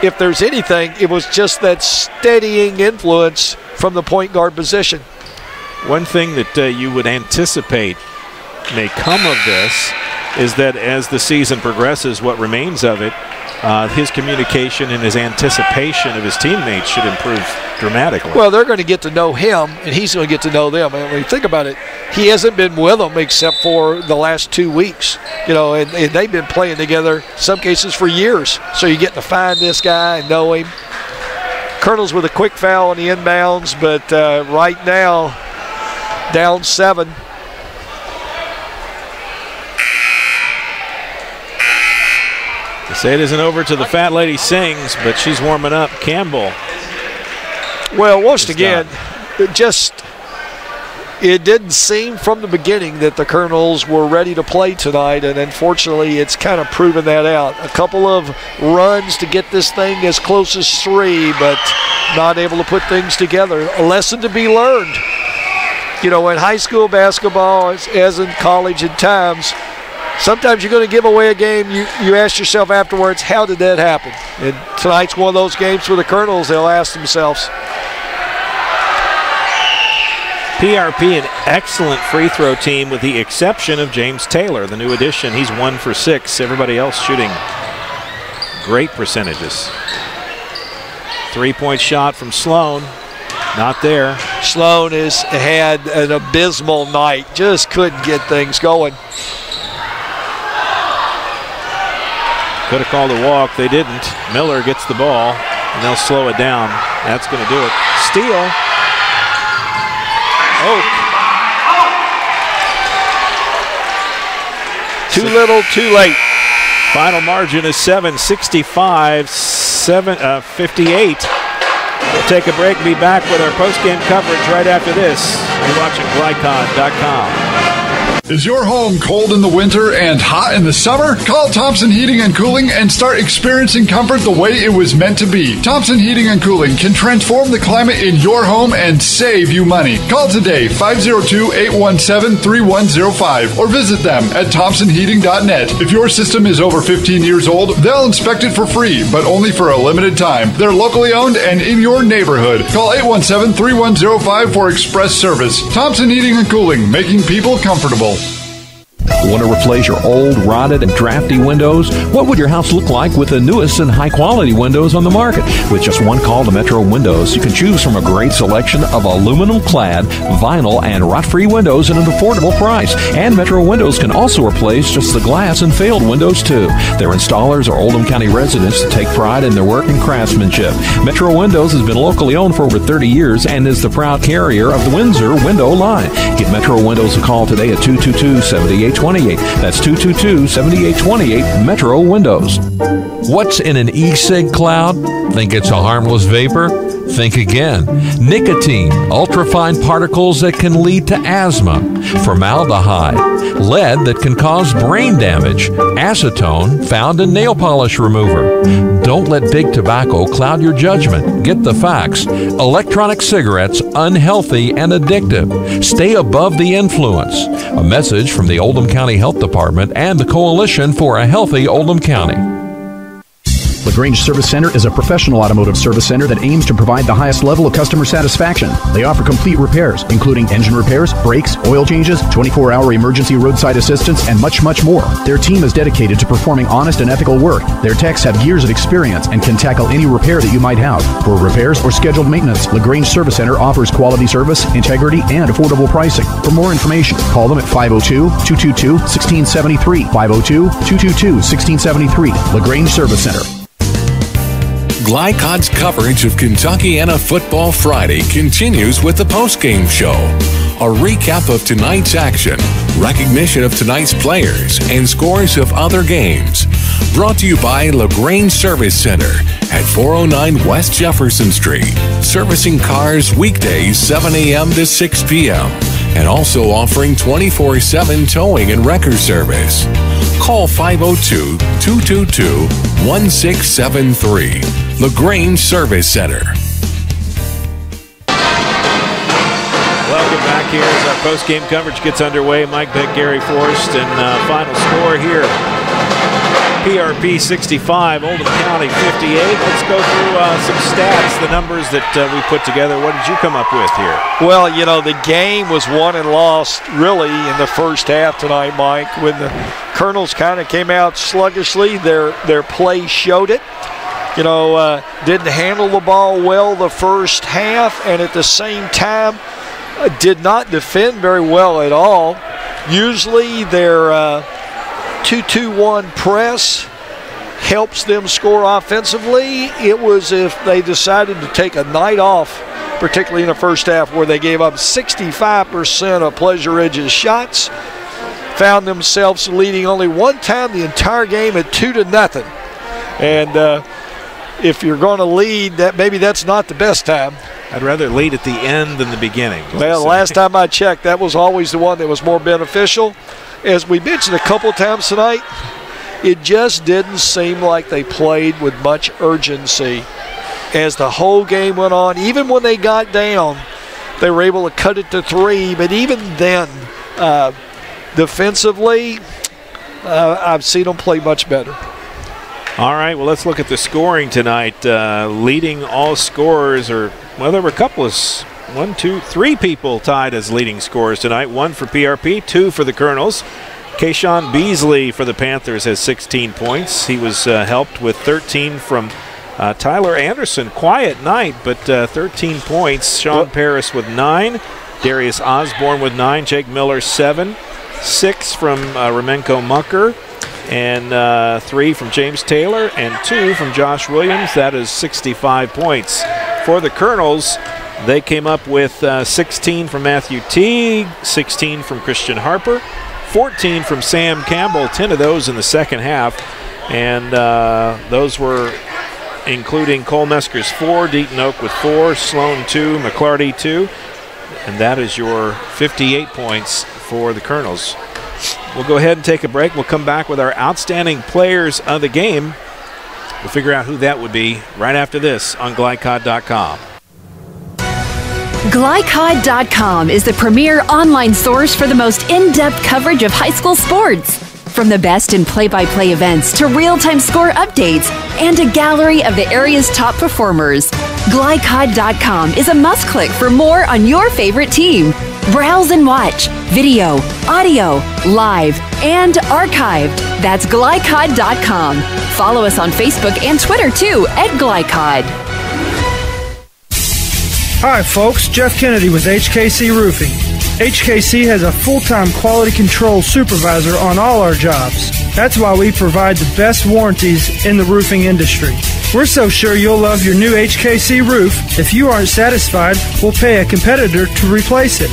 if there's anything, it was just that steadying influence from the point guard position. One thing that you would anticipate may come of this is that as the season progresses, what remains of it, his communication and his anticipation of his teammates should improve dramatically. Well, they're going to get to know him, and he's going to get to know them. I mean, think about it. He hasn't been with them except for the last 2 weeks, and they've been playing together, some cases for years. So you get to find this guy and know him. Colonel's with a quick foul on the inbounds, but right now, down 7. They say it isn't over till the fat lady sings, but she's warming up. Campbell. Well, once again, it didn't seem from the beginning that the Colonels were ready to play tonight, and unfortunately it's kind of proven that out. A couple of runs to get this thing as close as 3, but not able to put things together. A lesson to be learned. In high school basketball, as in college at times, sometimes you're going to give away a game. You ask yourself afterwards, how did that happen? And tonight's one of those games for the Colonels. They'll ask themselves. PRP, an excellent free throw team with the exception of James Taylor, the new addition. He's 1 for 6. Everybody else shooting great percentages. 3-point shot from Sloan. Not there. Sloan has had an abysmal night. Just couldn't get things going. Could have called a walk. They didn't. Miller gets the ball, and they'll slow it down. That's going to do it. Steal. Oak. Too little, too late. Final margin is 58. We'll take a break and be back with our post-game coverage right after this. You're watching GLICOD.com. Is your home cold in the winter and hot in the summer? Call Thompson Heating and Cooling and start experiencing comfort the way it was meant to be. Thompson Heating and Cooling can transform the climate in your home and save you money. Call today, 502-817-3105, or visit them at thompsonheating.net. If your system is over 15 years old, they'll inspect it for free, but only for a limited time. They're locally owned and in your neighborhood. Call 817-3105 for express service. Thompson Heating and Cooling, making people comfortable. Want to replace your old, rotted, and drafty windows? What would your house look like with the newest and high-quality windows on the market? With just one call to Metro Windows, you can choose from a great selection of aluminum-clad, vinyl, and rot-free windows at an affordable price. And Metro Windows can also replace just the glass and failed windows, too. Their installers are Oldham County residents that take pride in their work and craftsmanship. Metro Windows has been locally owned for over 30 years and is the proud carrier of the Windsor window line. Give Metro Windows a call today at 222-7820. That's 222-7828 Metro Windows. What's in an e-cig cloud? Think it's a harmless vapor? Think again. Nicotine, ultrafine particles that can lead to asthma, formaldehyde, lead that can cause brain damage, acetone found in nail polish remover. Don't let big tobacco cloud your judgment. Get the facts. Electronic cigarettes, unhealthy and addictive. Stay above the influence. A message from the Oldham County Health Department and the Coalition for a Healthy Oldham County. LaGrange Service Center is a professional automotive service center that aims to provide the highest level of customer satisfaction. They offer complete repairs, including engine repairs, brakes, oil changes, 24-hour emergency roadside assistance, and much, much more. Their team is dedicated to performing honest and ethical work. Their techs have years of experience and can tackle any repair that you might have. For repairs or scheduled maintenance, LaGrange Service Center offers quality service, integrity, and affordable pricing. For more information, call them at 502-222-1673. 502-222-1673. LaGrange Service Center. GLICOD's coverage of Kentuckiana Football Friday continues with the postgame show. a recap of tonight's action, recognition of tonight's players, and scores of other games. Brought to you by LaGrange Service Center at 409 West Jefferson Street, servicing cars weekdays 7 a.m. to 6 p.m. and also offering 24/7 towing and wrecker service. Call 502-222-1673. LaGrange Service Center. Welcome back here as our post-game coverage gets underway. Mike Beck, Gary Forrest, and final score here. PRP 65, Oldham County 58. Let's go through some stats, the numbers that we put together. What did you come up with here? Well, you know, the game was won and lost really in the first half tonight, Mike. When the Colonels kind of came out sluggishly, their play showed it. You know, didn't handle the ball well the first half, and at the same time did not defend very well at all. Usually their 2-2-1 press helps them score offensively. It was if they decided to take a night off, particularly in the first half, where they gave up 65% of Pleasure Ridge's shots, found themselves leading only one time the entire game at 2-0. And if you're going to lead, maybe that's not the best time. I'd rather lead at the end than the beginning. Well, last time I checked, that was always the one that was more beneficial. As we mentioned a couple of times tonight, it just didn't seem like they played with much urgency as the whole game went on. Even when they got down, they were able to cut it to 3. But even then, defensively, I've seen them play much better. All right, well, let's look at the scoring tonight. Leading all scorers well, there were a couple of 3 people tied as leading scorers tonight. 1 for PRP, 2 for the Colonels. Kayshawn Beasley for the Panthers has 16 points. He was helped with 13 from Tyler Anderson. Quiet night, but 13 points. Sean Paris with 9. Darius Osborne with 9. Jake Miller 7. 6 from Remenko Mucker. And 3 from James Taylor. And 2 from Josh Williams. That is 65 points. For the Colonels, they came up with 16 from Matthew Teague, 16 from Christian Harper, 14 from Sam Campbell, 10 of those in the second half. And those were including Cole Meskers 4, Deaton Oak with 4, Sloan 2, McClarty 2. And that is your 58 points for the Colonels. We'll go ahead and take a break. We'll come back with our outstanding players of the game. We'll figure out who that would be right after this on GLICOD.com. GLICOD.com is the premier online source for the most in-depth coverage of high school sports. From the best in play-by-play events to real-time score updates and a gallery of the area's top performers, GLICOD.com is a must-click for more on your favorite team. Browse and watch video, audio, live, and archived. That's GLICOD.com. Follow us on Facebook and Twitter, too, at GLICOD. Hi, folks. Jeff Kennedy with HKC Roofing. HKC has a full-time quality control supervisor on all our jobs. That's why we provide the best warranties in the roofing industry. We're so sure you'll love your new HKC roof. If you aren't satisfied, we'll pay a competitor to replace it.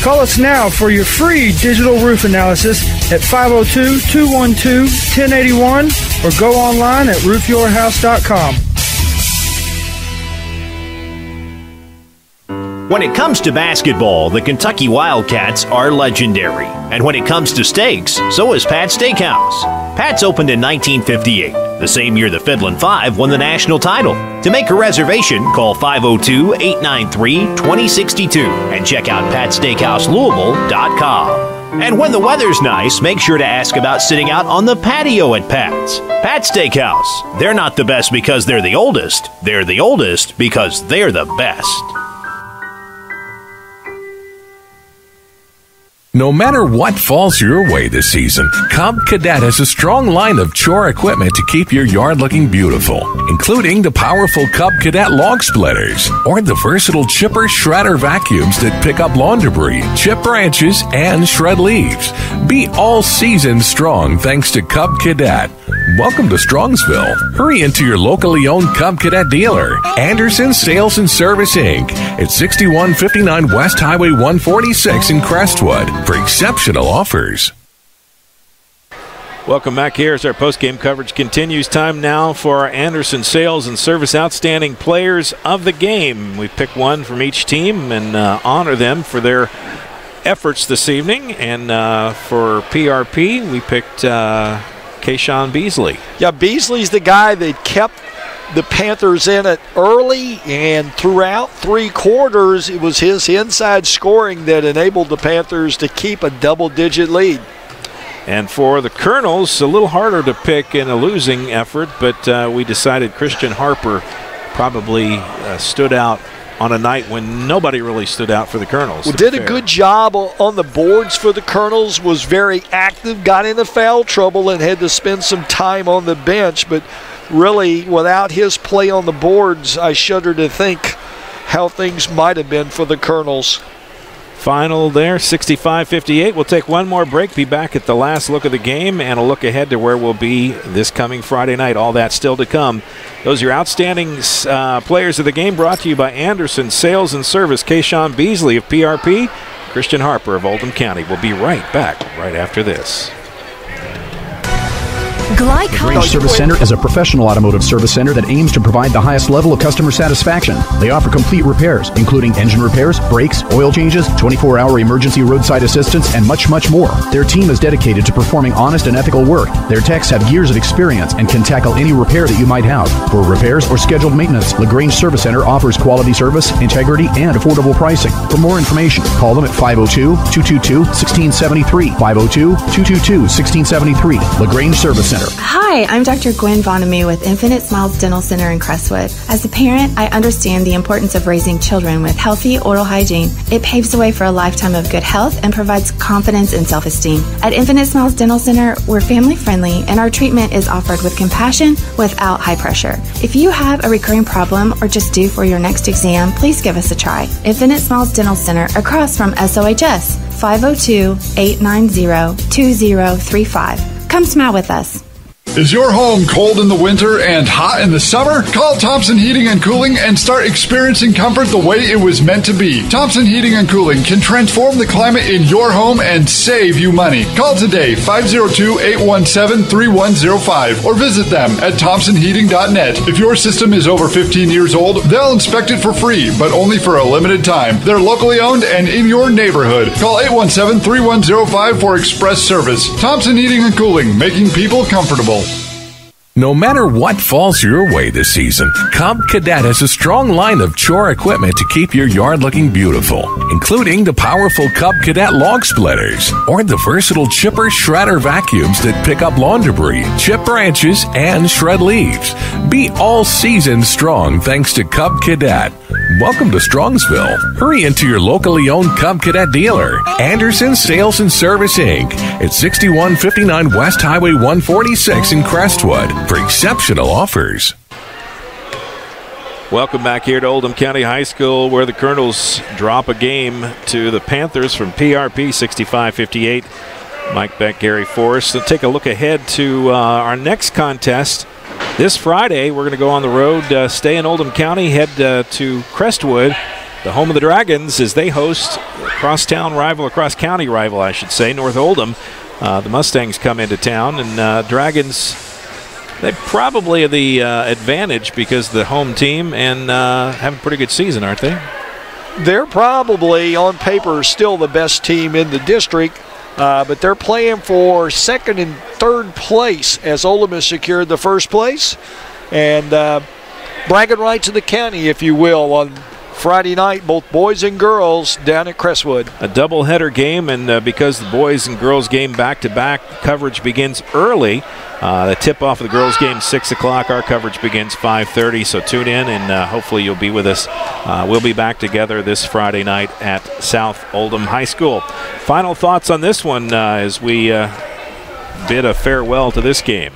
Call us now for your free digital roof analysis at 502-212-1081 or go online at roofyourhouse.com. When it comes to basketball, the Kentucky Wildcats are legendary. And when it comes to steaks, so is Pat's Steakhouse. Pat's opened in 1958, the same year the Fiddlin' Five won the national title. To make a reservation, call 502-893-2062 and check out PatSteakhouseLouisville.com. And when the weather's nice, make sure to ask about sitting out on the patio at Pat's. Pat's Steakhouse. They're not the best because they're the oldest. They're the oldest because they're the best. No matter what falls your way this season, Cub Cadet has a strong line of chore equipment to keep your yard looking beautiful, including the powerful Cub Cadet log splitters or the versatile chipper shredder vacuums that pick up lawn debris, chip branches, and shred leaves. Be all season strong thanks to Cub Cadet. Welcome to Strongsville. Hurry into your locally owned Cub Cadet dealer, Anderson Sales and Service Inc. at 6159 West Highway 146 in Crestwood for exceptional offers. Welcome back here as our post-game coverage continues. Time now for our Anderson Sales and Service Outstanding Players of the Game. We pick one from each team and honor them for their efforts this evening. And for PRP, we picked Kayshawn Beasley. Yeah, Beasley's the guy that kept the Panthers in it early, and throughout 3 quarters, it was his inside scoring that enabled the Panthers to keep a double-digit lead. And for the Colonels, a little harder to pick in a losing effort, but we decided Christian Harper probably stood out on a night when nobody really stood out for the Colonels. Well, did a good job on the boards for the Colonels, was very active, got into foul trouble, and had to spend some time on the bench, but really, without his play on the boards, I shudder to think how things might have been for the Colonels. Final there, 65-58. We'll take one more break, be back at the last look of the game, and a look ahead to where we'll be this coming Friday night. All that still to come. Those are your outstanding players of the game, brought to you by Anderson Sales and Service. Kayshawn Beasley of PRP, Christian Harper of Oldham County. We'll be right back right after this. GLICOD Range Service Center is a professional automotive service center that aims to provide the highest level of customer satisfaction. They offer complete repairs, including engine repairs, brakes, oil changes, 24-hour emergency roadside assistance, and much, much more. Their team is dedicated to performing honest and ethical work. Their techs have years of experience and can tackle any repair that you might have. For repairs or scheduled maintenance, LaGrange Service Center offers quality service, integrity, and affordable pricing. For more information, call them at 502-222-1673. 502-222-1673. LaGrange Service Center. Hi, I'm Dr. Gwen Vonamy with Infinite Smiles Dental Center in Crestwood. As a parent, I understand the importance of raising children with healthy oral hygiene. It paves the way for a lifetime of good health and provides confidence and self-esteem. At Infinite Smiles Dental Center, we're family-friendly, and our treatment is offered with compassion without high pressure. If you have a recurring problem or just due for your next exam, please give us a try. Infinite Smiles Dental Center across from SOHS, 502-890-2035. Come smile with us. Is your home cold in the winter and hot in the summer? Call Thompson Heating and Cooling and start experiencing comfort the way it was meant to be. Thompson Heating and Cooling can transform the climate in your home and save you money. Call today, 502-817-3105, or visit them at thompsonheating.net. If your system is over 15 years old, they'll inspect it for free, but only for a limited time. They're locally owned and in your neighborhood. Call 817-3105 for express service. Thompson Heating and Cooling, making people comfortable. No matter what falls your way this season, Cub Cadet has a strong line of chore equipment to keep your yard looking beautiful, including the powerful Cub Cadet log splitters or the versatile chipper shredder vacuums that pick up lawn debris, chip branches, and shred leaves. Be all season strong thanks to Cub Cadet. Welcome to Strongsville. Hurry into your locally owned Cub Cadet dealer, Anderson Sales and Service Inc. at 6159 West Highway 146 in Crestwood for exceptional offers. Welcome back here to Oldham County High School, where the Colonels drop a game to the Panthers from PRP, 65-58. Mike Beck, Gary Forrest. So take a look ahead to our next contest. This Friday, we're going to go on the road, stay in Oldham County, head to Crestwood, the home of the Dragons, as they host cross-county rival, I should say, North Oldham. The Mustangs come into town, and Dragons, they probably have the advantage because the home team and have a pretty good season, aren't they? They're probably, on paper, still the best team in the district. But they're playing for second and third place as Oldham has secured the first place. And bragging rights in the county, if you will, on Friday night, both boys and girls down at Crestwood. A doubleheader game, and because the boys and girls game back-to-back, coverage begins early. The tip-off of the girls game, 6 o'clock. Our coverage begins 5:30, so tune in, and hopefully you'll be with us. We'll be back together this Friday night at South Oldham High School. Final thoughts on this one as we bid a farewell to this game.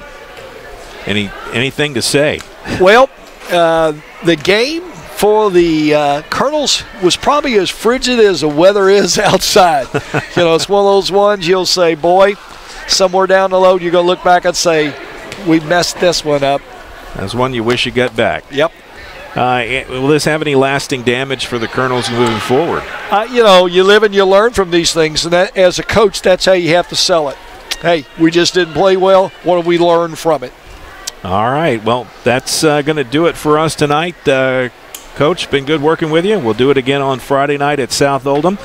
Anything to say? Well, the game for the Colonels was probably as frigid as the weather is outside. It's one of those ones you'll say, boy, somewhere down the road you're going to look back and say, we messed this one up. That's one you wish you got back. Yep. Will this have any lasting damage for the Colonels moving forward? You live and you learn from these things, and that, as a coach, that's how you have to sell it. Hey, we just didn't play well. What have we learned from it? All right. Well, that's going to do it for us tonight. Coach, been good working with you. We'll do it again on Friday night at South Oldham.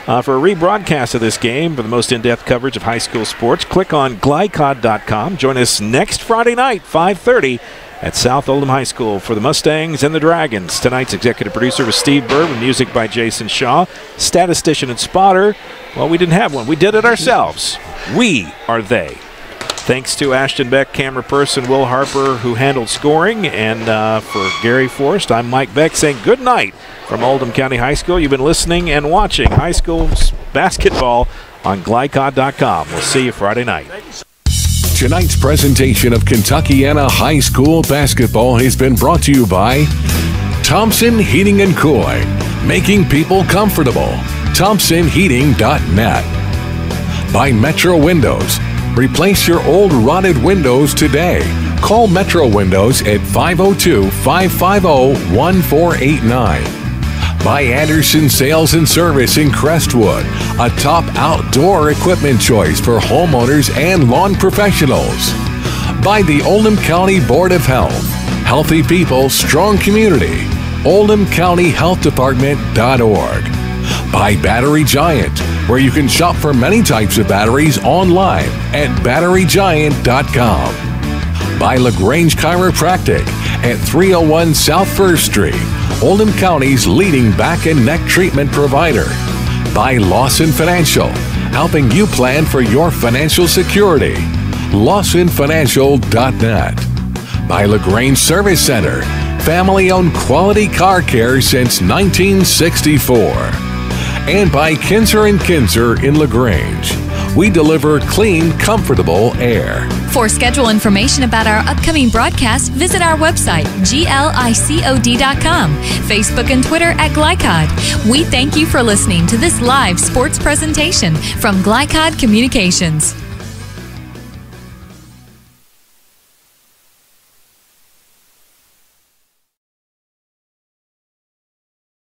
For a rebroadcast of this game, for the most in-depth coverage of high school sports, click on GLICOD.com. Join us next Friday night, 5:30, at South Oldham High School for the Mustangs and the Dragons. Tonight's executive producer was Steve Bird with music by Jason Shaw. Statistician and spotter, well, we didn't have one. We did it ourselves. We are they. Thanks to Ashton Beck, camera person Will Harper, who handled scoring. And for Gary Forrest, I'm Mike Beck saying good night from Oldham County High School. You've been listening and watching high school basketball on GLICOD.com. We'll see you Friday night. Tonight's presentation of Kentuckiana High School basketball has been brought to you by Thompson Heating and Cooling, making people comfortable. ThompsonHeating.net. By Metro Windows. Replace your old rotted windows today. Call Metro Windows at 502-550-1489. By Anderson Sales and Service in Crestwood, a top outdoor equipment choice for homeowners and lawn professionals. By the Oldham County Board of Health. Healthy people, strong community. OldhamCountyHealthDepartment.org. By Battery Giant, where you can shop for many types of batteries online at BatteryGiant.com. By LaGrange Chiropractic at 301 South 1st Street, Oldham County's leading back and neck treatment provider. By Lawson Financial, helping you plan for your financial security. LawsonFinancial.net. By LaGrange Service Center, family-owned quality car care since 1964. And by Kinzer & Kinzer in LaGrange. We deliver clean, comfortable air. For schedule information about our upcoming broadcast, visit our website, GLICOD.com, Facebook and Twitter at GLICOD. We thank you for listening to this live sports presentation from GLICOD Communications.